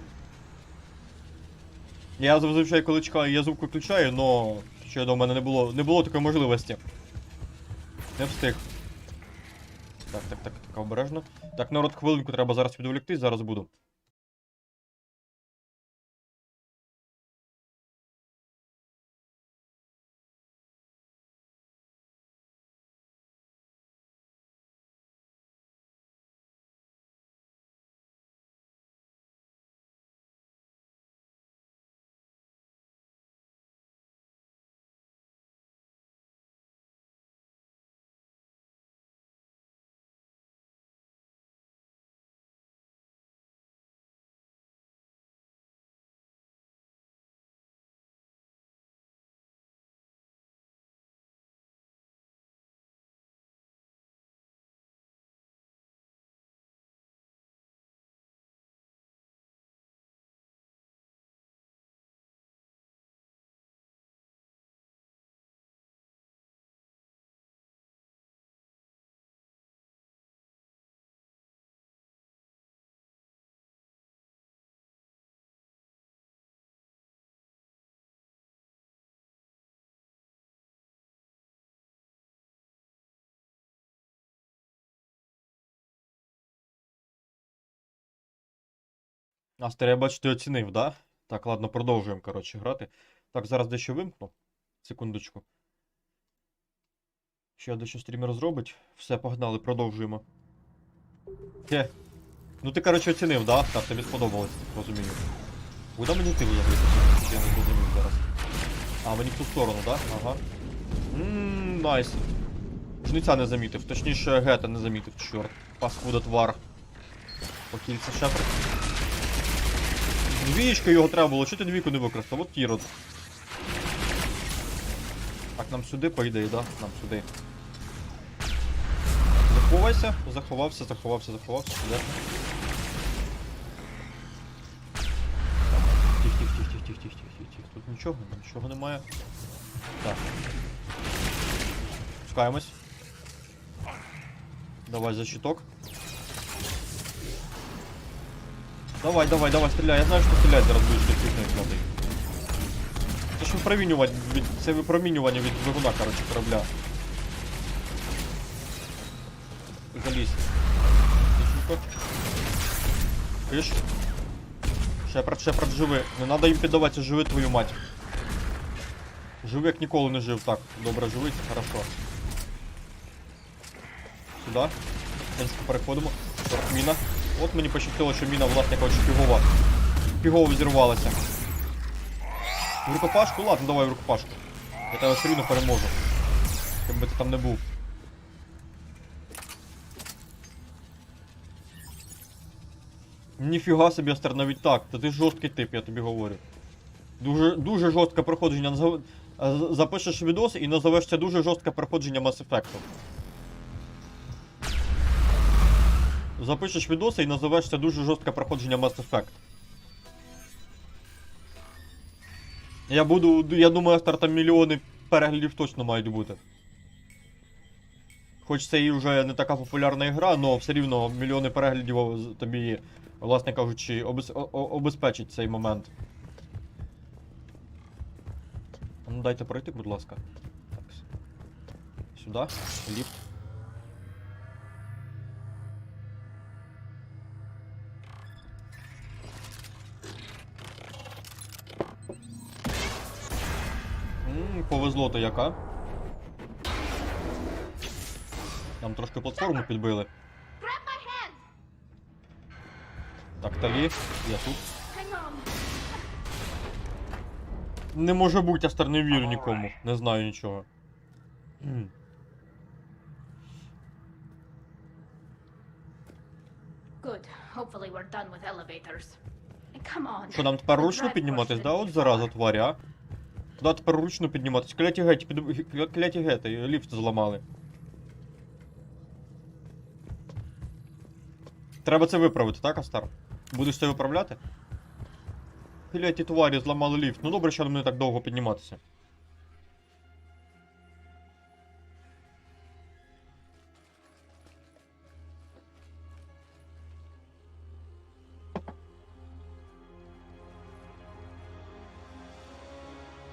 Я зазвичай, коли чекаю, я звук виключаю, но ще до мене не було такої можливості. Не встиг. Так, обережно. Так, народ, хвилинку треба зараз відволіктись, зараз буду. Астер, я бачу, ти оцінив, да? Так, ладно, продовжуємо, коротше, грати. Так, зараз дещо вимкну. Секундочку. Ще дещо стрімер зробить. Все, погнали, продовжуємо. Ну ти, коротше, оцінив, да? Так, тобі сподобалось, так розумію. Куди мені ти взагалі? Я не зрозумів зараз. А, мені в ту сторону, да? Ага. Найс. Жниця не замітив, точніше гета не замітив, чорт. Паскуда твар. Покільця шефер. Двієчка його треба було, чого ти двійку не використав? От тірот. Так, нам сюди, по ідеї, да? Нам сюди. Заховайся, заховався, сюди. Тих. Тут нічого немає. Так. Спускаємось. Давай за щиток. Давай, стріляй. Я знаю, що стріляти зараз будеш фігней. Це ж випромінювання від двигуна, коротше, корабля. Залізь. Киш. Шепард, живи. Не треба їм піддаватися, живи твою мать. Живи, як ніколи не жив. Так, добре, живи, це хорошо. Сюди. Переходимо. Міна. От мені пощастило, що міна, власне кажучи, фігово взірвалася. В рукопашку? Ладно, давай в рукопашку. Я тебе все рівно переможу. Якби ти там не був. Ніфіга собі, Астер, навіть так. Та ти жорсткий тип, я тобі говорю. Дуже жорстке проходження. Запишеш відос і назовеш це дуже жорстке проходження Mass Effect. Запишеш відоси і назовеш це дуже жорстке проходження Mass Effect. Я думаю, Астер, там мільйони переглядів точно мають бути. Хоч це і вже не така популярна ігра, але все рівно мільйони переглядів тобі, власне кажучи, обезпечить цей момент. Ну дайте пройти, будь ласка. Так. Сюди, ліфт. Повезло-то яка. Нам трошки платформу підбили. Так, Талі, я тут. Не може бути, Астер, не вірю нікому. Не знаю нічого. Що, нам тепер ручно підніматись, да? От зараза тварі, а? Куди тепер ручно підніматись? Кляті гети, ліфт зламали. Треба це виправити, так, Астер? Будеш це виправляти? Кляті тварі зламали ліфт. Ну добре, що нам не так довго підніматися.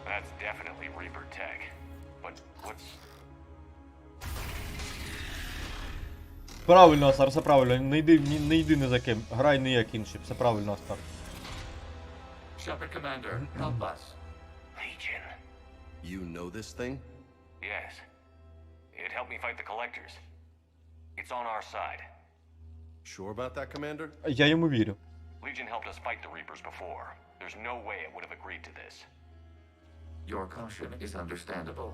That's definitely Reaper tech. But what's... Правильно, Астер, все правильно. Не йди ні за ким. Грай не як інший. Все правильно, Астер. Shepard Commander, help us. Legion. You know this thing? Yes. It helped me fight the collectors. It's on our side. Sure about that, Commander? Я йому вірю. Legion helped us fight the Reapers before. There's no way it would have agreed to this. Your caution is understandable.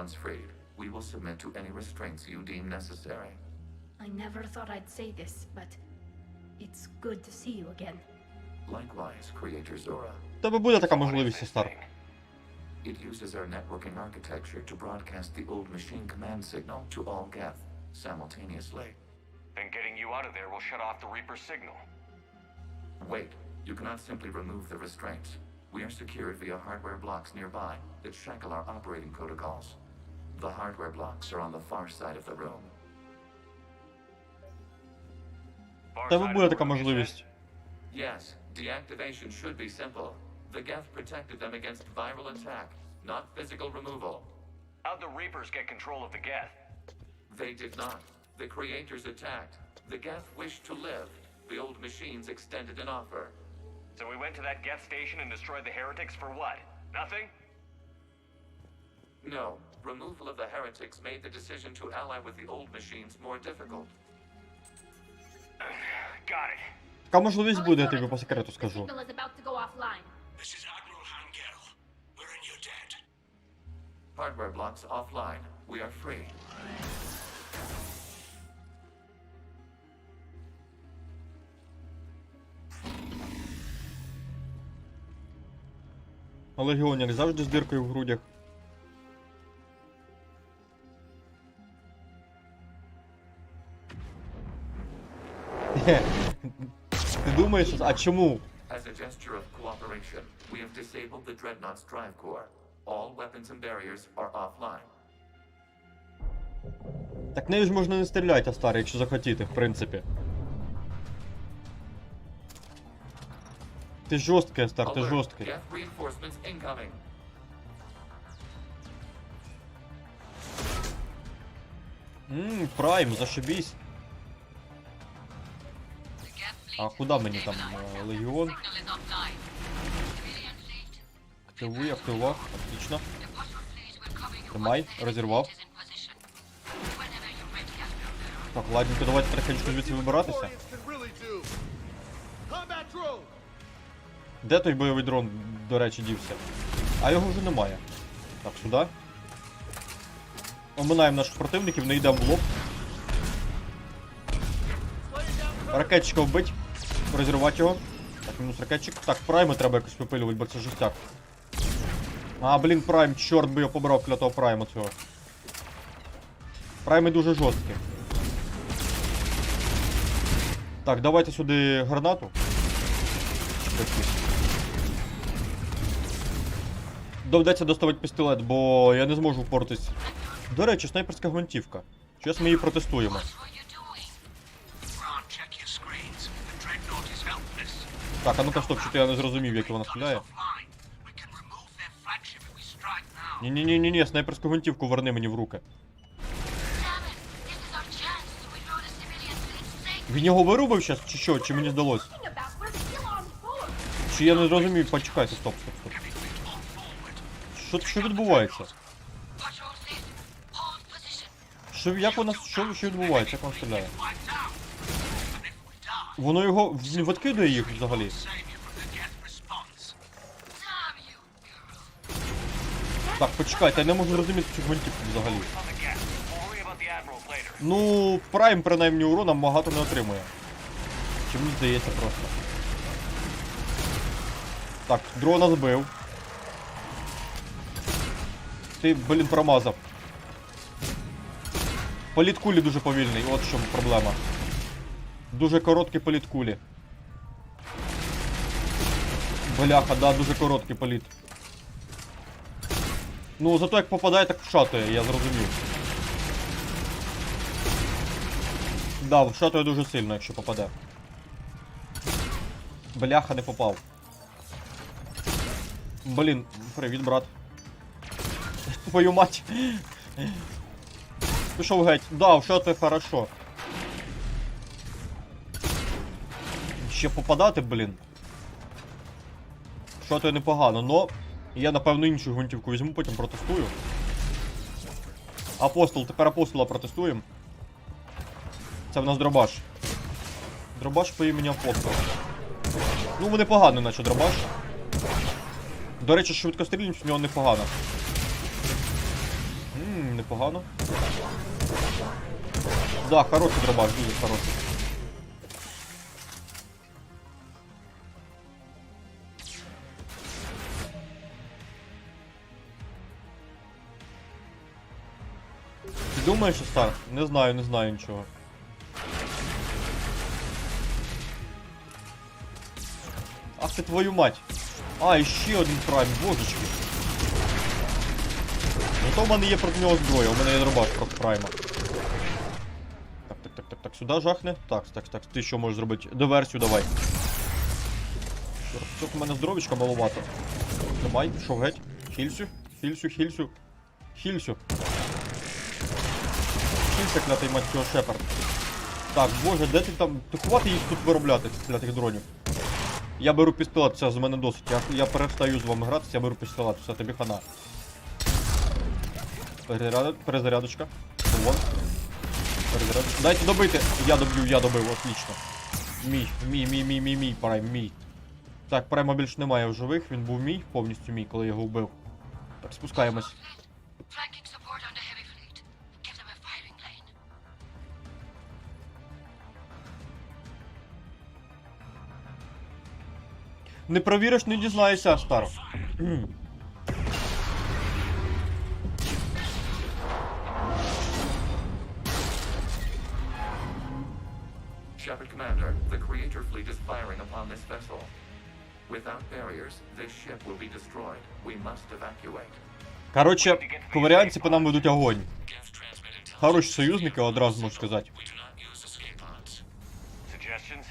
Once freed, we will submit to any restraints you deem necessary. I never thought I'd say this, but it's good to see you again. Likewise, Creator Zora. Тебе буде така можливість, Астер. It uses our networking architecture to broadcast the old machine command signal to all Geth simultaneously. Then getting you out of there will shut off the Reaper signal. Wait, you cannot simply remove the restraints. We are secured via hardware blocks nearby that shackle our operating protocols. The hardware blocks are on the far side of the room. Тебе буде така можливість. Yes, deactivation should be simple. The Geth protected them against viral attack, not physical removal. How'd the Reapers get control of the Geth? They did not. The creators attacked. The Geth wished to live. The old machines extended an offer. So we went to that Geth station and destroyed the heretics for what? Nothing? No. Removal of the heretics made the decision to ally with the old machines more difficult. Got it. Яка можливість буде, я тобі по секрету скажу. Signal is about to go offline. This is Admiral Hangel. We're in your debt. Hardware blocks offline. We are free. Легіонер завжди з діркою в грудях. Ти думаєш, а чому? As a gesture of cooperation, we have disabled the Dreadnought's drive core. All weapons and barriers are offline. Так нею ж можна не стріляти, старий, якщо захотіти, в принципі. Ти жорсткий, Астар, ти жорсткий. Geth reinforcements incoming. Прайм, зашибісь. А куди мені там легіон? Активуй, активував, отлично. Тримай, розірвав. Так, ладненько, давайте трохи звідси вибиратися. Де той бойовий дрон, до речі, дівся? А його вже немає. Так, сюди. Оминаємо наших противників, не йдемо в лоб. Ракетчика вбить. Розірвати його. Так, мінус ракетчик. Так, прайми треба якось випилювати, бо це жестяк. А, блін, прайм, чорт би я побрав клятого прайма цього. Прайми дуже жорсткі. Так, давайте сюди гранату. Доведеться доставати пістолет, бо я не зможу впоратись. До речі, снайперська гвинтівка. Щось ми її протестуємо. Так, а ну-ка, стоп, що я не зрозумів, як вона стріляє. Ні-ні-ні-ні, снайперську гвинтівку верни мені в руки. Він його вирубив зараз, чи що? Чи мені здалось? Чи я не зрозумів? Почекайте, стоп. Що відбувається? Як вона... Що відбувається? Як вона стріляє? Воно його... відкидує їх взагалі? Так, почекайте, я не можу розуміти цю гвинтівку взагалі. Ну, Прайм, принаймні, урона багато не отримує. Чи мені здається просто. Так, дрона збив. Ти, блін, промазав. Політ кулі дуже повільний, от в чому проблема. Дуже короткий політ кулі. Бляха, да, дуже короткий політ. Ну, зато як попадає, так вшатує, я зрозумів. Да, вшатує дуже сильно, якщо попаде. Бляха, не попав. Блін, привіт, брат. Твою мать. Пішов геть. Да, вшатує хорошо. Ще попадати, блін. Вшатує непогано, но... Я, напевно, іншу гвинтівку візьму, потім протестую. Апостол, тепер апостола протестуємо. Це в нас дробаш. Дробаш по імені Апостол. Ну, непогано, наче дробаш. До речі, швидкострільність у нього непогано. Непогано. Да, хороший дробаш, дуже хороший. Ти думаєш, що стар? Не знаю нічого. Ах ти твою мать. А, іще один прайм, божечки. Зато в мене є проти нього зброя, у мене є дробаш проти прайма. Так, сюди жахне. Так, ти що можеш зробити? Диверсію давай. Що у мене здоровічка маловато. Давай, пішов геть. Хільсю. Хілься, клятий мать цього Шепард. Так, боже, де ти там... Ти хвати їх тут виробляти, цих клятих дронів. Я беру пістолет, все, з мене досить. Я перестаю з вами гратися, я беру пістолет, все, тобі хана. Перезарядочка. Вон. Перезарядочка. Дайте добити. Я добив, отлично. Мій, прайм, мій. Так, прайма більше немає в живих, він був мій, повністю мій, коли я його вбив. Так, спускаємось. Не провіриш, не дізнаєшся, Стар. Shepard Commander, the Creator Fleet is firing upon this vessel. Without barriers, this ship will be destroyed. We must evacuate. Короче, кваріанці по нам ведуть огонь. Хороші союзники, одразу можу сказати. Suggestions?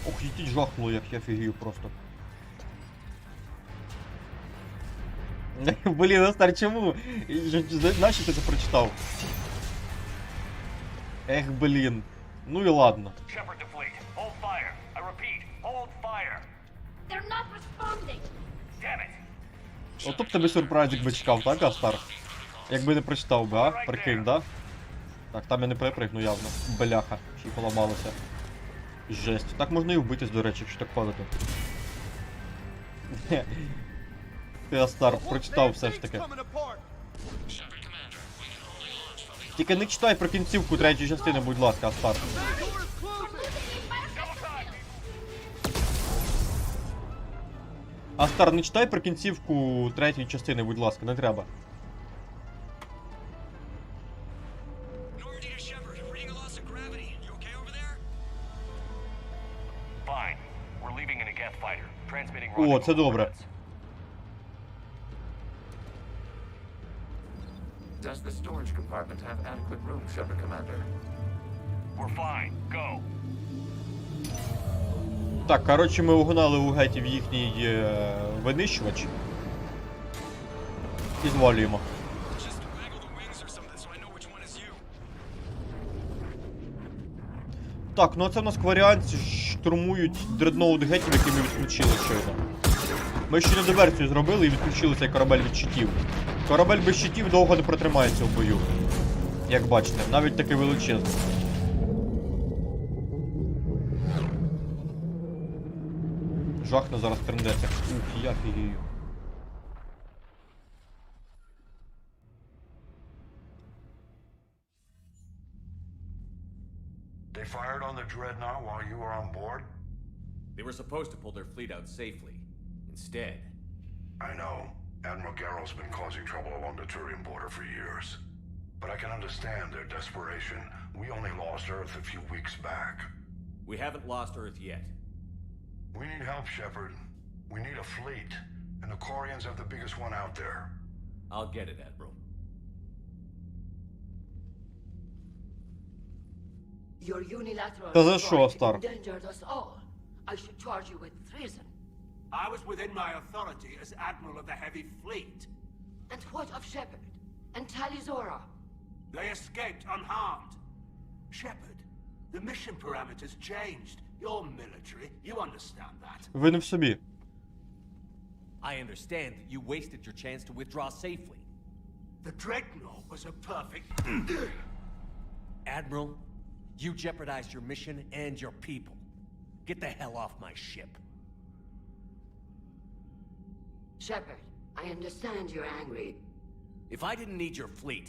Ох, їдіть жахнуло, як я фігію просто. Блін, Астар, чому? Нащо ти це прочитав? Ех, блін. Ну і ладно. Shepard to fleet. Hold fire. I repeat, hold fire. They're not responding. Damn it. Ото б тебе сюрпризик би чекав, так, Астар? Якби не прочитав би, а? Прикинь, да? Так, там я не перепригну явно. Бляха, ще й поламалося. Жесть. Так можна і вбитись, до речі, якщо так падати. Ти, Астар, прочитав все ж таки. Тільки не читай про кінцівку третьої частини, будь ласка, Астар. Астар, не читай про кінцівку третьої частини, будь ласка, не треба. Fine. We're leaving in a Geth fighter. Transmitting О, це добре. Does the storage compartment have adequate room, Shepard Commander? We're fine. Go. Так, коротше, ми угнали у гетів їхній винищувач. І звалюємо. Так, ну а це в нас кваріанці штурмують дредноут гетів, який ми відключили щойно. Ми ще не диверсію зробили і відключили цей корабель від щитів. Корабель без щитів довго не протримається в бою. Як бачите, навіть такий величезний. Жахне зараз трендеться. Ух, я фігію. They fired on the dreadnought while you were on board? They were supposed to pull their fleet out safely. Instead. I know. Admiral Garrow's been causing trouble along the Turian border for years. But I can understand their desperation. We only lost Earth a few weeks back. We haven't lost Earth yet. We need help, Shepard. We need a fleet. And the Quarians have the biggest one out there. I'll get it, Admiral. Your unilateral Та за що, strike Астар? endangered us all. I should charge you with treason. I was within my authority as Admiral of the Heavy Fleet. And what of Shepard? And Talizora? They escaped unharmed. Shepard, the mission parameters changed. You're military, you understand that. Ви не в собі. I understand that you wasted your chance to withdraw safely. The Dreadnought was a perfect... Admiral, you jeopardized your mission and your people. Get the hell off my ship. Shepard, I understand you're angry. If I didn't need your fleet...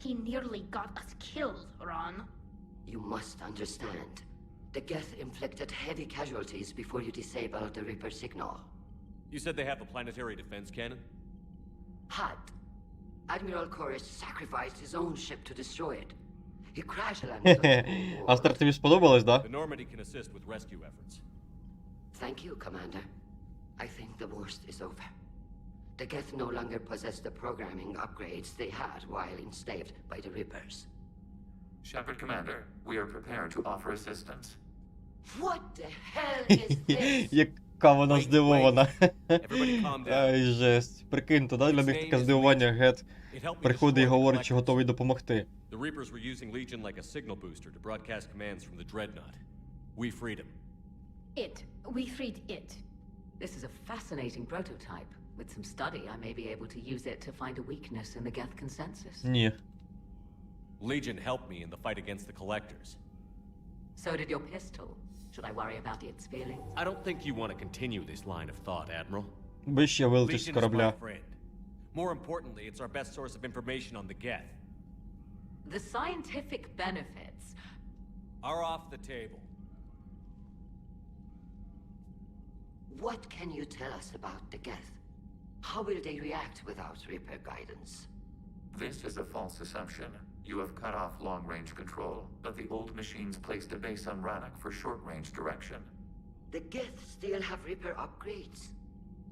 He nearly got us killed, Ron. You must understand. The Geth inflicted heavy casualties before you disabled the Reaper signal. You said they have a planetary defense cannon? Had. Admiral Chorus sacrificed his own ship to destroy it. He crash-landed on the war. Астар, тобі сподобалось, да? The Normandy can assist with rescue efforts. Thank you, Commander. I think the worst is over. The Geth no longer possess the programming upgrades they had while enslaved by the Reapers. Shepard Commander, we are prepared to offer assistance. What the hell is this? Яка вона здивована. Everybody calm down. Ай, жесть. Прикинь, да, для них таке здивування, гет приходить і говорить, що готовий допомогти. The Reapers were using Legion like a signal booster to broadcast commands from the Dreadnought. We freed him. We freed it. This is a fascinating prototype. With some study, I may be able to use it to find a weakness in the Geth consensus. Ні. Legion helped me in the fight against the Collectors. So did your pistol. Should I worry about its feelings? I don't think you want to continue this line of thought, Admiral. Би ще вилетиш з Legion is корабля. my friend. More importantly, it's our best source of information on the Geth. The scientific benefits Are off the table. What can you tell us about the Geth? How will they react without Reaper guidance? This is a false assumption. You have cut off long-range control, but the old machines placed a base on Rannoch for short-range direction. The Geth still have Reaper upgrades.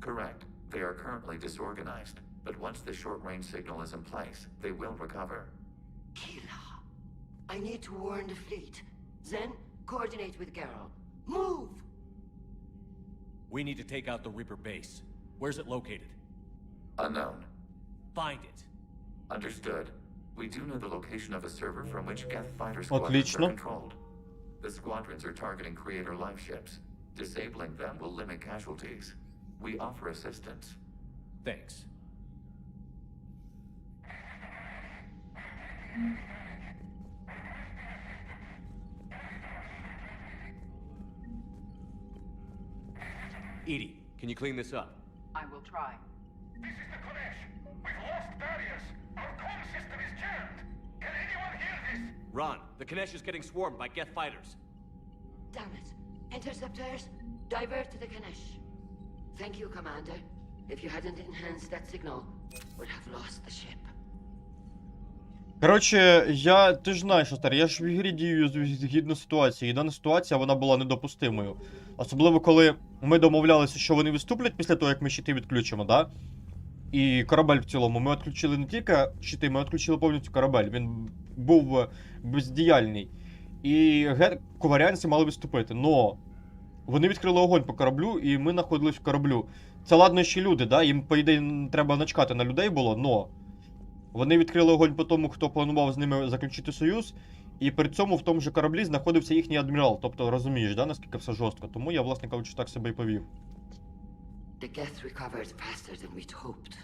Correct. They are currently disorganized, but once the short-range signal is in place, they will recover. Kila, I need to warn the fleet. Then, coordinate with Geralt. Move! We need to take out the Reaper base. Where's it located? Unknown. Find it. Understood. We do know the location of a server from which Geth fighter squadrons Отлично. are controlled. The squadrons are targeting Creator life ships. Disabling them will limit casualties. We offer assistance. Thanks. Edie, can you clean this up? I will try. This is the Kodesh. We've lost barriers. Our comm system is jammed. Can anyone hear this? Ron, the Kinesh is getting swarmed by Geth fighters. Damn it. Interceptors, divert to the Ganesh. Thank you, Commander. If you hadn't enhanced that signal, we'd have lost the ship. Коротше, ти ж знаєш, Остар, я ж в ігрі дію згідно ситуації, і дана ситуація, вона була недопустимою. Особливо, коли ми домовлялися, що вони відступлять після того, як ми щити відключимо, да? І корабель в цілому. Ми відключили не тільки щити, ми відключили повністю корабель. Він був бездіяльний. І кваріанці мали відступити. Но вони відкрили огонь по кораблю, і ми знаходились в кораблю. Це ладно ще люди, да? Їм, по ідеї, треба начкати на людей було, но вони відкрили огонь по тому, хто планував з ними заключити союз, і при цьому в тому ж кораблі знаходився їхній адмірал. Тобто, розумієш, да, наскільки все жорстко. Тому я, власне кажучи, так себе і повів. The Geth recovered faster than we'd hoped.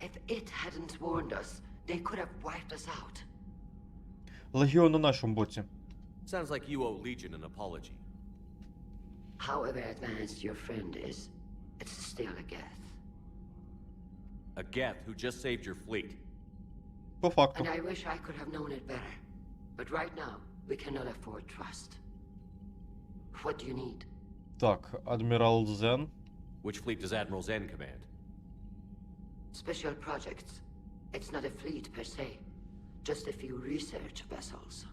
If it hadn't warned us, they could have wiped us out. Легіон на нашому боці. Sounds like you owe Legion an apology. However advanced your friend is, it's still a Geth. A Geth who just saved your fleet. По факту. And I wish I could have known it better. But right now, we cannot afford trust. What do you need? Так, адмірал Зен. Which fleet does Admiral Zen command? Special projects. It's not a fleet per se. Just a few research vessels.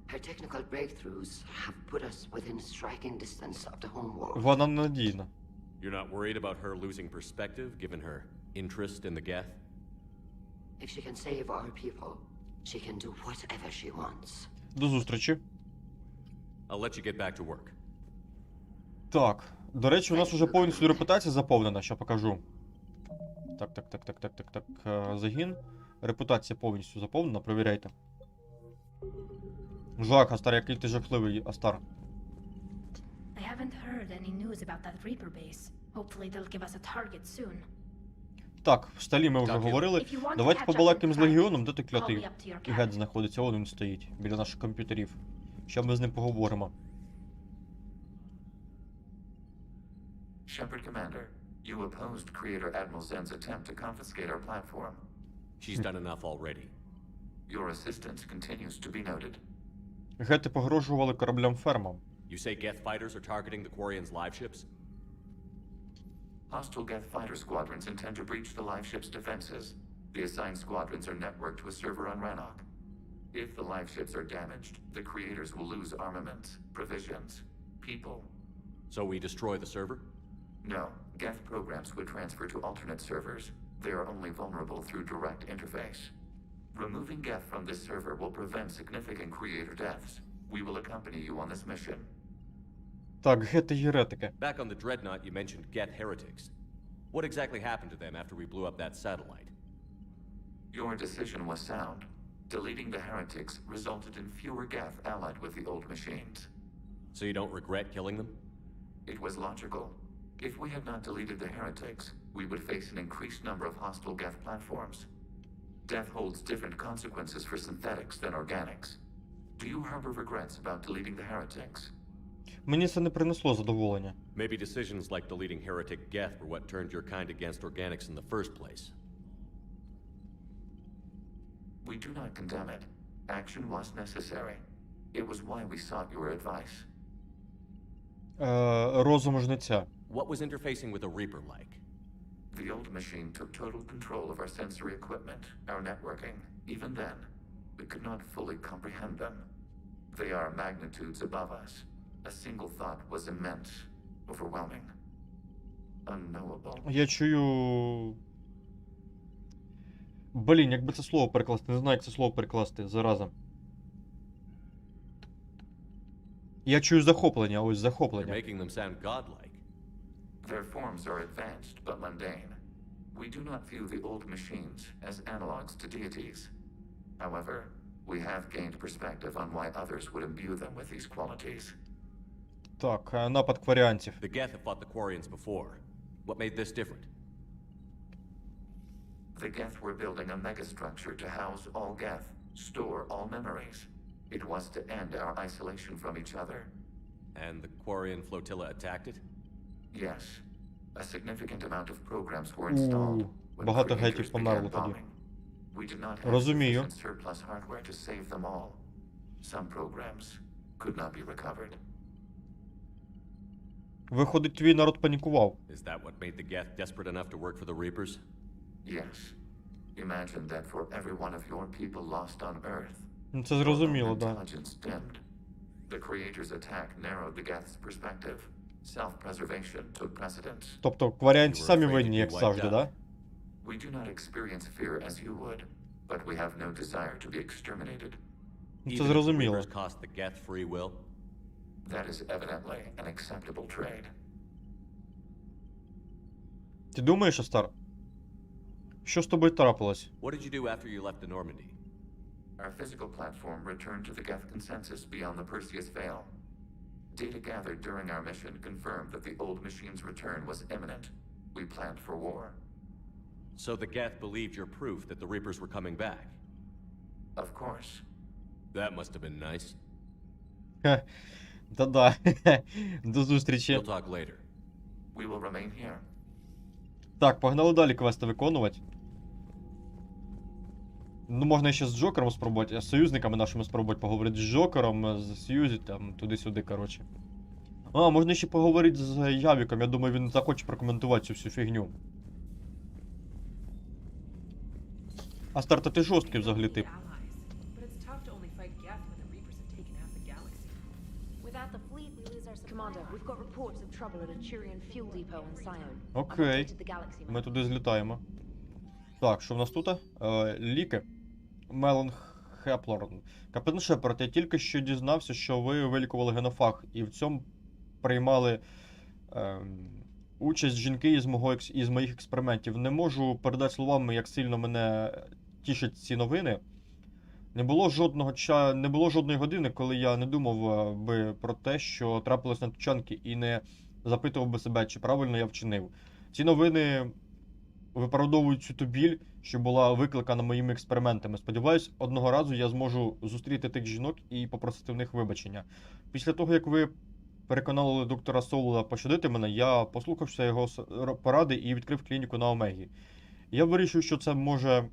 Her technical breakthroughs have put us within striking distance of the home world. Вона надійна. You're not worried about her losing perspective, given her interest in the Geth? If she can save our people, she can do whatever she wants. До зустрічі. I'll let you get back to work. Так, до речі, у нас уже повністю репутація заповнена, що покажу. Так, загін. Репутація повністю заповнена, провіряйте. Жах, Астар, який ти жахливий, Астар. I haven't heard any news about that Reaper base. Hopefully they'll give us a target soon. Так, в столі ми вже говорили. Давайте побалакаємо з Легіоном, де ти клятий гет знаходиться, он він стоїть, біля наших комп'ютерів. Що ми з ним поговоримо. Shepard Commander, you opposed Creator Admiral Zen's attempt to confiscate our platform. She's done enough already. Your assistance continues to be noted. Гети погрожували кораблям-фермам. You say Geth fighters are targeting the Quarians' live ships? Hostile Geth fighter squadrons intend to breach the live ship's defenses. The assigned squadrons are networked to a server on Rannoch. If the live ships are damaged, the creators will lose armaments, provisions, people. So we destroy the server? No, Geth programs would transfer to alternate servers. They are only vulnerable through direct interface. Removing Geth from this server will prevent significant creator deaths. We will accompany you on this mission. Так, гети єретики. Back on the Dreadnought, you mentioned Get heretics. What exactly happened to them after we blew up that satellite? Your decision was sound. Deleting the heretics resulted in fewer Geth allied with the old machines. So you don't regret killing them? It was logical. If we had not deleted the heretics, we would face an increased number of hostile Geth platforms. Death holds different consequences for synthetics than organics. Do you harbor regrets about deleting the heretics? Мені це не принесло задоволення. Maybe decisions like deleting heretic Geth were what turned your kind against organics in the first place. We do not condemn it. Action was necessary. It was why we sought your advice. Розум жнеця. What was interfacing with a Reaper like? The old machine took total control of our sensory equipment, our networking. Even then, we could not fully comprehend them. They are magnitudes above us. A single thought was immense, overwhelming, unknowable. Я чую... Блін, як би це слово перекласти? Не знаю, як це слово перекласти, зараза. Я чую захоплення, ось захоплення. You're making them sound godlike. Their forms are advanced but mundane. We do not view the old machines as analogs to deities. However, we have gained perspective on why others would imbue them with these qualities. Так, напад кваріанців. The Geth have fought the Quarians before. What made this different? The Geth were building a megastructure to house all Geth, store all memories. It was to end our isolation from each other. And the Quarian flotilla attacked it? Yes. A significant amount of programs were installed when багато creators гетів померло began тоді. bombing. We did not have Розумію. sufficient surplus hardware to save them all. Some programs could not be recovered. Виходить, твій народ панікував. Is that what made the Geth desperate enough to work for the Reapers? Yes. Imagine that for every one of your people lost on Earth, Ну, це зрозуміло, although да. intelligence dimmed. The creators' attack narrowed the Geth's perspective. Self-preservation took precedence. Тобто кваріанці самі винні, як завжди, да? We do not experience fear as you would, but we have no desire to be exterminated. Ну, Even це if the зрозуміло. Reapers cost the Geth free will? That is evidently an acceptable trade. Ти думаєш, Астар? Що з тобою трапилось? What did you do after you left the Normandy? Our physical platform returned to the Geth consensus beyond the Perseus Veil. Data gathered during our mission confirmed that the old machine's return was imminent. We planned for war. So the Geth believed your proof that the Reapers were coming back? Of course. That must have been nice. Та-да. До зустрічі. We'll talk later. We will remain here. Так, погнали далі квести виконувати. Ну, можна ще з Джокером спробувати, з союзниками нашими спробувати поговорити з Джокером, з Сьюзі, там, туди-сюди, коротше. А, можна ще поговорити з Явіком, я думаю, він захоче прокоментувати цю всю фігню. Астар, та ти жорсткий взагалі тип. Окей. Ми туди злітаємо. Так, що в нас тут? Ліки. Мелон Хеплорн. Капітан Шепард, я тільки що дізнався, що ви вилікували генофаг, і в цьому приймали участь жінки із моїх експериментів. Не можу передати словами, як сильно мене тішать ці новини. Не було жодної години, коли я не думав би про те, що трапилось на Тучанки, і не запитував би себе, чи правильно я вчинив. Ці новини виправдовують цю ту біль, що була викликана моїми експериментами. Сподіваюсь, одного разу я зможу зустріти тих жінок і попросити в них вибачення. Після того, як ви переконали доктора Соула пощадити мене, я послухався його поради і відкрив клініку на Омегі. Я вирішив, що це може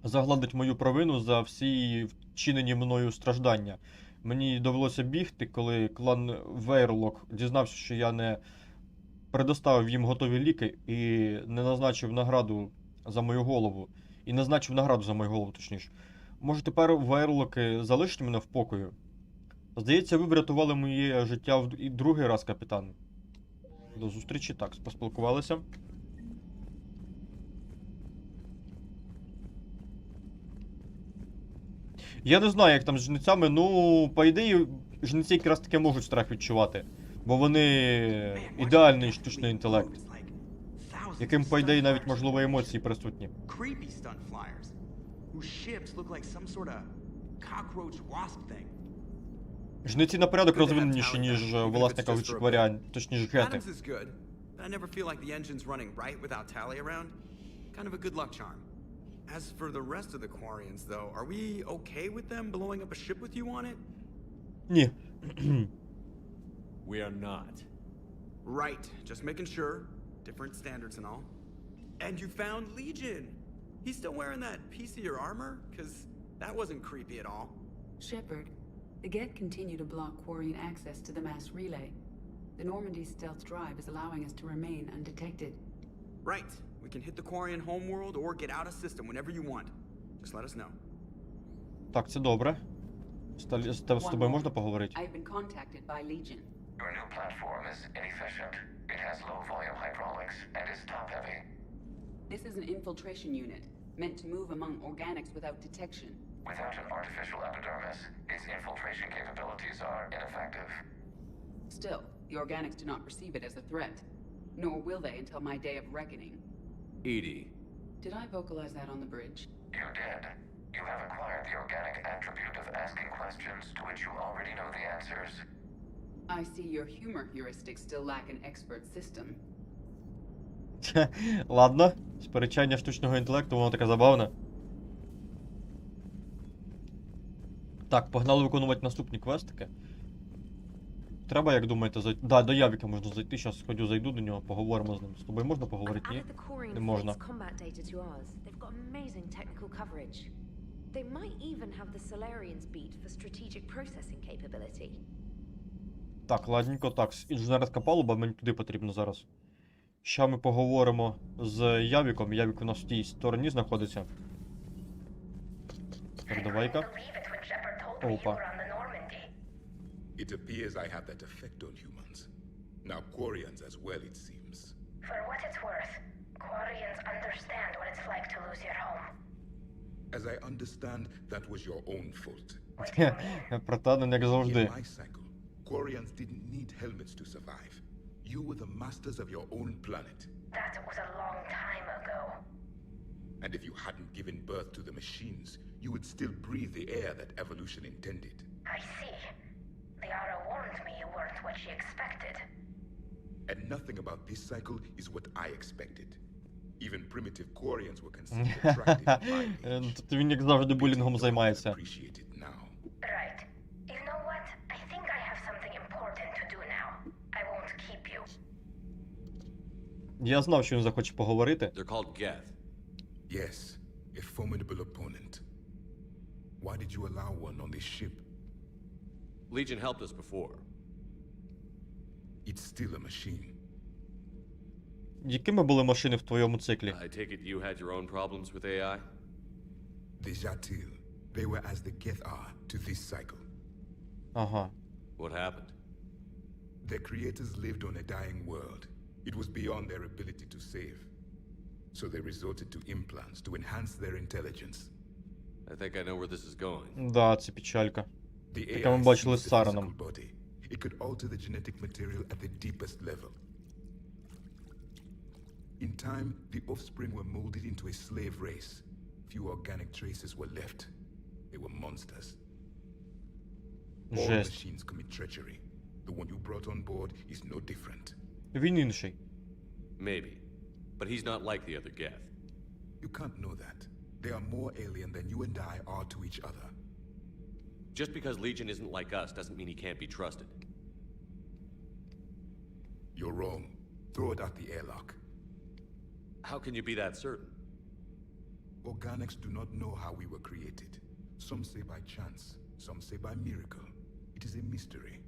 загладить мою провину за всі вчинені мною страждання. Мені довелося бігти, коли клан Вейрлок дізнався, що я не предоставив їм готові ліки і не назначив награду за мою голову. І назначив награду за мою голову, точніше. Може, тепер Вейрлоки залишать мене в покою? Здається, ви врятували моє життя в другий раз, капітан. До зустрічі, так, поспілкувалися. Я не знаю, як там з жницями, ну, по ідеї, жниці якраз таки можуть страх відчувати. Бо вони ідеальний штучний інтелект, яким, по ідеї, навіть, можливо, емоції присутні. Creepy stunt flyers, whose ships look like some sort of cockroach wasp thing. Жниці на порядок розвиненіші, ніж, власне кажучи, Кваріанці, точніше, гети. Adams is good, but I never feel like the engine's running right without Tally around. Kind of a good luck charm. As for the rest of the Quarians, though, are we okay with them blowing up a ship with you on it? Ні. We are not. Right, just making sure. Different standards and all. And you found Legion! He's still wearing that piece of your armor? Because that wasn't creepy at all. Shepard, the Get continue to block Quarian access to the mass relay. The Normandy stealth drive is allowing us to remain undetected. Right. We can hit the Quarian homeworld or get out of system whenever you want. Just let us know. Так, це добре. З тобою можна поговорити? I've been contacted by Legion. Your new platform is inefficient. It has low volume hydraulics and is top heavy. This is an infiltration unit, meant to move among organics without detection. Without an artificial epidermis, its infiltration capabilities are ineffective. Still, the organics do not perceive it as a threat. Nor will they until my day of reckoning. Edie. Did I vocalize that on the bridge? You did. You have acquired the organic attribute of asking questions to which you already know the answers. I see your humor heuristics still lack an expert system. Ладно, сперечання штучного інтелекту, воно таке забавне. Так, погнали виконувати наступні квестики. Треба, як думаєте, зайти? Да, до Явіка можна зайти, зараз сходю, зайду до нього, поговоримо з ним. З тобою можна поговорити? Ні? Не можна. They might even have the Solarians beat for strategic processing capability. Так, ладненько, так, інженерська палуба, мені туди потрібно зараз. Ща ми поговоримо з Явіком. Явік у нас в тій стороні знаходиться. Передавай-ка. Опа. It appears I have that effect on humans. Now Quarians as well, it seems. For what it's worth, Quarians understand what it's like to lose your home. As I understand, that was your own fault. Протаден, як завжди. In my cycle, Quarians didn't need helmets to survive. You were the masters of your own planet. That was a long time ago. And if you hadn't given birth to the machines, you would still breathe the air that evolution intended. I see. Liara warned me you weren't what she expected. And nothing about this cycle is what I expected. Even primitive Quarians were considered attractive at my age. Тут він, як завжди, булінгом займається. Right. You know what? I think I have something important to do now. I won't keep you. Я знав, що він захоче поговорити. They're called Geth. Yes, a formidable opponent. Why did you allow one on this ship? Legion helped us before. It's still a machine. Якими були машини в твоєму циклі? I take it you had your own problems with AI? The Jatil, they were as the Geth are to this cycle. Ага. What happened? Their creators lived on a dying world. It was beyond their ability to save. So they resorted to implants to enhance their intelligence. I think I know where this is going. Да, це печалька. The Яке ми бачили з Сараном. It could alter the genetic material at the deepest level. In time, the offspring were molded into a slave race. Few organic traces were left. They were monsters. All machines commit treachery. The one you brought on board is no different. Він інший. Maybe. But he's not like the other Geth. You can't know that. They are more alien than you and I are to each other. Just because Legion isn't like us doesn't mean he can't be trusted. You're wrong. Throw it out the airlock. How can you be that certain? Organics do not know how we were created. Some say by chance, some say by miracle. It is a mystery.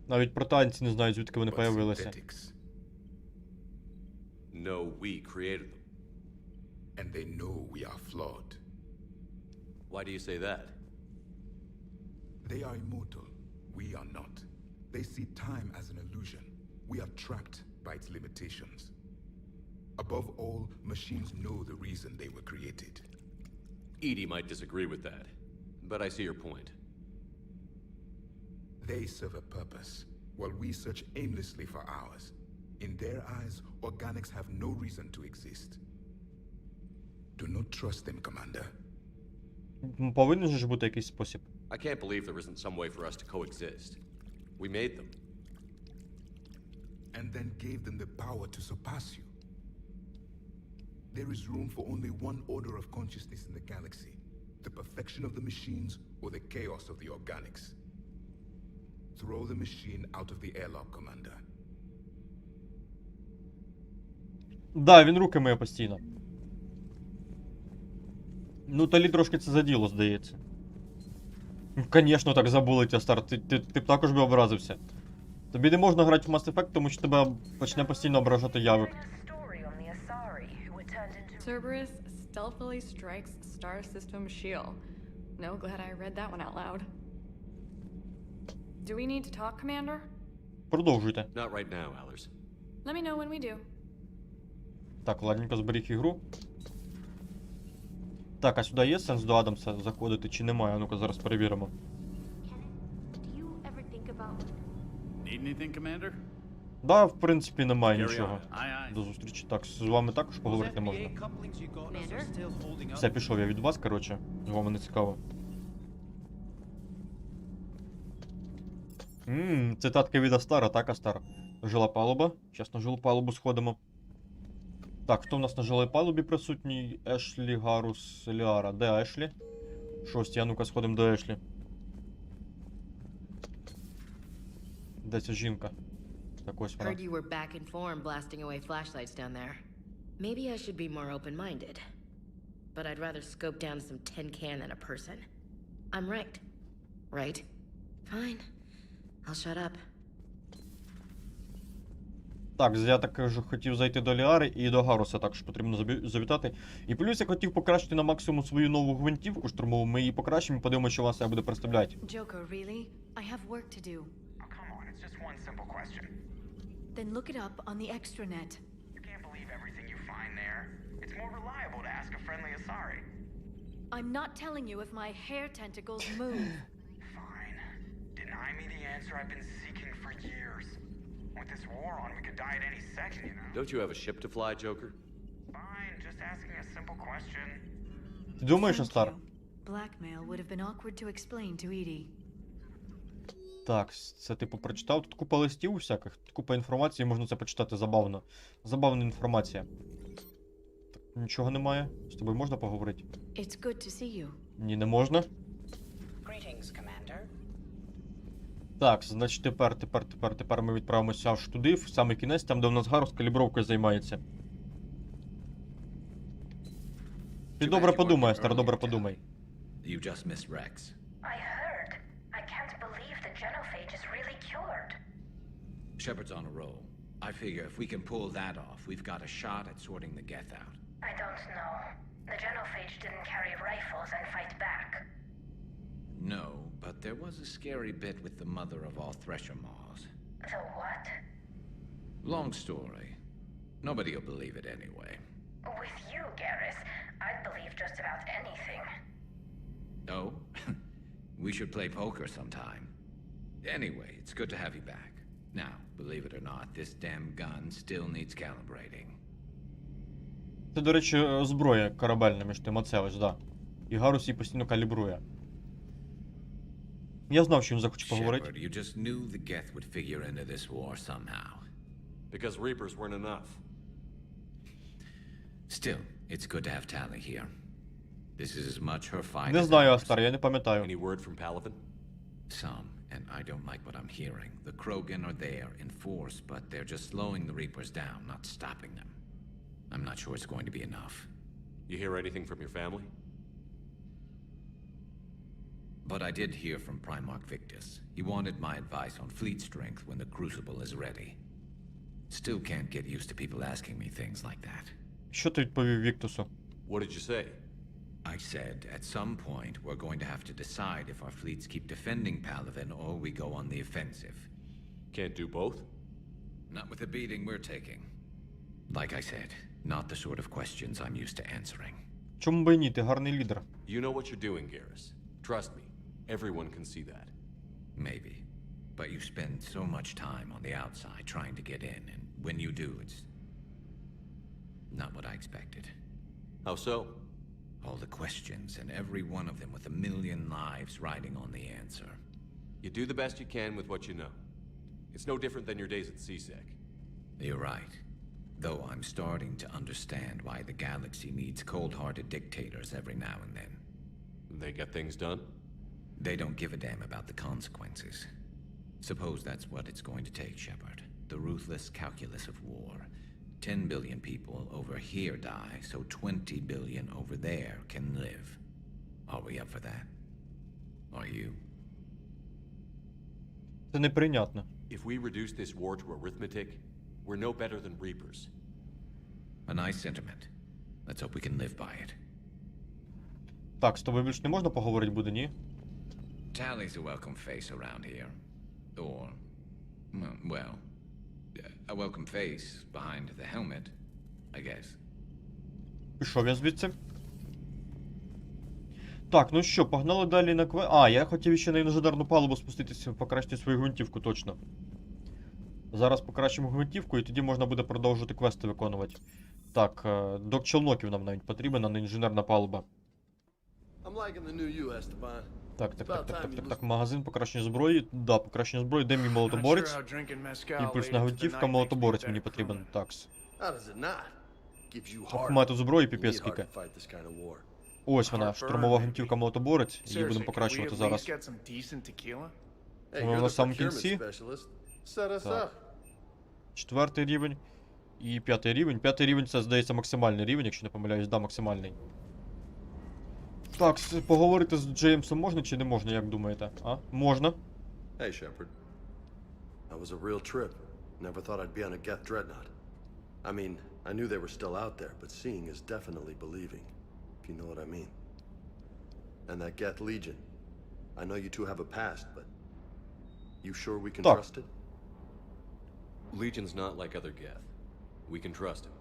Навіть протанці не знають, звідки вони появилися. No, we created them. And they know we are flawed. Why do you say that? They are immortal. We are not. They see time as an illusion. We are trapped by its limitations. Above all, machines know the reason they were created. Edie might disagree with that, but I see your point. They serve a purpose, while we search aimlessly for ours. In their eyes, organics have no reason to exist. Do not trust them, Commander. Повинен же ж бути якийсь спосіб. I can't believe there isn't some way for us to coexist. We made them. And then gave them the power to surpass you. There is room for only one order of consciousness in the galaxy. The perfection of the machines or the chaos of the organics. Throw the machine out of the airlock, Commander. Да, він руки миє постійно. Ну, Талі трошки це заділо, здається. Звісно, так забули тебе, Стар. Ти б також би образився. Тобі не можна грати в Mass Effect, тому що тебе почне постійно ображати явик. Cerberus stealthily strikes star system shield. No, glad I read that one out loud. Do we need to talk, Commander? Продовжуйте. Not right now, Allers. Let me know when we do. Так, ладненько, зберіг ігру. Так, а сюди є сенс до Адамса заходити чи немає? А ну-ка зараз перевіримо. Need anything, Commander? Да, в принципі, немає Carry нічого. on. Aye, aye. До зустрічі. Так, з вами також поговорити можна. Все, пішов я від вас, коротше. З вами не цікаво. Цитатка від Астара, так, Астар. Жила палуба. Зараз на жилу палубу сходимо. Так, хто в нас на жилій палубі присутній? Ешлі, Гарус, Ліара. Де Ешлі? Шостій, а ну-ка сходимо до Ешлі. Де ця жінка? Так ось вона. Heard you were back in form blasting away flashlights down there. Maybe I should be more open-minded. But I'd rather scope down some tin can than a person. I'm right. Right? Fine. I'll shut up. Так, я також хотів зайти до Ліари і до Гаруса також потрібно завітати. І плюс я хотів покращити на максимум свою нову гвинтівку штурмову. Ми її покращимо, подивимося, що вас себе буде представляти. Joker, really? I have work to do. Oh, come on, it's just one simple question. Then look it up on the extranet. You can't believe everything you find there. It's more reliable to ask a friendly Asari. I'm not telling you if my hair tentacles move. Fine. Deny me the answer I've been seeking for years. With this war on, we could die at any second, you know? Don't you have a ship to fly, Joker? Fine, just asking a simple question. Ти думаєш, Астар? Blackmail would have been awkward to explain to Edie. Так, це типу прочитав. Тут купа листів усяких, купа інформації, можна це почитати забавно. Забавна інформація. Так, нічого немає. З тобою можна поговорити? It's good to see you. Ні, не можна. Greetings, Commander. Так, значить тепер ми відправимося аж туди, в самий кінець, там де у нас Гарус калібровкою займається. Ти добре подумай, Астар, добре подумай. You just missed Rex. I heard. I can't believe the genophage is really cured. Shepard's on a roll. I figure if we can pull that off, we've got a shot at sorting the geth out. I don't know. The genophage didn't carry rifles and fight back. No, but there was a scary bit with the mother of all Thresher Maws. The what? Long story. Nobody'll believe it anyway. With you, Garrus, I'd believe just about anything. Oh? We should play poker sometime. Anyway, it's good to have you back. Now, believe it or not, this damn gun still needs calibrating. Це, до речі, зброя корабельна між тим, оце ось, да. І Гарус її постійно калібрує. Я знав, що він захоче поговорити. Shepard, you just knew the geth would figure into this war somehow. Because Reapers weren't enough. Still, it's good to have Tali here. This is as much her fight Не as знаю, ours. Астар, я не пам'ятаю. Any word from Palaven? Some, and I don't like what I'm hearing. The Krogan are there in force, but they're just slowing the Reapers down, not stopping them. I'm not sure it's going to be enough. You hear anything from your family? But I did hear from Primarch Victus. He wanted my advice on fleet strength when the Crucible is ready. Still can't get used to people asking me things like that. Що ти відповів Віктусу? What did you say? I said, at some point, we're going to have to decide if our fleets keep defending Palaven or we go on the offensive. Can't do both? Not with the beating we're taking. Like I said, not the sort of questions I'm used to answering. Чому би і ні, ти гарний лідер. You know what you're doing, Garrus. Trust me, everyone can see that. Maybe. But you spend so much time on the outside trying to get in, and when you do, it's not what I expected. How so? All the questions, and every one of them with a million lives riding on the answer. You do the best you can with what you know. It's no different than your days at CSEC. You're right. Though I'm starting to understand why the galaxy needs cold-hearted dictators every now and then. They get things done? They don't give a damn about the consequences. Suppose that's what it's going to take, Shepard. The ruthless calculus of war. 10 billion people over here die, so 20 billion over there can live. Are we up for that? Are you? Це неприйнятно. If we reduce this war to arithmetic, we're no better than Reapers. A nice sentiment. Let's hope we can live by it. Так, з тобою більш не можна поговорити буде, ні? Tally's a welcome face around here. Or, well, a welcome face behind the helmet, I guess. Пішов я звідси. Так, ну що, погнали далі на квест. А, я хотів ще на інженерну палубу спуститися, покращити свою гвинтівку, точно. Зараз покращимо гвинтівку і тоді можна буде продовжити квести виконувати. Так, док челноків нам навіть потрібен, а не інженерна палуба. Так, магазин покращення зброї. Да, покращення зброї, де мій молотоборець? Імпульсна гвинтівка, молотоборець мені потрібен. Такс. Мати зброї, піпець скільки. Ось вона, штурмова гвинтівка, молотоборець. Її будемо покращувати зараз. Ми на самому кінці. Так. 4-й рівень. І 5-й рівень. 5-й рівень це, здається, максимальний рівень, якщо не помиляюсь, да, максимальний. Так, поговорити з Джеймсом можна чи не можна, як думаєте? А? Можна. Hey, Shepard. That was a real trip. Never thought I'd be on a Geth dreadnought. I mean, I knew they were still out there, but seeing is definitely believing, if you know what I mean. And that Geth Legion. I know you two have a past, but you sure we can trust it? Legion's not like other Geth. We can trust him.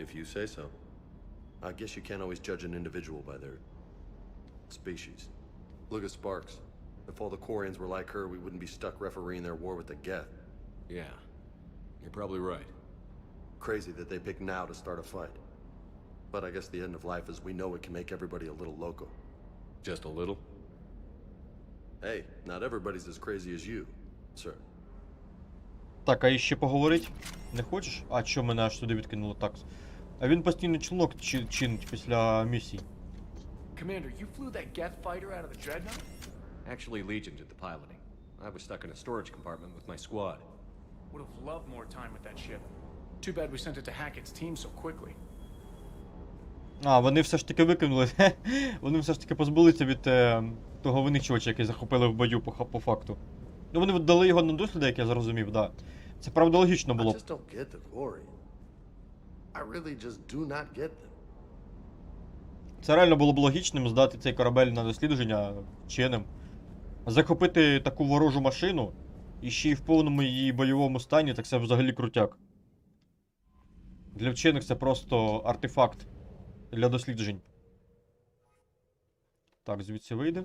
If you say so. I guess you can't always judge an individual by their species. Look at Sparks. If all the Quarians were like her, we wouldn't be stuck refereeing their war with the Geth. Yeah, you're probably right. Crazy that they pick now to start a fight. But I guess the end of life is we know it can make everybody a little loco. Just a little? Hey, not everybody's as crazy as you, sir. Так, а іще поговорить? Не хочеш? А чо мене аж сюди відкинуло? Так. А він постійно чолок чинить після місій. Commander, you flew that Geth fighter out of the dreadnought? Actually, Legion did the piloting. I was stuck in a storage compartment with my squad. Would have loved more time with that ship. Too bad we sent it to Hackett's team so quickly. А, вони все ж таки викинули. Вони все ж таки позбулися від того винищувача, який захопили в бою по факту. Ну вони дали його на досліди, як я зрозумів, да. Це правда логічно було. Це реально було б логічним здати цей корабель на дослідження вченим. Захопити таку ворожу машину і ще й в повному її бойовому стані, так це взагалі крутяк. Для вчених це просто артефакт для досліджень. Так, звідси вийде.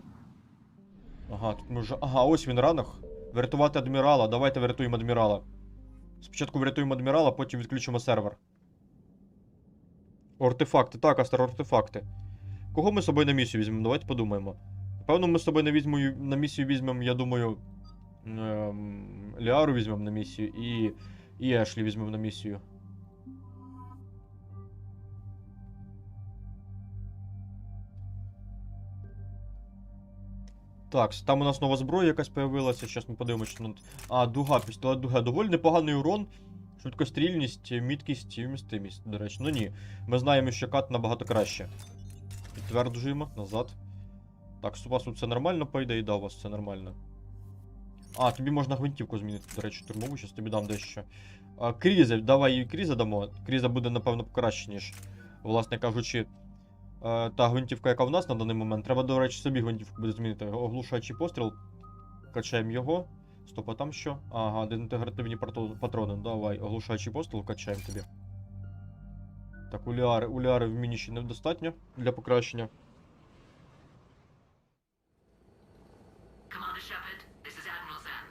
Ага, тут ми вже... Ага, ось він ранок. Врятувати адмірала. Давайте врятуємо адмірала. Спочатку врятуємо адмірала, потім відключимо сервер. Артефакти. Так, Астер, артефакти. Кого ми з собою на місію візьмемо? Давайте подумаємо. Напевно, ми з собою на місію візьмемо, я думаю... Ліару візьмемо на місію і Ешлі візьмемо на місію. Так, там у нас нова зброя якась появилася, зараз ми подивимося. А, дуга, пістолет дуга. Доволі непоганий урон, швидкострільність, міткість і вмістимість, до речі. Ну ні, ми знаємо, що кат набагато краще. Підтверджуємо, назад. Так, у вас тут все нормально, по ідеї, да, у вас все нормально. А, тобі можна гвинтівку змінити, до речі, турмову, зараз тобі дам дещо. Кріза, давай їй кріза дамо. Кріза буде, напевно, краще, ніж, власне кажучи, та гвинтівка, яка в нас на даний момент. Треба, до речі, собі гвинтівку буде змінити. Оглушаючий постріл. Качаємо його. Стоп, а там що? Ага, дезінтегративні патрони. Давай, оглушаючий постріл качаємо тобі. Так, уляри в міні ще недостатньо для покращення. Commander Shepard, this is Admiral Zen.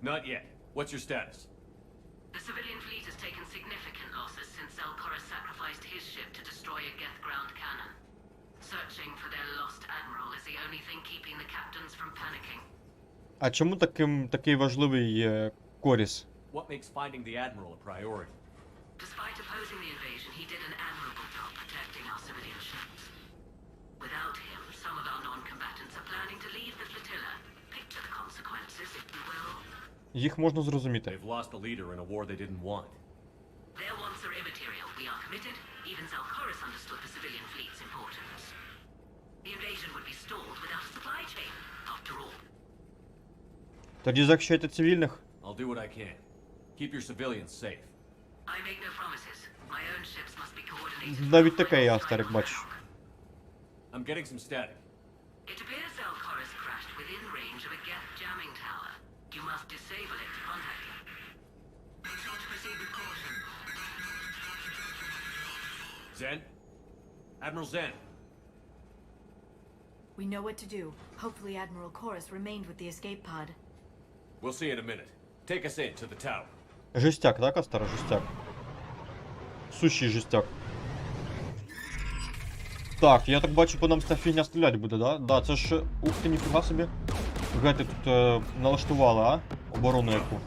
Not yet. What's your status? The civilian fleet has taken significant losses since Zelkorus sacrificed his ship to destroy a Geth ground cannon. Searching for their lost admiral is the only thing keeping the captains from panicking. А чому такий важливий Коріс? What makes finding the admiral a priority? Despite opposing the invasion, he did an admirable job protecting our civilian ships. Without him, some of our non-combatants are planning to leave the flotilla. Picture the consequences, if you will. Їх можна зрозуміти. They've lost a leader in a war they didn't want. Their wants are immaterial. We are committed. Even Zelkorus understood the civilian fleet's importance. The invasion would be stalled without a supply chain, after all. Тоді захищайте цивільних. I'll do what I can. Keep your civilians safe. I make no promises. My own ships must be coordinated. Навіть таке я, старик, бачиш. I'm getting some static. It appears Zelkorus crashed within range of a Geth jamming tower. You must disable it to contact him. Proceed with caution. Zen? Admiral Zen? We know what to do. Hopefully Admiral Chorus remained with the escape pod. We'll see in a minute. Take us in to the tower. Жестяк, так, Астара? Жестяк. Сущий жестяк. Так, я так бачу, по нам ця фігня стріляти буде, да? Да, це ж... Ух ти, ніфіга собі. Гети тут налаштували, а? Оборону яку.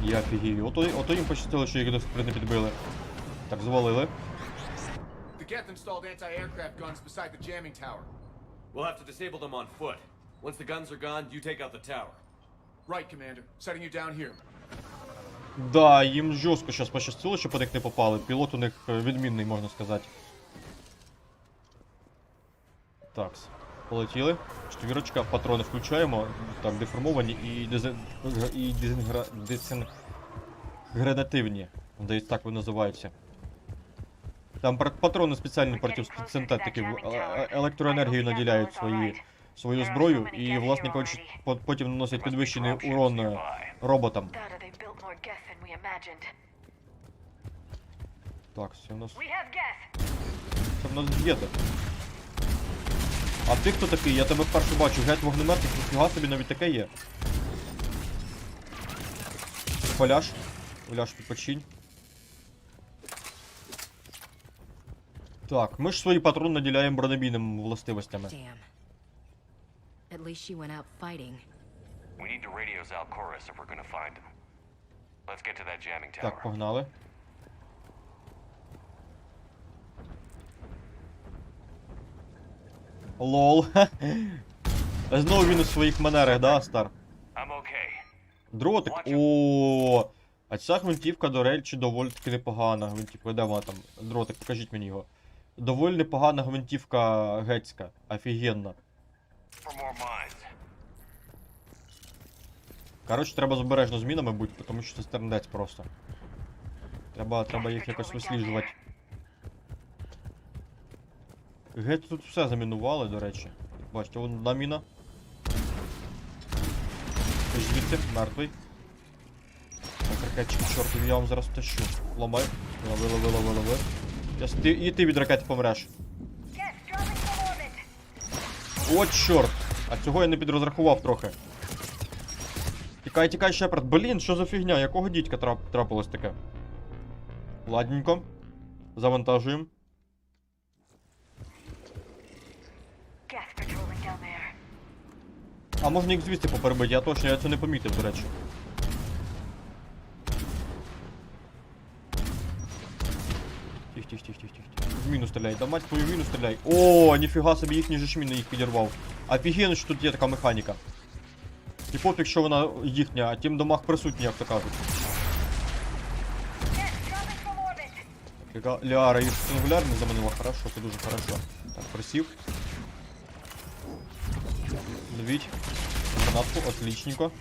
Я фігію. Ото їм пощастило, що їх до сих не підбили. Так, звалили. The Geth installed anti-aircraft guns beside the jamming tower. We'll have to disable them on foot. Once the guns are gone, you take out the tower. Right, Commander. Setting you down here. Да, їм жорстко зараз пощастило, що по них не попали. Пілот у них відмінний, можна сказати. Такс. Полетіли. Четвірочка, патрони включаємо. Так, деформовані і дезінгредативні. Здається, так вони називаються. Там патрони спеціальні проти синтетиків. Електроенергію наділяють свою зброю і, власне кажучи, потім наносять підвищений урон роботам. Так, це у нас... Це в нас гети. А ти хто такий? Я тебе вперше бачу. Гет вогнеметник, ніфіга собі навіть таке є. Поляж. Поляж, підпочинь. Так, ми ж свої патрони наділяємо бронебійними властивостями. At least she went out fighting. We need to radio Zelkorus if we're gonna find him. Let's get to that jamming tower. Так, погнали. Лол. Знову він у своїх манерах, да, Астар? Дротик. О, а ця гвинтівка, до речі, доволі таки непогана гвинтівка. Де вона там? Дротик, покажіть мені його. Доволі непогана гвинтівка гетська. Офігенна. Коротше, треба обережно з мінами бути, тому що це стерндець просто. Треба їх якось висліджувати. Геть тут все замінували, до речі. Бачите, вон одна міна. Ось звідси, мертвий. Так, ракетчик, чортів, я вам зараз втащу. Ламай. Лови. І ти від ракети помреш. О, чорт! А цього я не підрозрахував трохи. Тікай, Шепард. Блін, що за фігня? Якого дідька трапилось таке? Ладненько. Завантажуємо. А можна їх звідси поперебити, я це не помітив, до речі. Тих. В міну стріляй, да мать твою міну стріляй. О, ніфіга собі, їхні же шміни їх підірвав. Офігенно, що тут є така механіка. І пофіг, що вона їхня, а тим домах присутні, як то кажуть. Ліара їх сингулярно заманила, хорошо, це дуже хорошо. Так, присів. Ловіть. Гранатку, отличненько.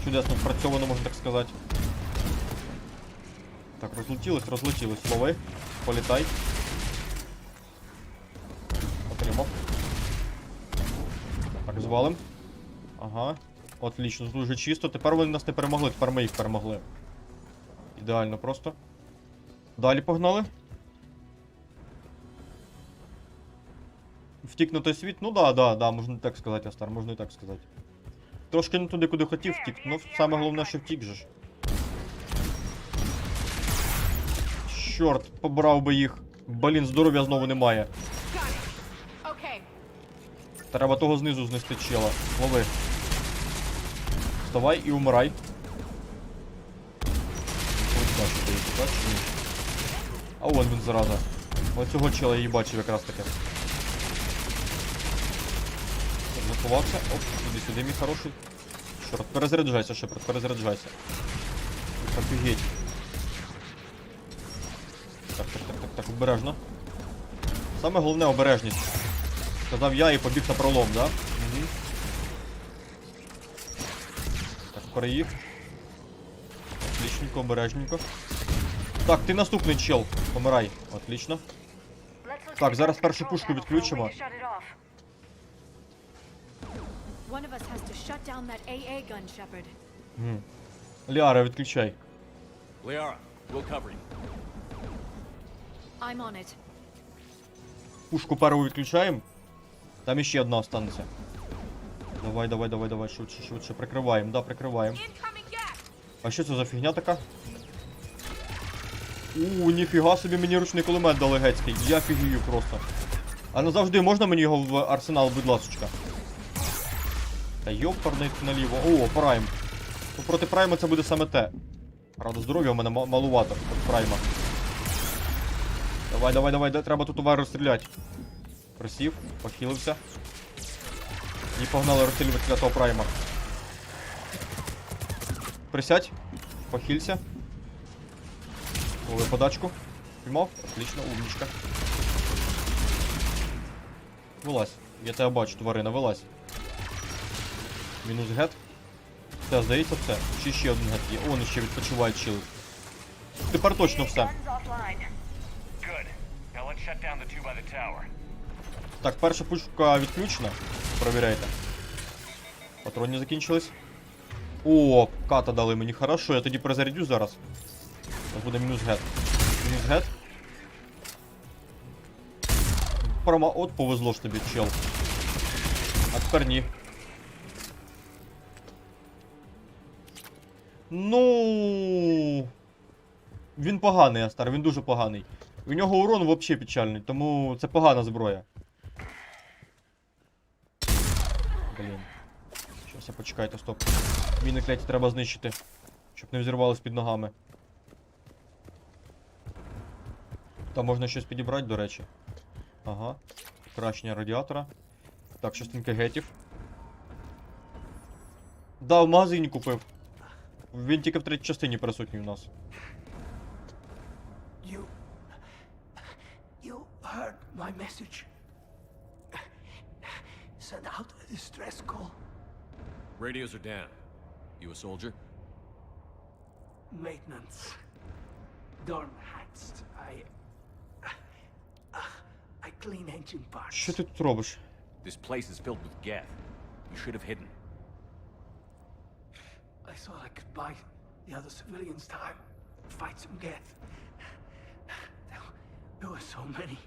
Чудесно впрацьовано, можна так сказати. Так, розлетілись. Лови. Політай. Отримав. Так, звалим. Ага. Отлично, дуже чисто. Тепер вони нас не перемогли, тепер ми їх перемогли. Ідеально просто. Далі погнали. Втік на той світ? Ну да, можна і так сказати, Астар, можна і так сказати. Трошки не туди, куди хотів втік, ну саме головне, що втік же ж. Чорт, побрав би їх. Блін, здоров'я знову немає. Треба того знизу знести чела. Лови. Вставай і умирай. А вон він, зараза. Оцього чела я її бачив якраз таки. Заховався. Оп, іди сюди, мій хороший. Чорт, перезаряджайся, Шепард, перезаряджайся. Офігеть. Так, обережно. Саме головне обережність. Сказав я і побіг на пролом, да? Угу. Так, переїх. Отличненько, обережненько. Так, ти наступний чел. Помирай. Отлично. Так, зараз першу пушку відключимо. Ліара, відключай. Liara, we'll cover you. I'm on it. Пушку перву відключаємо. Там іще одна останеться. Давай, швидше, прикриваємо, да, прикриваємо. А що це за фігня така? Ніфіга собі, мені ручний кулемет дали гетський. Я фігію просто. А назавжди можна мені його в арсенал, будь ласочка? Та йопарний наліво. О, прайм. Ну, проти прайма це буде саме те. Правда, здоров'я у мене малувато проти прайма. Давай, треба тут увагу розстріляти. Присів, похилився. І погнали розстрілювати святого прайма. Присядь, похилься. Лови подачку. Піймав? Отлично, умничка. Вилазь. Я тебе бачу, тварина, вилазь. Мінус гет. Це, здається, все. Чи ще один гет є. О, ще відпочиває чили. Тепер точно все. Так, перша пушка відключена. Провіряйте. Патрони закінчились. О, ката дали мені. Хорошо, я тоді перезарядю зараз. Зараз буде мінус гет. Мінус гет. От повезло ж тобі, чел. А тепер ні. Ну... Він поганий, Астар, він дуже поганий. У нього урон взагалі печальний, тому це погана зброя. Блін. Щас, почекайте, стоп. Міни кляті треба знищити, щоб не взірвались під ногами. Там можна щось підібрати, до речі. Ага. Покращення радіатора. Так, частинки гетів. Да, в магазині купив. Він тільки в третій частині присутній у нас. You heard my message. Send out a distress call. Radios are down. You a soldier? Maintenance. Dorm hatched. I clean engine parts. Що ти тут робиш? This place is filled with geth. You should have hidden. I thought I could buy the other civilians time, fight some geth. There were so many.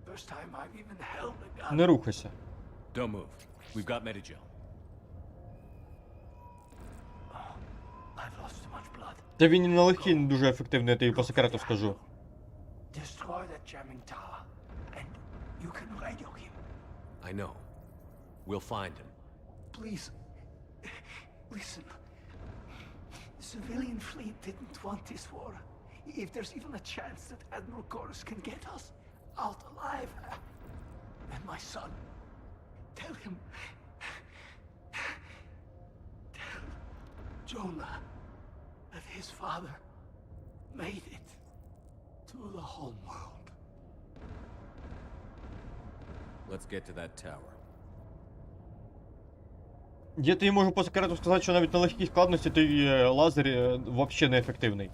First time I've even held a gun. Не рухайся. Don't move. We've got Medigel. I've lost too much blood. Та він і на легкий не дуже ефективний, я тобі по секрету скажу. Destroy that jamming tower, and you can radio him. I know. We'll find him. Please, listen. The civilian fleet didn't want this war. If there's even a chance that Admiral Chorus can get us out alive, and my son, tell him, tell Jonah that his father made it to the home world. Let's get to that tower. Я тобі можу по секрету сказати, що навіть на легкій складності той лазер взагалі не ефективний.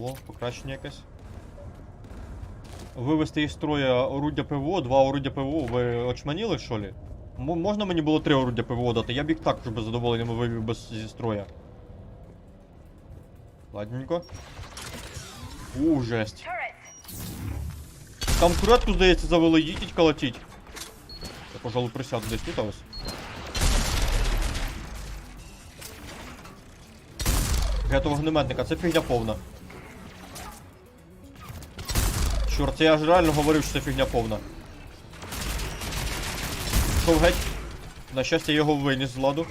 О, покращення якесь. Вивести із строя орудя ПВО, 2 орудя ПВО. Ви очманіли, що ли? Можна мені було 3 орудя ПВО дати? Я б їх також без задоволення вивів зі строя. Ладненько. Жесть. Там туретку, здається, завели, їдіть колотіть. Я, пожалуй, присяду десь тут ось. Гету вогнеметника, це фігня повна. Чорт, це я ж реально говорив, що це фігня повна. Пішов геть. На щастя, я його виніс з ладу.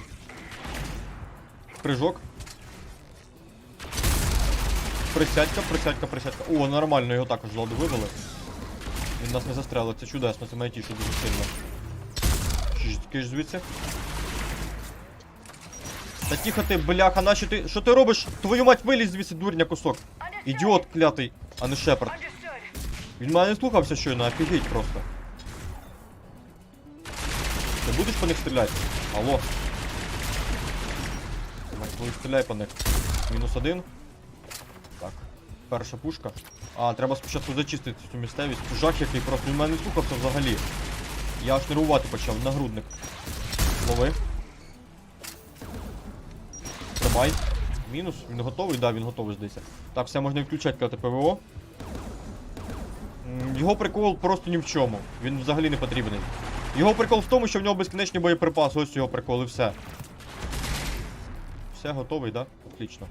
Прыжок. Присядька, присядька, присядька. О, нормально, його також з ладу вивели. Він нас не застрелив, це чудесно, це мене тішить дуже сильно. Киш звідси. Та тихо ти, бляха, наші ти... Що ти робиш? Твою мать, вилізь звідси, дурня кусок. Ідіот клятий, а не Шепард. Він мене не слухався щойно, офігеть просто. Ти будеш по них стріляти? Алло. Стріляй по них. -1. Так, перша пушка. А, треба спочатку зачистити цю місцевість. Жах який просто, він мене не слухався взагалі. Я аж нервувати почав, нагрудник. Лови. Тримай. Мінус, він готовий? Да, він готовий, здається. Так, все, можна включати КТ ПВО. Його прикол просто ні в чому. Він взагалі не потрібний. Його прикол в тому, що в нього безкінечні боєприпаси. Ось його прикол і все. Все, готовий, да? Отлично.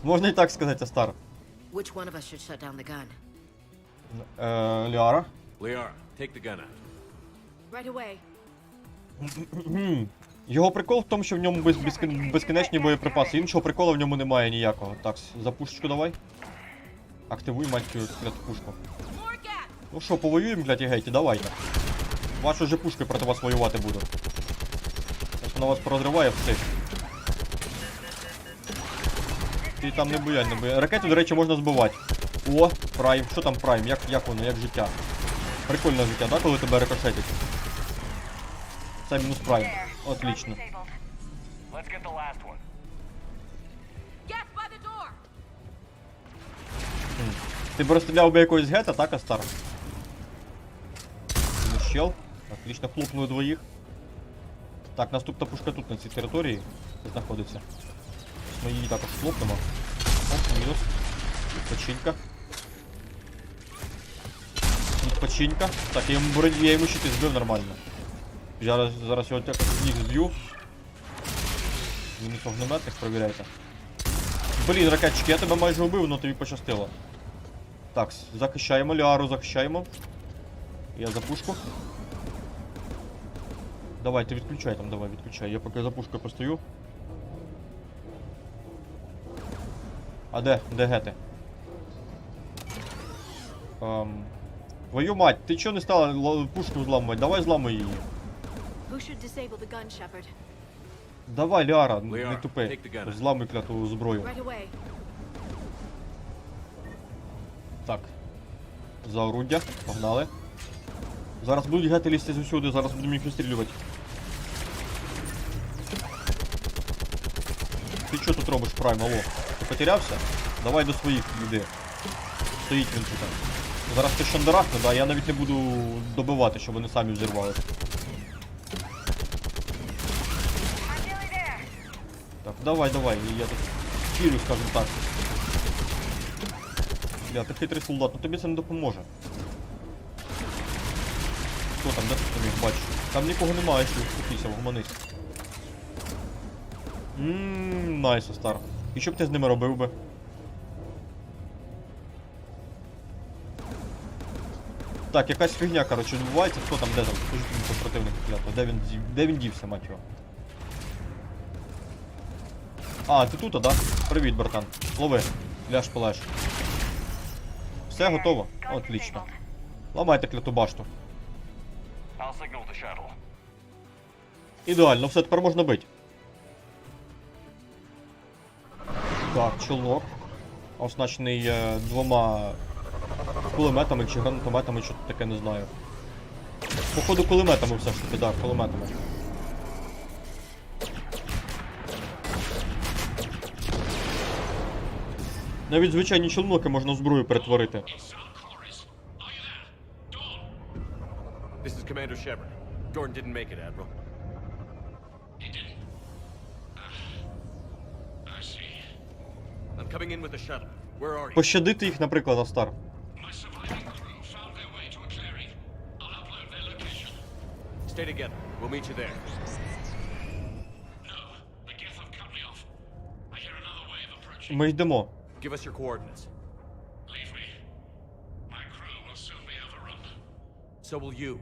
Можна і так сказати, Астар. Which one of us should shut down the gun? Ліара. Liara, take the gun out. Right away. Його прикол в тому, що в ньому безкінечні боєприпаси. Іншого приколу в ньому немає ніякого. Так, за пушечку давай. Активуй, мать цю пушку. Ну що, повоюємо, блядь, і гейті, давайте. Вашу же пушкою проти вас воювати буду. Ось вона вас порозриває всіх. Ти там не буянь, не буянь. Ракету, до речі, можна збивати. О, прайм. Що там прайм? Як воно, як життя? Прикольне життя, да, коли тебе рикошетять? Це мінус прайм. Отлично. Ти б розстріляв би якогось гета, так, Астар? Щел. Отлично, хлопнули двоїх. Так, наступна пушка тут, на цій території знаходиться. Ми її також хлопнемо. Оп, мінус. Відпочинька. Відпочинька. Так, я йому щити збив нормально. Зараз його їх зб'ю. Мінус огнеметник, провіряйте. Блін, ракетчики, я тебе майже убив, но тобі пощастило. Так, захищаємо, Ліару захищаємо. Я за пушку. Давай, ти відключай там, давай, відключай. Я поки за пушкою постою. А де? Де гети? Твою мать, ти чого не стала пушку зламувати? Давай зламуй її. Давай, Ліара, не тупи. Зламуй кляту зброю. Так. За орудя, погнали. Зараз будуть гети лізти зусюди, зараз будемо їх вистрілювати. Ти що тут робиш, Прайм, алло? Ти потерявся? Давай до своїх йди. Стоїть він тут. Зараз ти шандарахне, да, я навіть не буду добивати, щоб вони самі взірвалися. Так, давай, я тут кірю, скажімо так. Бля, ти хитрий солдат, ну тобі це не допоможе. Хто там, де ти там їх бачиш? Там нікого немає, що спокійся, вгомонись. Найс, Астар. І що б ти з ними робив би? Так, якась фігня, коротше, відбувається. Хто там, де там? Скажіть мені по противнику, клято. Де він дівся, мать його? А, ти тут, да? Привіт, братан. Лови. Ляж-палаш. Все готово? Отлично. Ламайте кляту башту. Ідеально, все, тепер можна бити. Так, челнок. Оснащений двома кулеметами чи гранатометами, що таке, не знаю. Походу кулеметами все ж таки, так, кулеметами. Навіть звичайні челноки можна в зброю перетворити. This is Commander Shepard. Jordan didn't make it, Admiral. He didn't? I see. coming in with the shuttle. Where are you? Пощадити їх, наприклад, Астар. My surviving crew found their way to a clearing. I'll upload their location. Stay together. We'll meet you there. No, the Geth have cut me off. I hear another wave approaching. Ми йдемо. Give us your coordinates. Leave me. My crew will soon be overrun. So will you.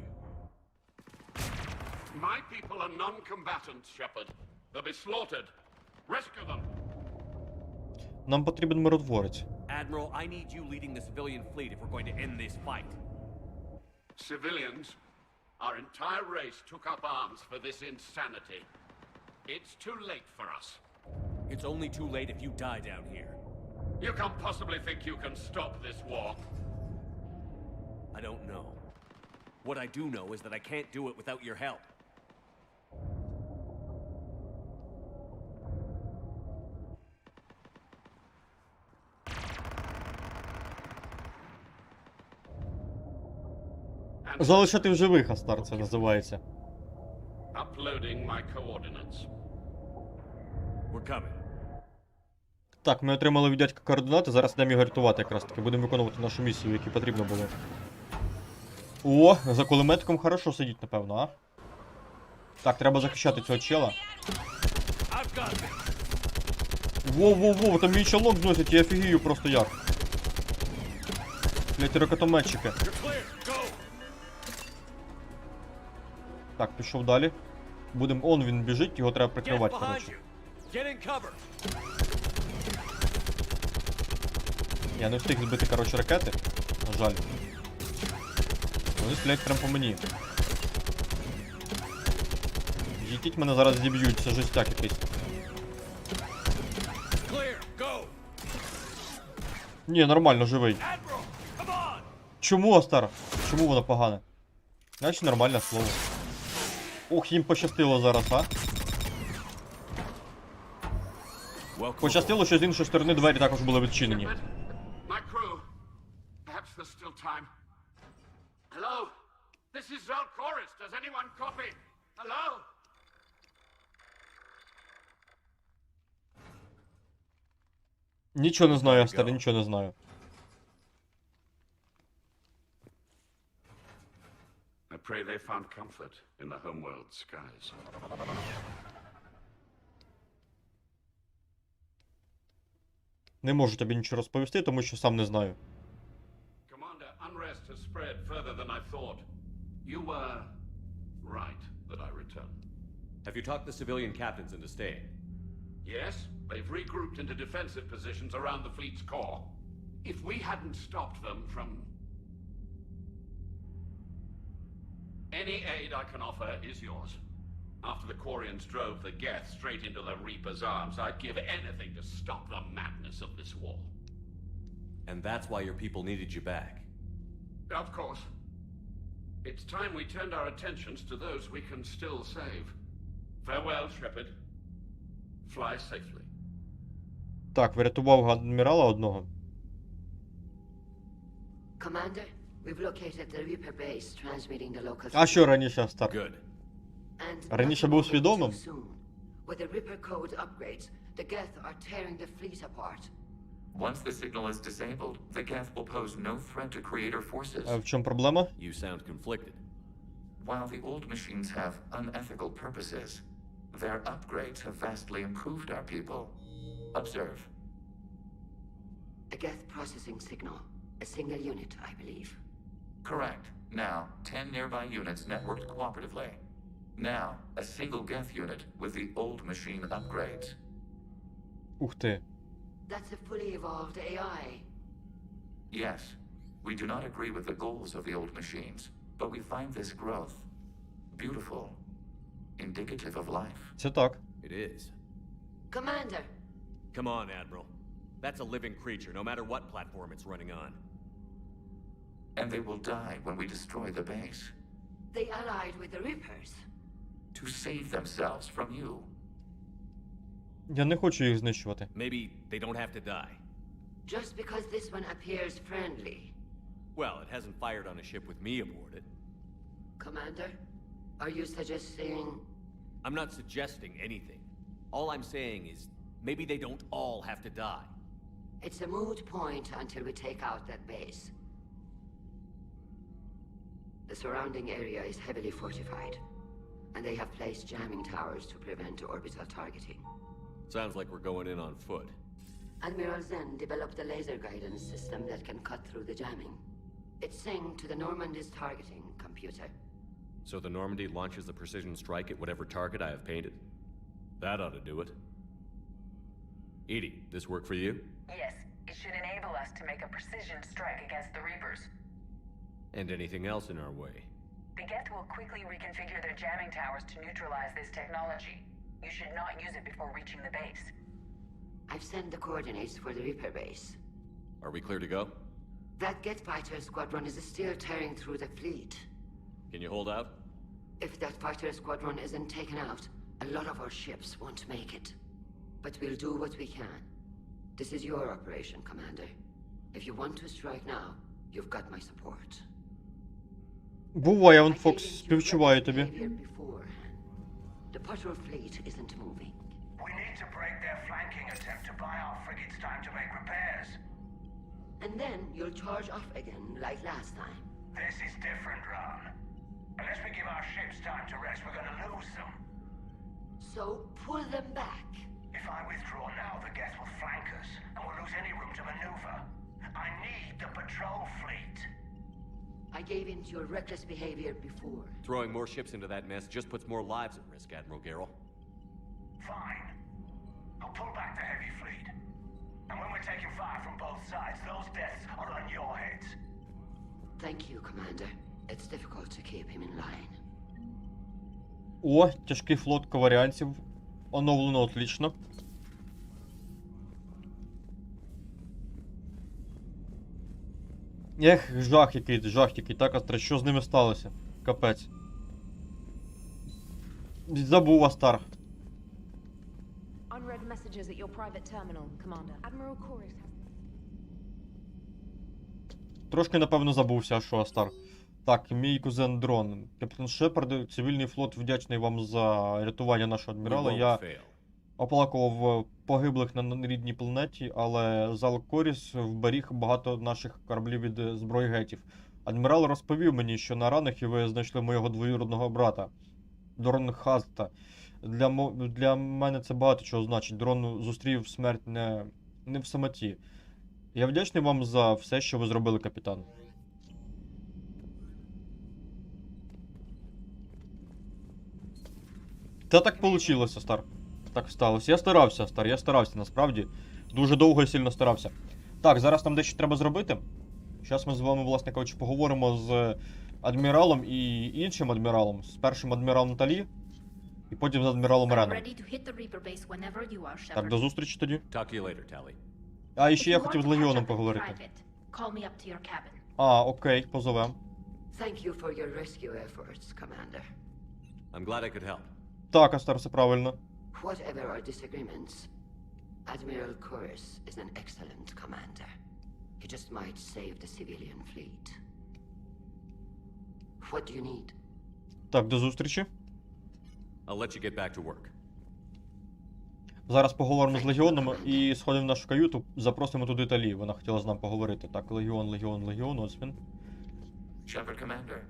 My people are non-combatants, Shepard. They'll be slaughtered. Rescue them. Нам потрібен миротворець. Admiral, I need you leading the civilian fleet if we're going to end this fight. Civilians, our entire race took up arms for this insanity. It's too late for us. It's only too late if you die down here. You can't possibly think you can stop this war. I don't know. What I do know is that I can't do it without your help. Залишити в живих, Астар, це називається. Uploading my coordinates. We're coming. Так, ми отримали від дядька координати, зараз йдемо його рятувати якраз таки. Будемо виконувати нашу місію, яку потрібно було. О, за кулеметиком хорошо сидіть, напевно, а? Так, треба захищати цього чела. Воу-воу-воу, там мій чолок зносять, я офігію просто як. Блять, ракетометчики. Так, пішов далі. Будем, он він біжить, його треба прикривати, коротше. Я не встиг збити, коротше, ракети. На жаль. Вони стріляють прямо по мені. Їдіть, мене зараз зіб'ють, це жестяк якийсь. Ні, нормально, живий. Чому, Астар? Чому воно погане? Значить нормальне слово. Ох, їм пощастило зараз, а? Пощастило, що з іншої сторони двері також були відчинені. My crew. Perhaps there's still time. Hello? This is Zalcoris. Does anyone copy? Hello? Нічого не знаю, Астар, нічого не знаю. I pray they found comfort in the homeworld skies. Не можу тобі нічого розповісти, тому що сам не знаю. Commander, unrest has spread further than I thought. You were right that I returned. Have you talked the civilian captains into staying? Yes, they've regrouped into defensive positions around the fleet's core. If we hadn't stopped them from... Any aid I can offer is yours. After the Quarians drove the Geth straight into the Reaper's arms, I'd give anything to stop the madness of this war. And that's why your people needed you back. Of course. It's time we turned our attentions to those we can still save. Farewell, Shepard. Fly safely. Так, врятував адмірала одного. Commander, we've located the Reaper base, transmitting the local... А що раніше, Астар? Good. Раніше був свідомим? With the Reaper code upgrades, the Geth are tearing the fleet apart. Once the signal is disabled, the Geth will pose no threat to Creator forces. А в чому проблема? You sound conflicted. While the old machines have unethical purposes, their upgrades have vastly improved our people. Observe. A Geth processing signal. A single unit, I believe. Correct. Now, 10 nearby units networked cooperatively. Now, a single Geth unit with the old machine upgrades. Ух ти. That's a fully evolved AI. Yes, we do not agree with the goals of the old machines, but we find this growth beautiful, indicative of life. Це так. It is. Commander! Come on, Admiral. That's a living creature, no matter what platform it's running on. And they will die when we destroy the base. They allied with the Reapers. To save themselves from you. Я не хочу їх знищувати. Maybe they don't have to die. Just because this one appears friendly. Well, it hasn't fired on a ship with me aboard it. Commander, are you suggesting... I'm not suggesting anything. All I'm saying is, maybe they don't all have to die. It's a moot point until we take out that base. The surrounding area is heavily fortified, and they have placed jamming towers to prevent orbital targeting. Sounds like we're going in on foot. Admiral Zen developed a laser guidance system that can cut through the jamming. It's synced to the Normandy's targeting computer. So the Normandy launches the precision strike at whatever target I have painted? That ought to do it. Edie, this work for you? Yes, it should enable us to make a precision strike against the Reapers. And anything else in our way? The Geth will quickly reconfigure their jamming towers to neutralize this technology. You should not use it before reaching the base. I've sent the coordinates for the Reaper base. Are we clear to go? That Geth fighter squadron is still tearing through the fleet. Can you hold out? If that fighter squadron isn't taken out, a lot of our ships won't make it. But we'll do what we can. This is your operation, Commander. If you want to strike now, you've got my support. Буває, он Фокс співчуває тобі. The patrol fleet isn't moving. We need to break their flanking attempt to buy our frigates time to make repairs. And then you'll charge off again, like last time. This is different, Ron. Unless we give our ships time to rest, we're gonna lose them. So pull them back. If I withdraw now, the Geth will flank us, and we'll lose any room to maneuver. I need the patrol fleet. I gave in to your reckless behavior before. Throwing more ships into that mess just puts more lives at risk, Admiral Garrel. Fine. I'll pull back the heavy fleet. And when we're taking fire from both sides, those deaths are on your heads. Thank you, Commander. It's difficult to keep him in line. О, тяжкий флот кваріанців. Оновлено отлично. Ех, жах який, так, Астар, що з ними сталося? Капець. Забув, Астар. Unread messages at your private terminal, Commander. Admiral Chorus has... Трошки, напевно, забувся, а що, Астар. Так, мій кузен Дрон. Капітан Шепард, цивільний флот вдячний вам за рятування нашого адмірала. Я оплакував погиблих на рідній планеті, але зал Коріс вберіг багато наших кораблів від зброї гетів. Адмірал розповів мені, що на ранах ви знайшли моєго двоюродного брата, Дрон Хазта. Для мене це багато чого значить. Дрон зустрів смерть не в самоті. Я вдячний вам за все, що ви зробили, капітан. Та так вийшло, Стар. Так сталося. Я старався, насправді. Дуже довго і сильно старався. Так, зараз нам дещо треба зробити. Зараз ми з вами, власне кажучи, поговоримо з адміралом і іншим адміралом. З першим адміралом Наталі. І потім з адміралом Реном. Так, до зустрічі тоді. А, і ще я хотів з Легіоном поговорити. А, окей, позовем. I'm glad I could help. Так, Астар, все правильно. Whatever our disagreements, Admiral Chorus is an excellent commander. He just might save the civilian fleet. What do you need? Так, до зустрічі. I'll let you get back to work. Зараз поговоримо з Легіоном і сходимо в нашу каюту, запросимо туди Талі. Вона хотіла з нами поговорити. Так, Легіон, ось він. Shepard, Commander.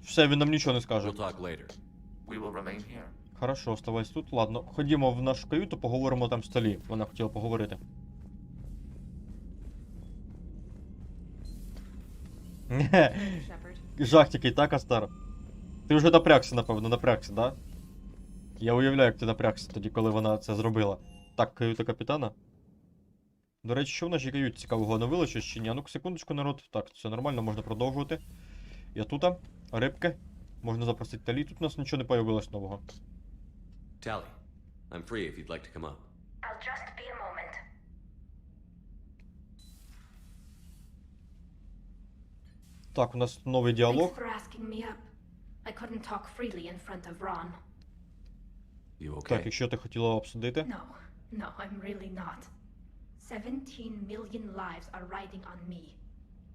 Все, він нам нічого не скаже. We'll talk later. We will remain here. Хорошо, оставайся тут. Ладно, ходімо в нашу каюту, поговоримо там з Талі. Вона хотіла поговорити. Жах такий, так, Астар? Ти вже напрягся, напевно, да? Я уявляю, як ти напрягся тоді, коли вона це зробила. Так, каюта капітана. До речі, що в нашій каюті цікавого оновило щось чи ні? А ну-ка, секундочку, народ. Так, все нормально, можна продовжувати. Я тут, рибки. Можна запросити Талі, тут у нас нічого не появилось нового. Tally, I'm free if you'd like to come up. I'll just be a moment. Так, у нас новий діалог. Thanks for asking me up. I couldn't talk freely in front of Ron. You okay? Так, і що ти хотіла обсудити? No, I'm really not. 17 million lives are riding on me.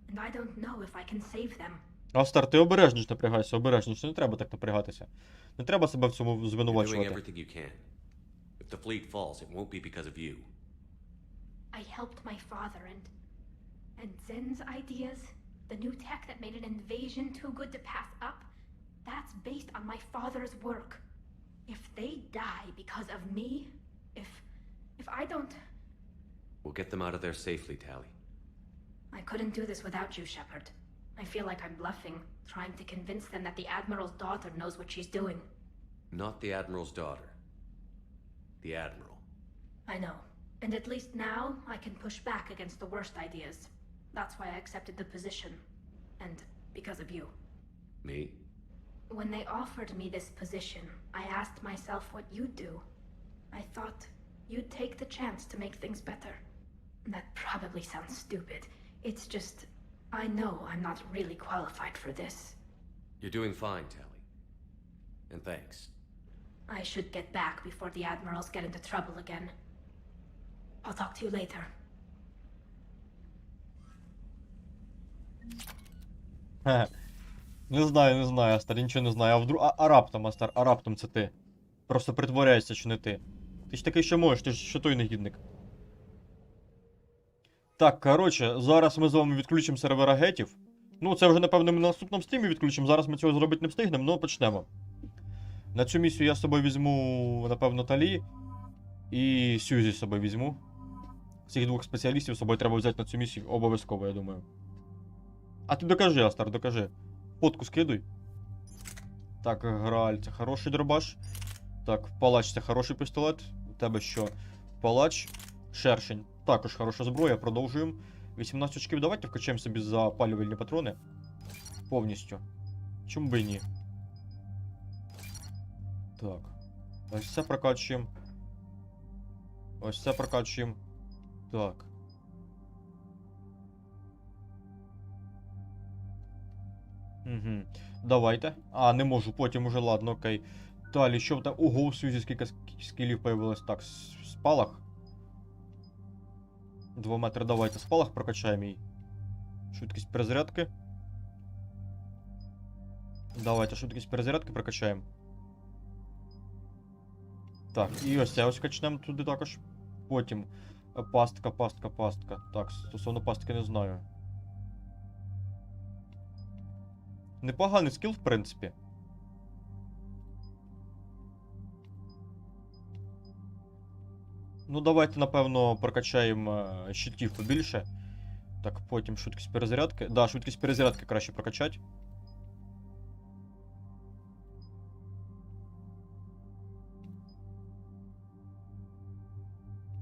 And I don't know if I can save them. Астар, ти обережніше напрягайся, обережніше, не треба так напрягатися. Не треба себе в цьому звинувачувати. I helped my father and Zen's ideas, the new tech that made an invasion too good to pass up, that's based on my father's work. If they die because of me, if I don't... We'll get them out of there safely, Tally. I couldn't do this without you, Shepard. I feel like I'm bluffing, trying to convince them that the Admiral's daughter knows what she's doing. Not the Admiral's daughter. The Admiral. I know. And at least now, I can push back against the worst ideas. That's why I accepted the position. And because of you. Me? When they offered me this position, I asked myself what you'd do. I thought you'd take the chance to make things better. That probably sounds stupid. It's just, I know I'm not really qualified for this. You're doing fine, Tally. And thanks. I should get back before the Admirals get into trouble again. I'll talk to you later. Не знаю, Астер, нічого не знаю. А раптом, Астер, а раптом це ти. Просто притворяйся, що не ти. Ти ж такий ще можеш, ти ж що той негідник. Так, коротше, зараз ми з вами відключимо сервера гетів. Ну, це вже, напевно, ми на наступному стрімі відключимо. Зараз ми цього зробити не встигнемо, але почнемо. На цю місію я з собою візьму, напевно, Талі. І Сюзі з собою візьму. Цих двох спеціалістів з собою треба взяти на цю місію обов'язково, я думаю. А ти докажи, Астер, докажи. Фотку скидуй. Так, Грааль, це хороший дробаш. Так, палач це хороший пістолет. У тебе що? Палач. Шершень. Також хороша зброя, продовжуємо. 18 очків давайте вкачаємо собі запалювальні патрони. Повністю. Чому би і ні? Так. Ось це прокачуємо. Ось це прокачуємо. Так. Угу. Давайте. А, не можу, потім уже, ладно, окей. Далі, що там? Ого, в Сюзі скільки скілів появилось. Так, спалах. 2 метри, давайте, спалах прокачаємо її. Швидкість перезарядки. Давайте, швидкість перезарядки прокачаємо. Так, і ось це ось качнемо туди також. Потім пастка. Так, стосовно пастки не знаю. Непоганий скіл, в принципі. Ну, давайте, напевно, прокачаємо щитів побільше. Так, потім швидкість перезарядки. Да, швидкість перезарядки краще прокачати.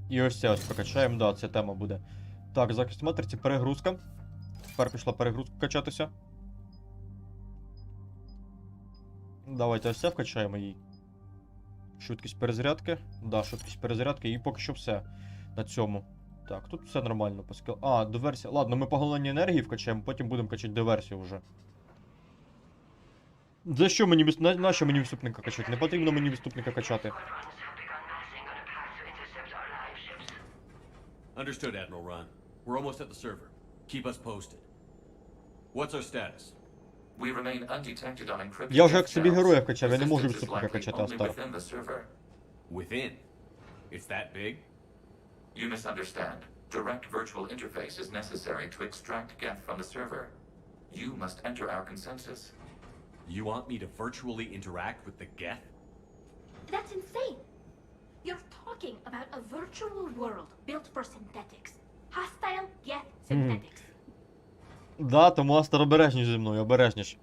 І ось це ось прокачаємо, да, ця тема буде. Так, захист матриці, перегрузка. Тепер пішла перегрузка качатися. Давайте ось це вкачаємо їй. Швидкість перезарядки. Да, швидкість перезарядки і поки що все на цьому. Так, тут все нормально. А, диверсія. Ладно, ми поглинання енергії вкачаємо, потім будемо качати диверсію вже. За що мені нащо мені відступника качати? Не потрібно мені відступника качати. Understood, Admiral Ron. We're almost at the server. Keep us posted. What's our status? We remain undetected on encrypted. Я вже як собі героя вкачав, я не можу відступника качати, Астар. Within? It's that big? You misunderstand. Direct virtual interface is necessary to extract geth from the server. You must enter our consensus. You want me to virtually interact with the geth? That's insane. You're talking about a virtual world built for synthetics. Hostile geth synthetics. Да, тому Астер обережніш зі мною, обережніш.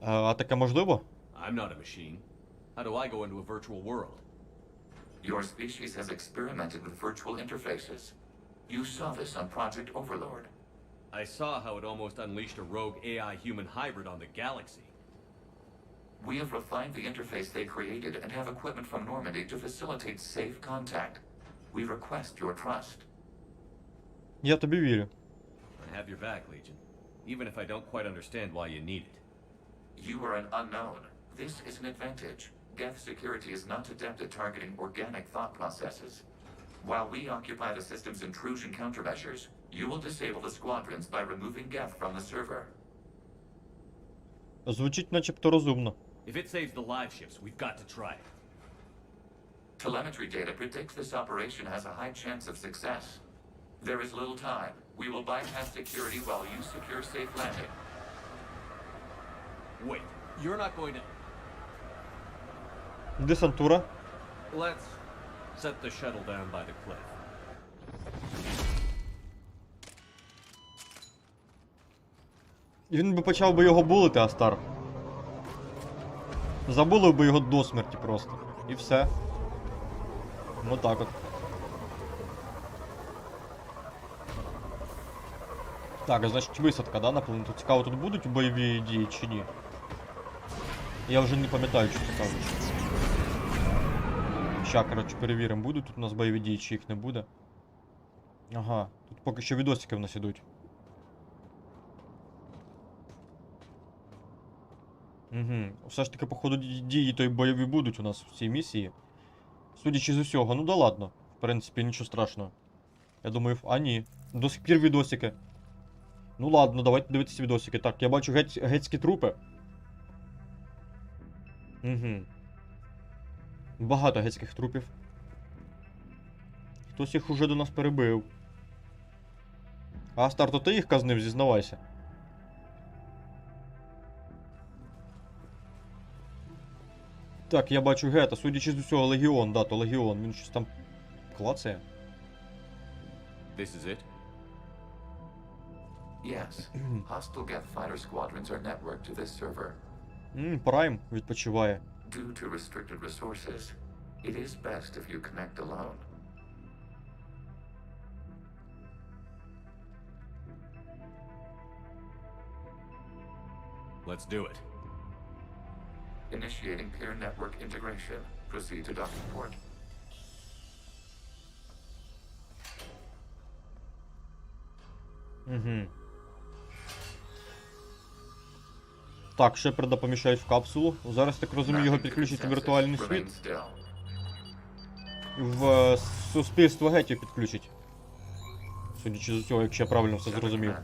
А таке можливо? I'm not a machine. How do I go into a virtual world? Your species has experimented with virtual interfaces. You saw this on Project Overlord. I saw how it almost unleashed a rogue AI-human hybrid on the galaxy. We have refined the interface they created and have equipment from Normandy to facilitate safe contact. We request your trust. Я тобі вірю. I have your back, Legion. Even if I don't quite understand why you need it. You are an unknown. This is an advantage. Geth security is not adept at targeting organic thought processes. While we occupy the system's intrusion countermeasures, you will disable the squadrons by removing Geth from the server. Звучить начебто розумно. If it saves the live ships, we've got to try it. Telemetry data predicts this operation has a high chance of success. There is little time. We will bypass security while you secure safe landing. Wait, you're not going to... Десантура. Let's set the shuttle down by the cliff. Він би почав би його булити, Астар. Забулив би його до смерті просто. І все. Ну так от. Так, значить висадка, да, на планету. Цікаво, тут будуть бойові дії чи ні? Я вже не пам'ятаю, що це кажуть. Ща, коротше, перевіримо, будуть тут у нас бойові дії, чи їх не буде. Ага, тут поки що відосики в нас ідуть. Угу. Все ж таки, походу, дії то й бойові будуть у нас в цій місії. Судячи з усього, ну да ладно. В принципі, нічого страшного. Я думаю, а ні. До сих пір відосики. Ну ладно, давайте дивитися відосики. Так, я бачу гетські трупи. Угу. Багато гетських трупів. Хтось їх уже до нас перебив. Астар, то ти їх казнив, зізнавайся. Так, я бачу гета, судячи з усього, легіон, да, то легіон, він щось там клацає. This is it? Yes. Hostile Geth fighter squadrons are networked to this server. Прайм відпочиває. Due to restricted resources, it is best if you connect alone. Let's do it. Initiating peer network integration. Proceed to docking port. Угу. Так, Шепарда поміщають в капсулу. Зараз, так розумію, його підключать в віртуальний світ. В суспільство гетів підключить. Судячи з цього, якщо я правильно все зрозумів.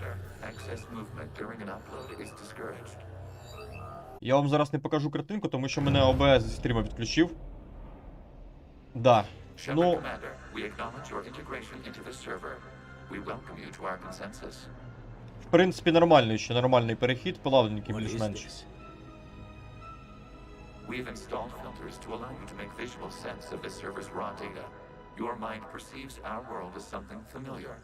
Я вам зараз не покажу картинку, тому що мене ОБС зі стріма відключив. Да. Ну... В принципі, нормальний ще, нормальний перехід, плавненький більш-менш. We've installed filters to allow you to make visual sense of this server's raw data. Your mind perceives our world as something familiar.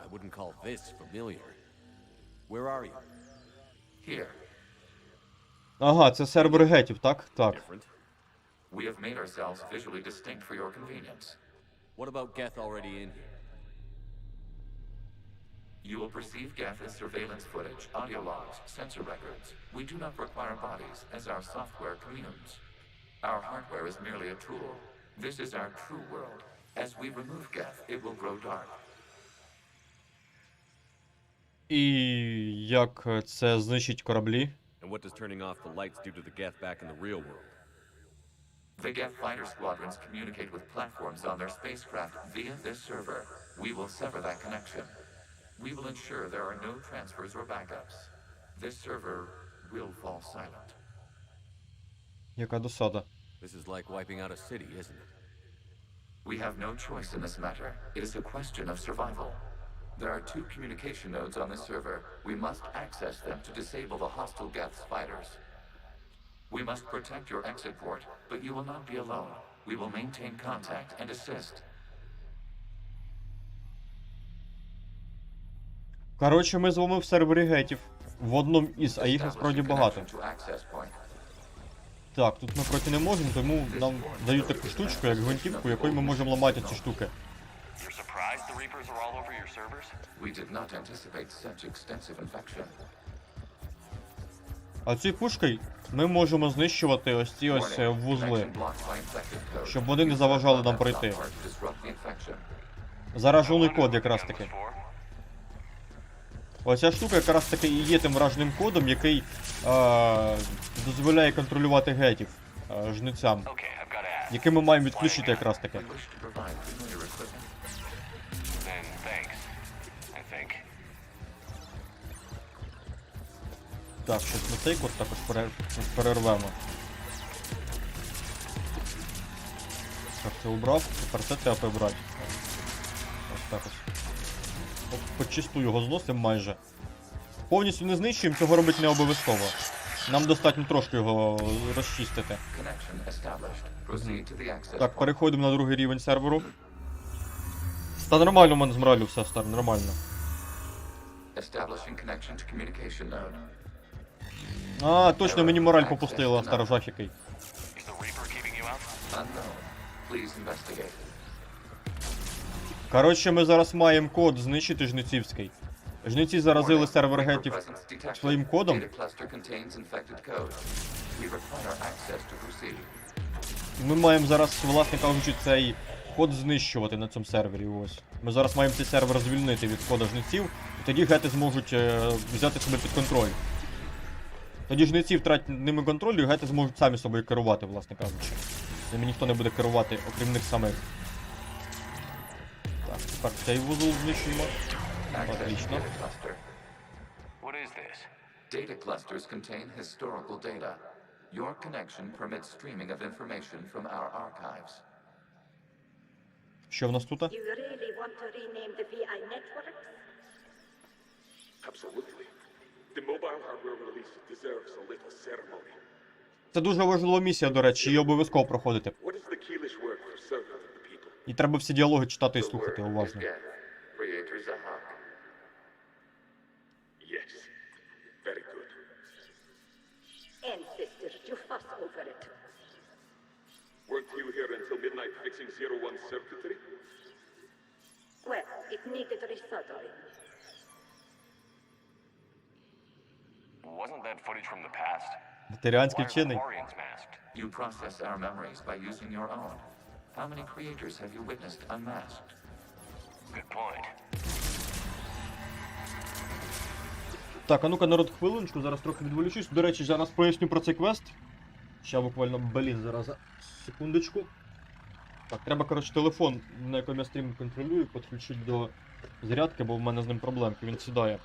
I wouldn't call this familiar. Where are you? Here. Ага, це сервер гетів, так? Так. We have made ourselves visually distinct for your convenience. What about Geth already in here? You will perceive Geth as surveillance footage, audio logs, sensor records. We do not require bodies, as our software communes. Our hardware is merely a tool. This is our true world. As we remove Geth, it will grow dark. І як це знищить кораблі? And what does turning off the lights do to the Geth back in the real world? The Geth fighter squadrons communicate with platforms on their spacecraft via this server. We will sever that connection. We will ensure there are no transfers or backups. This server will fall silent. Яка досада. This is like wiping out a city, isn't it? We have no choice in this matter. It is a question of survival. There are 2 communication nodes on this server. We must access them to disable the hostile Geth's fighters. We must protect your exit port, but you will not be alone. We will maintain contact and assist. Коротше, ми з вами в сервері гетів. В одному із, а їх насправді багато. Так, тут ми проти не можемо, тому нам дають таку штучку, як гвинтівку, якою ми можемо ламати ці штуки. А цією пушкою ми можемо знищувати ось ці ось вузли, щоб вони не заважали нам пройти. Заражений код якраз таки. Оця штука якраз таки і є тим враженим кодом, який дозволяє контролювати гетів жницям, який ми маємо відключити якраз таки. Так, щось ми цей код також перервемо. Це убрав, тепер це треба прибрати. Ось так ось. Почисту його зносимо майже. Повністю не знищуємо, цього робити не обов'язково. Нам достатньо трошки його розчистити. Так, переходимо на другий рівень серверу. Та нормально в мене з моралю все, стар, нормально. А, точно мені мораль попустила, стар жах який. Коротше, ми зараз маємо код знищити жницівський. Жниці заразили сервер гетів своїм кодом. Ми маємо зараз, власне кажучи, цей код знищувати на цьому сервері. Ось. Ми зараз маємо цей сервер звільнити від кода жниців, і тоді гети зможуть взяти себе під контроль. Тоді жниці втратять ними контроль, і гети зможуть самі собою керувати, власне кажучи. Ними ніхто не буде керувати, окрім них самих. Так, тепер цей вузол знищуємо. Отлично. What is this? Data clusters contain historical data. Your connection permits streaming of information from our archives. Що в нас тут? You really want to rename the VI networks? Absolutely. The mobile hardware release deserves a little ceremony. Це дуже важлива місія, до речі, її обов'язково проходити. What is the keyless word for servant of the people? І треба всі діалоги читати і слухати уважно. Yes. Very good. Ancestors, you fuss over it. Weren't you here until midnight fixing 01 circuitry? Well, it needed resoldering. Wasn't that footage from the past? Ветеранський Why are the вчений. Quarians masked? You process our memories by using your own. How many creators have you witnessed unmasked? Good point. Так, а ну-ка, народ, хвилиночку, зараз трохи відволічусь. До речі, зараз поясню про цей квест. Ще буквально, блін, зараз, секундочку. Так, треба, коротше, телефон, на якому я стрім контролюю, підключити до зарядки, бо в мене з ним проблемки, він сідає.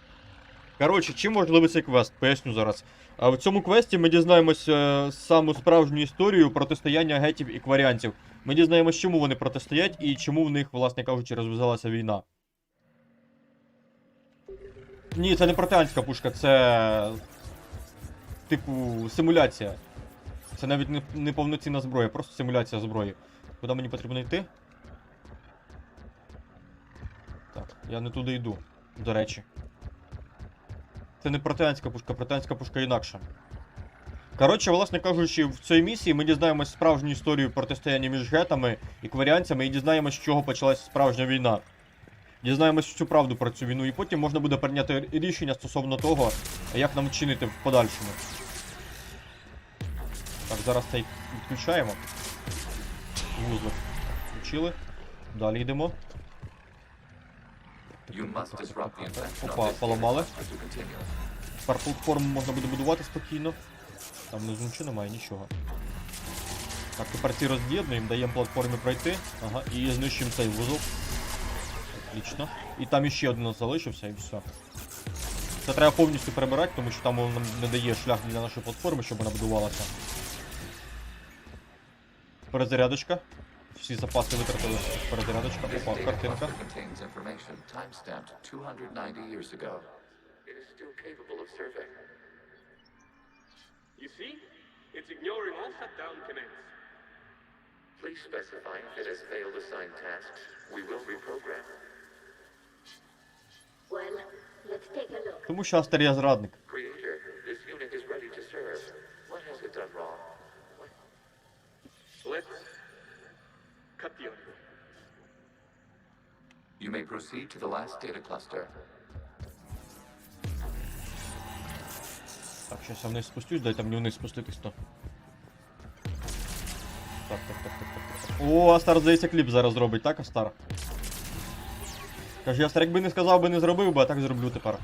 Коротше, чим важливий цей квест? Поясню зараз. В цьому квесті ми дізнаємося саму справжню історію протистояння гетів і кваріанців. Ми дізнаємося, чому вони протистоять і чому в них, власне кажучи, розв'язалася війна. Ні, це не протеанська пушка, це... типу, симуляція. Це навіть не повноцінна зброя, просто симуляція зброї. Куди мені потрібно йти? Так, я не туди йду, до речі. Це не протеанська пушка інакша. Коротше, власне кажучи, в цій місії ми дізнаємось справжню історію протистояння між гетами і кваріанцями і дізнаємось, з чого почалася справжня війна. Дізнаємось всю правду про цю війну і потім можна буде прийняти рішення стосовно того, як нам вчинити в подальшому. Так, зараз цей відключаємо. Вузлик включили. Далі йдемо. Опа, поламали. Тепер платформу можна буде будувати спокійно. Там внизу нічого немає, нічого. Так, тепер ці роз'єднуємо, даємо платформі пройти. Ага, і знищуємо цей вузол. Отлично. І там іще один у нас залишився, і все. Це треба повністю перебирати, тому що там воно нам не дає шлях для нашої платформи, щоб вона будувалася. Перезарядочка. Всі запаси витратили. Перезарядочка. Опа, картинка. You see? It's ignoring all shutdown commands. Please specify if it has failed assigned tasks. We will reprogram. Well, let's take a look. Тому що Астер є зрадник. Creator, this unit is ready to serve. What has it done wrong? Let's cut the audio. You may proceed to the last data cluster. Так, щас я вниз спустюсь, дайте мені вниз спуститись то. Так. О, Астар, здається, кліп зараз зробить, так, Астар? Каже, Астар, якби не сказав, би не зробив би, а так зроблю тепер.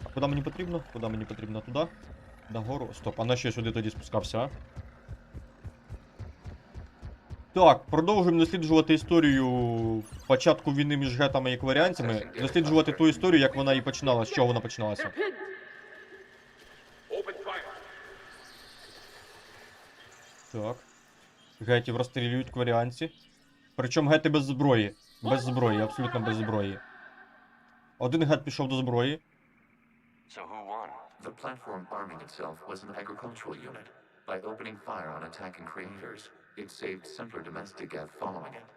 А куди мені потрібно? Куди мені потрібно? Туди? Нагору? Стоп, а на що я сюди тоді спускався, а? Так, продовжуємо досліджувати історію початку війни між гетами і кваріанцями. Досліджувати ту історію, як вона і починалася, з чого вона починалася. Так. Гетів розстрілюють кваріанці. Причому гети без зброї. Без зброї, абсолютно без зброї. Один гет пішов до зброї. So who won? The platform arming itself was an agricultural unit. By opening fire on attacking creators, it saved simpler domestic geth following it.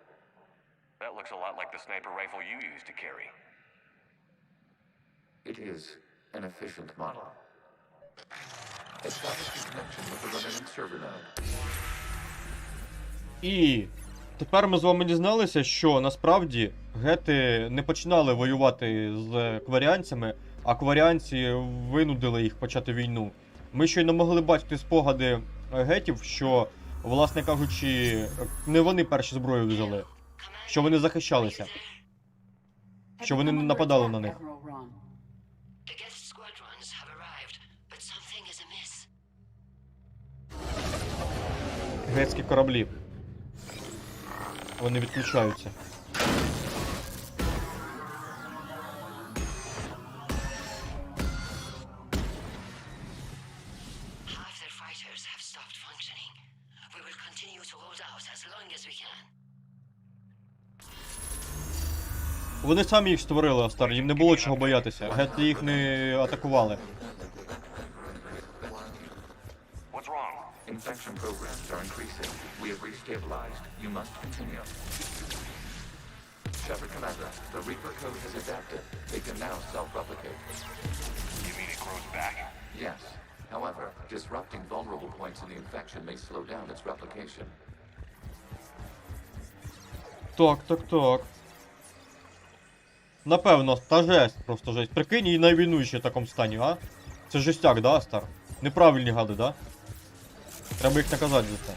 That looks a lot like the sniper rifle you used to carry. It is an efficient model. Establish a connection with the remaining server node. І тепер ми з вами дізналися, що насправді гети не починали воювати з кваріанцями, а кваріанці винудили їх почати війну. Ми щойно могли бачити спогади гетів, що, власне кажучи, не вони перші зброю взяли, що вони захищалися, що вони не нападали на них. Гетські кораблі. Вони відключаються. Вони самі їх створили, Астар, їм не було чого боятися. Гети їх не атакували. Infection programs are increasing. We have restabilized. You must continue. Shepard Commander, the Reaper code has adapted. They can now self-replicate. You mean it grows back? Yes. However, disrupting vulnerable points in the infection may slow down its replication. Так. Напевно, та жесть, просто жесть. Прикинь, і на війну ще в такому стані, а? Це жестяк, да, Астар? Неправильні гади, да? Треба їх наказати за це.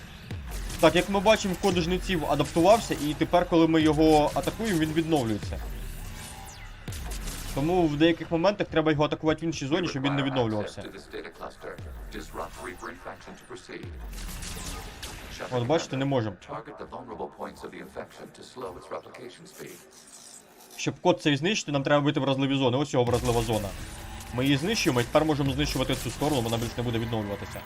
Так, як ми бачимо, код жнеців адаптувався, і тепер, коли ми його атакуємо, він відновлюється. Тому в деяких моментах треба його атакувати в іншій зоні, щоб він не відновлювався. От бачите, не можемо. Щоб код цей знищити, нам треба бити вразливі зони. Ось його вразлива зона. Ми її знищуємо, і тепер можемо знищувати цю сторону, вона більше не буде відновлюватися.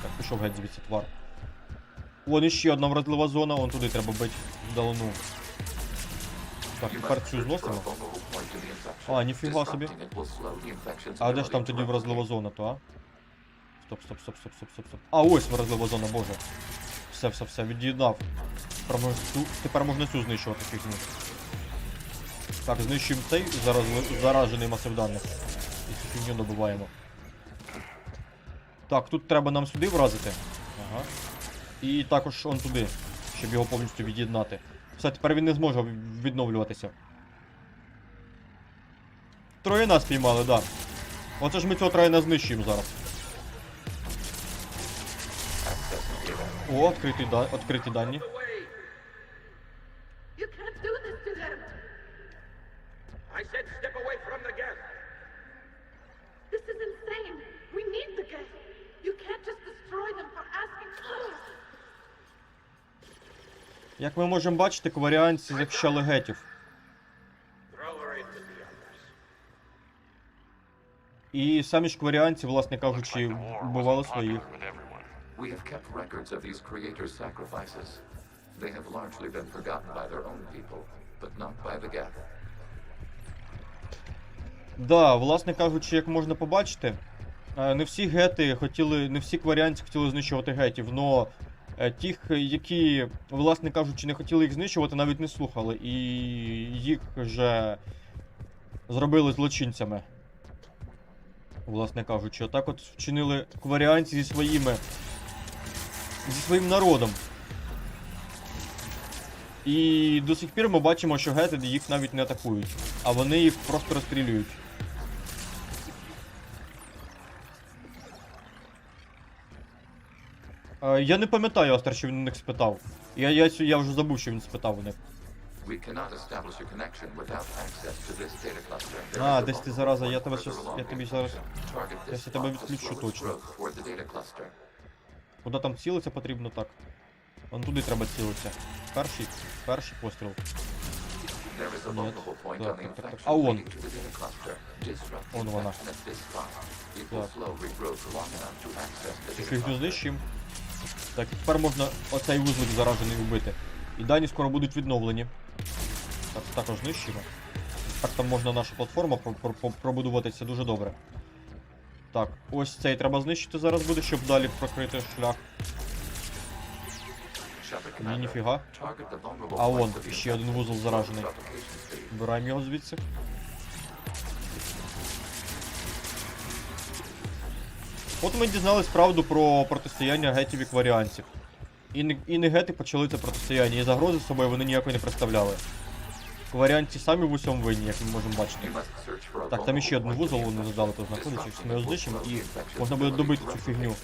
Так, пішов геть звідси, твар. Вон іще одна вразлива зона, вон туди треба бити вдалину. Так, тепер цю зносимо. А, ніфіга собі. А де ж там тоді вразлива зона, то, а? Стоп. А, ось вразлива зона, боже. Все, від'єднав. Тепер можна цю знищувати фігню. Так, знищуємо цей заражений масив даних. І цю фігню добиваємо. Так, тут треба нам сюди вразити. Ага. І також он туди, щоб його повністю від'єднати. Все, тепер він не зможе відновлюватися. Троєна спіймали, да. Оце ж ми цього троєна знищуємо зараз. О, відкриті дані. I said step away from the geth. This is insane. We need the geth. You can't just destroy them for asking for it. Як ми можемо бачити, кваріанці захищали гетів. І самі ж кваріанці, власне кажучи, вбивали своїх. We have kept records of these creators' sacrifices. They have largely been forgotten by their own people, but not by the geth. Да, власне кажучи, як можна побачити, не всі гети хотіли, не всі кваріанці хотіли знищувати гетів, но тих, які, власне кажучи, не хотіли їх знищувати, навіть не слухали, і їх вже зробили злочинцями. Власне кажучи, отак от вчинили кваріанці зі своїм народом. І до сих пір ми бачимо, що гети їх навіть не атакують, а вони їх просто розстрілюють. Я не пам'ятаю, Астер, що він у них спитав. Я вже забув, що він спитав у них. А, десь ти зараза, я тебе відключу точно. Куди там цілитися потрібно, так. Вон туди треба цілитися. Перший постріл. Нет. Так. А вон. Вон вона. Так. Фігню знищимо. Так, і тепер можна оцей вузлик заражений вбити. І дані скоро будуть відновлені. Так, також знищимо. Так, там можна наша платформа пробудуватися дуже добре. Так, ось цей треба знищити зараз буде, щоб далі прокрити шлях. Ні, ніфіга. А вон, ще один вузол заражений. Вбираємо його звідси. От ми дізнались правду про протистояння гетів і кваріанців. І не гети почали це протистояння, і загрози з собою вони ніякої не представляли. Кваріанці самі в усьому винні, як ми можемо бачити. Так, там іще один вузол, вони додали, тут знаходиться, ми його знищимо і можна буде добити цю фігню.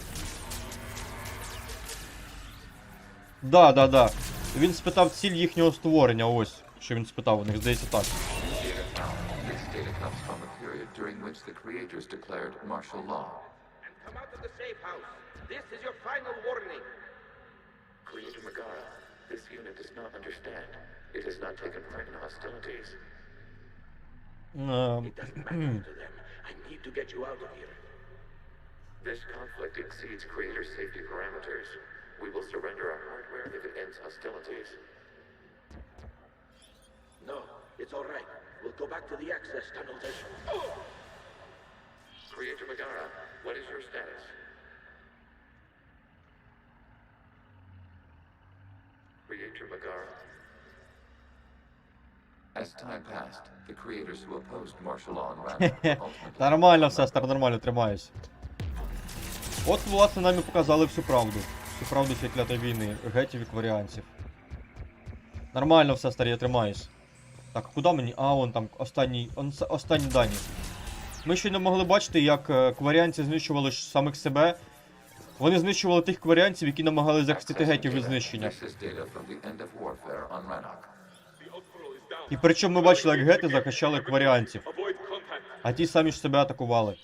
Да. Він спитав ціль їхнього створення, ось. Що він спитав у них, здається так. Creator Megara, this unit does not understand. It has not taken part in hostilities. It doesn't matter to them. I need to get you out of here. This conflict exceeds Creator's safety parameters. We will surrender our hardware if it ends hostilities. No, it's all right. We'll go back to the access tunnels and... Creator Megara, what is your status? Creator Megara. As time passed, the creators who opposed martial law and random Нормально все, Стар, нормально, тримаюсь. От, власне, нам і показали всю правду. Всю правду цієї клятої війни, гетів і кваріанців. Нормально все, Стар, я тримаюсь. Так, куди мені? А, вон там, останні дані. Ми ще не могли бачити, як кваріанці знищували самих себе. Вони знищували тих кваріанців, які намагалися захистити гетів від знищення. І причому ми бачили, як гети захищали кваріанців. А ті самі ж себе атакували.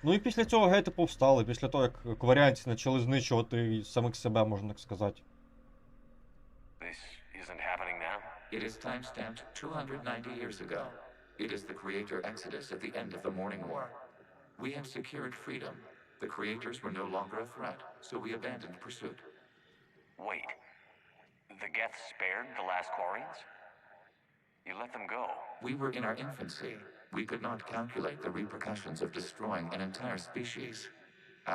Ну і після цього гети повстали, після того, як кваріанці почали знищувати самих себе, можна так сказати. It is time-stamped 290 years ago. It is the Creator Exodus at the end of the Morning War. We had secured freedom. The Creators were no longer a threat, so we abandoned pursuit. Wait. The Geth spared the last Quarians? You let them go. We were in our infancy. We could not calculate the repercussions of destroying an entire species.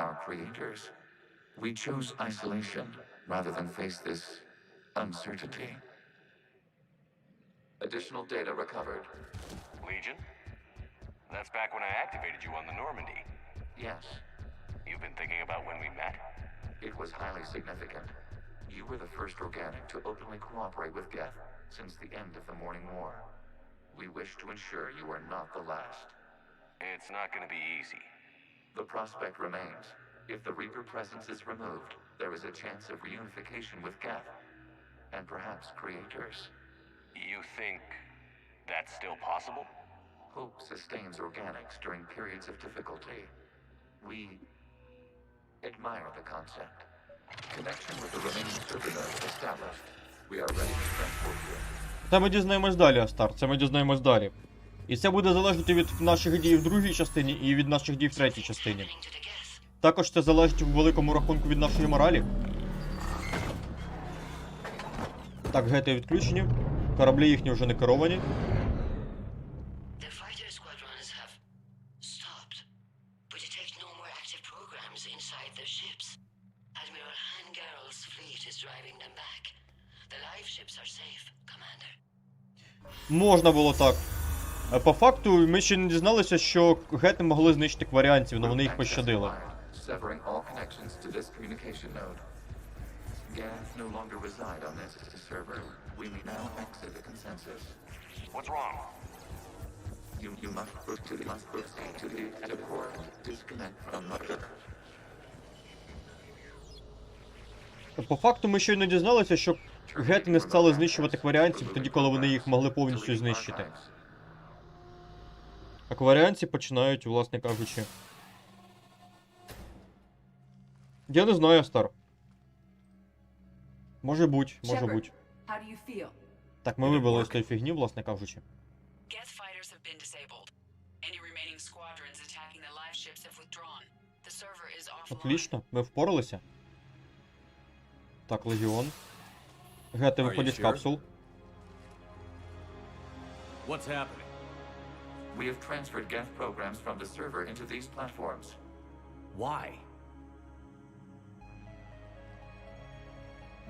Our Creators. We chose isolation rather than face this uncertainty. Additional data recovered. Legion? That's back when I activated you on the Normandy. Yes. You've been thinking about when we met? It was highly significant. You were the first organic to openly cooperate with Geth since the end of the Morning War. We wish to ensure you are not the last. It's not going to be easy. The prospect remains. If the Reaper presence is removed, there is a chance of reunification with Geth. And perhaps Creators. You think that's still possible? Hope sustains organics during periods of difficulty. We admire the concept. Connection with the remaining server nodes established. We are ready to transport you. Це ми дізнаємось далі, Астар, це ми дізнаємось далі. І це буде залежати від наших дій в другій частині і від наших дій в третій частині. Також це залежить у великому рахунку від нашої моралі. Так, гети відключені. Кораблі їхні вже не керовані. Можна було так. По факту, ми ще не дізналися, що гети могли знищити кваріанців, але вони їх пощадили. What's wrong? You must proceed to the port. Disconnect from Mother. По факту, ми ще й не дізналися, що гети не стали знищувати кваріанців тоді, коли вони їх могли повністю знищити. А кваріанці починають, власне кажучи. Я не знаю, Стар. Може бути, може бути. Так, ми вибили з тої фігні, власне кажучи. Geth fighters have been disabled. Any remaining squadrons attacking the live ships have withdrawn. The server is offline. Отлично, ми впоралися. Так, легіон. Гети виходять з капсул. What's happening? We have transferred Geth programs from the server into these platforms. Why?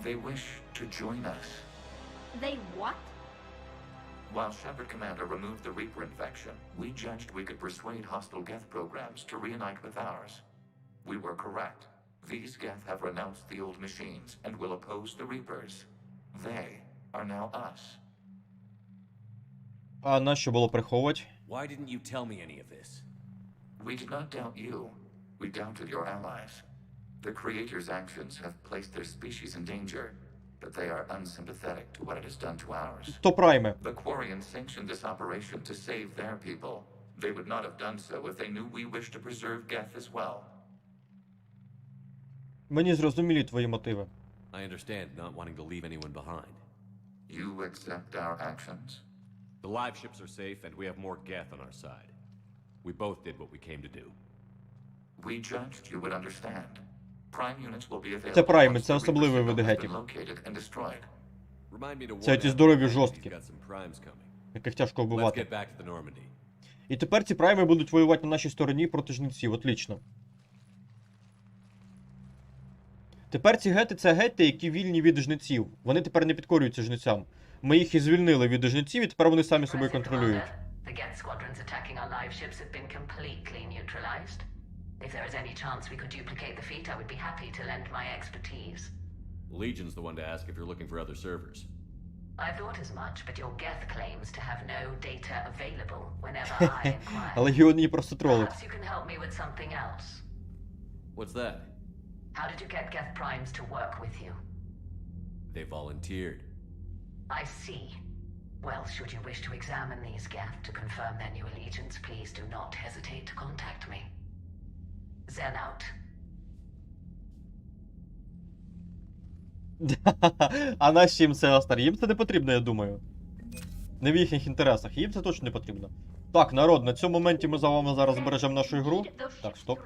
They wish to join us. They what? While Shepard Commander removed the Reaper infection, we judged we could persuade hostile Geth programs to reunite with ours. We were correct. These Geth have renounced the old machines and will oppose the Reapers. They are now us. А нащо було приховувати? Why didn't you tell me any of this? We did not doubt you. We doubted your allies. The Creator's actions have placed their species in danger, but they are unsympathetic to what it has done to ours. То прайми. The Quarians sanctioned this operation to save their people. They would not have done so if they knew we wished to preserve Geth as well. Мені зрозумілі твої мотиви. I understand not wanting to leave anyone behind. You accept our actions? The live ships are safe, and we have more Geth on our side. We both did what we came to do. We judged you would understand. Prime units will be available. Це прайми, це особливий вид гетів. Located and destroyed. Remind me to Це warn ті everyone здорові he's жорсткі, got some primes coming. яких тяжко Let's вбивати. get back to the Normandy. І тепер ці прайми будуть воювати на нашій стороні проти жнеців. Отлично. Тепер ці гети — це гети, які вільні від жнеців. Вони тепер не підкорюються жнецям. Ми їх і звільнили від жнеців, і тепер вони самі собою контролюють. The Geth squadrons attacking our live ships have been completely neutralized. If there is any chance we could duplicate the feat, I would be happy to lend my expertise. Legion's the one to ask if you're looking for other servers. I thought as much, but your Geth claims to have no data available whenever I inquire. Легіон її просто тролить. Perhaps you can help me with something else. What's that? How did you get Geth primes to work with you? They volunteered. I see. Well, should you wish to examine these Geth to confirm their new allegiance, please do not hesitate to contact me. Zen out. А наші їм це Астер? Їм це не потрібно, я думаю. Не в їхніх інтересах. Їм це точно не потрібно. Так, народ, на цьому моменті ми за вами зараз збережемо нашу ігру. Так, стоп.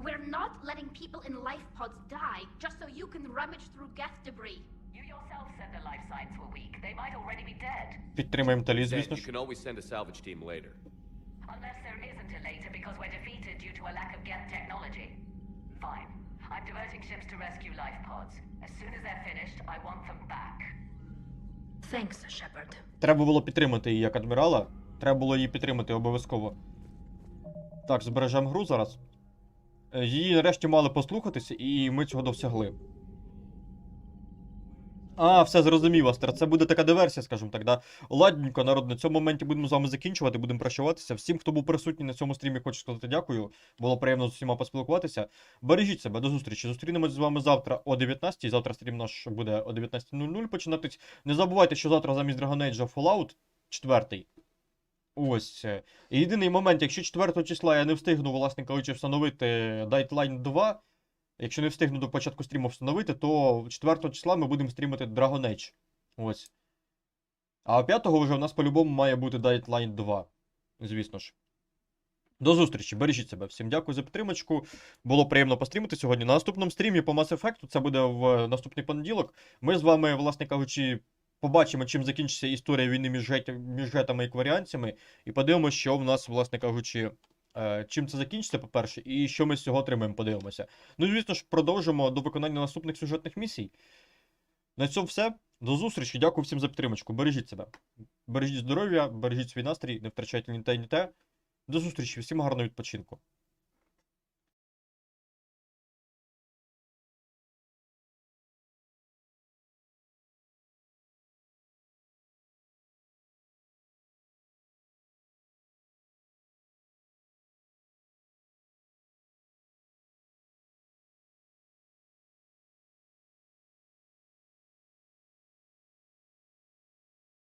We're not letting people in life pods die just so you can rummage through Geth debris. You yourself said the life signs were weak. They might already be dead. Підтримаємо Талі, звісно You ж. can always send a salvage team later. Unless there isn't a later because we're defeated due to a lack of Geth technology. Fine. I'm diverting ships to rescue life pods. As soon as they're finished, I want them back. Thanks, Shepard. Треба було підтримати її як адмірала. Треба було її підтримати обов'язково. Так, збережемо гру зараз. Її нарешті мали послухатися, і ми цього досягли. А, все зрозумів, Астер. Це буде така диверсія, скажімо так, да? Ладненько, народ, на цьому моменті будемо з вами закінчувати, будемо прощаватися. Всім, хто був присутній на цьому стрімі, хочу сказати дякую. Було приємно з усіма поспілкуватися. Бережіть себе, до зустрічі. Зустрінемось з вами завтра о 19-й. Завтра стрім наш буде о 19:00 починатись. Не забувайте, що завтра замість Dragon Age Fallout 4. Ось. І єдиний момент, якщо 4 числа я не встигну, власне кажучи, встановити Dateline 2, якщо не встигну до початку стріму встановити, то 4 числа ми будемо стрімити Dragon Age. Ось. А 5-го вже у нас по-любому має бути Dateline 2. Звісно ж. До зустрічі, бережіть себе. Всім дякую за підтримочку. Було приємно пострімити сьогодні. На наступному стрімі по Mass Effect, це буде в наступний понеділок, ми з вами, власне кажучи, побачимо, чим закінчиться історія війни між гетами і кваріанцями, і подивимося, що в нас, власне кажучи, чим це закінчиться, по-перше, і що ми з цього отримаємо, подивимося. Ну і, звісно ж, продовжимо до виконання наступних сюжетних місій. На цьому все. До зустрічі. Дякую всім за підтримочку. Бережіть себе. Бережіть здоров'я, бережіть свій настрій, не втрачайте ні те, ні те. До зустрічі. Всім гарного відпочинку.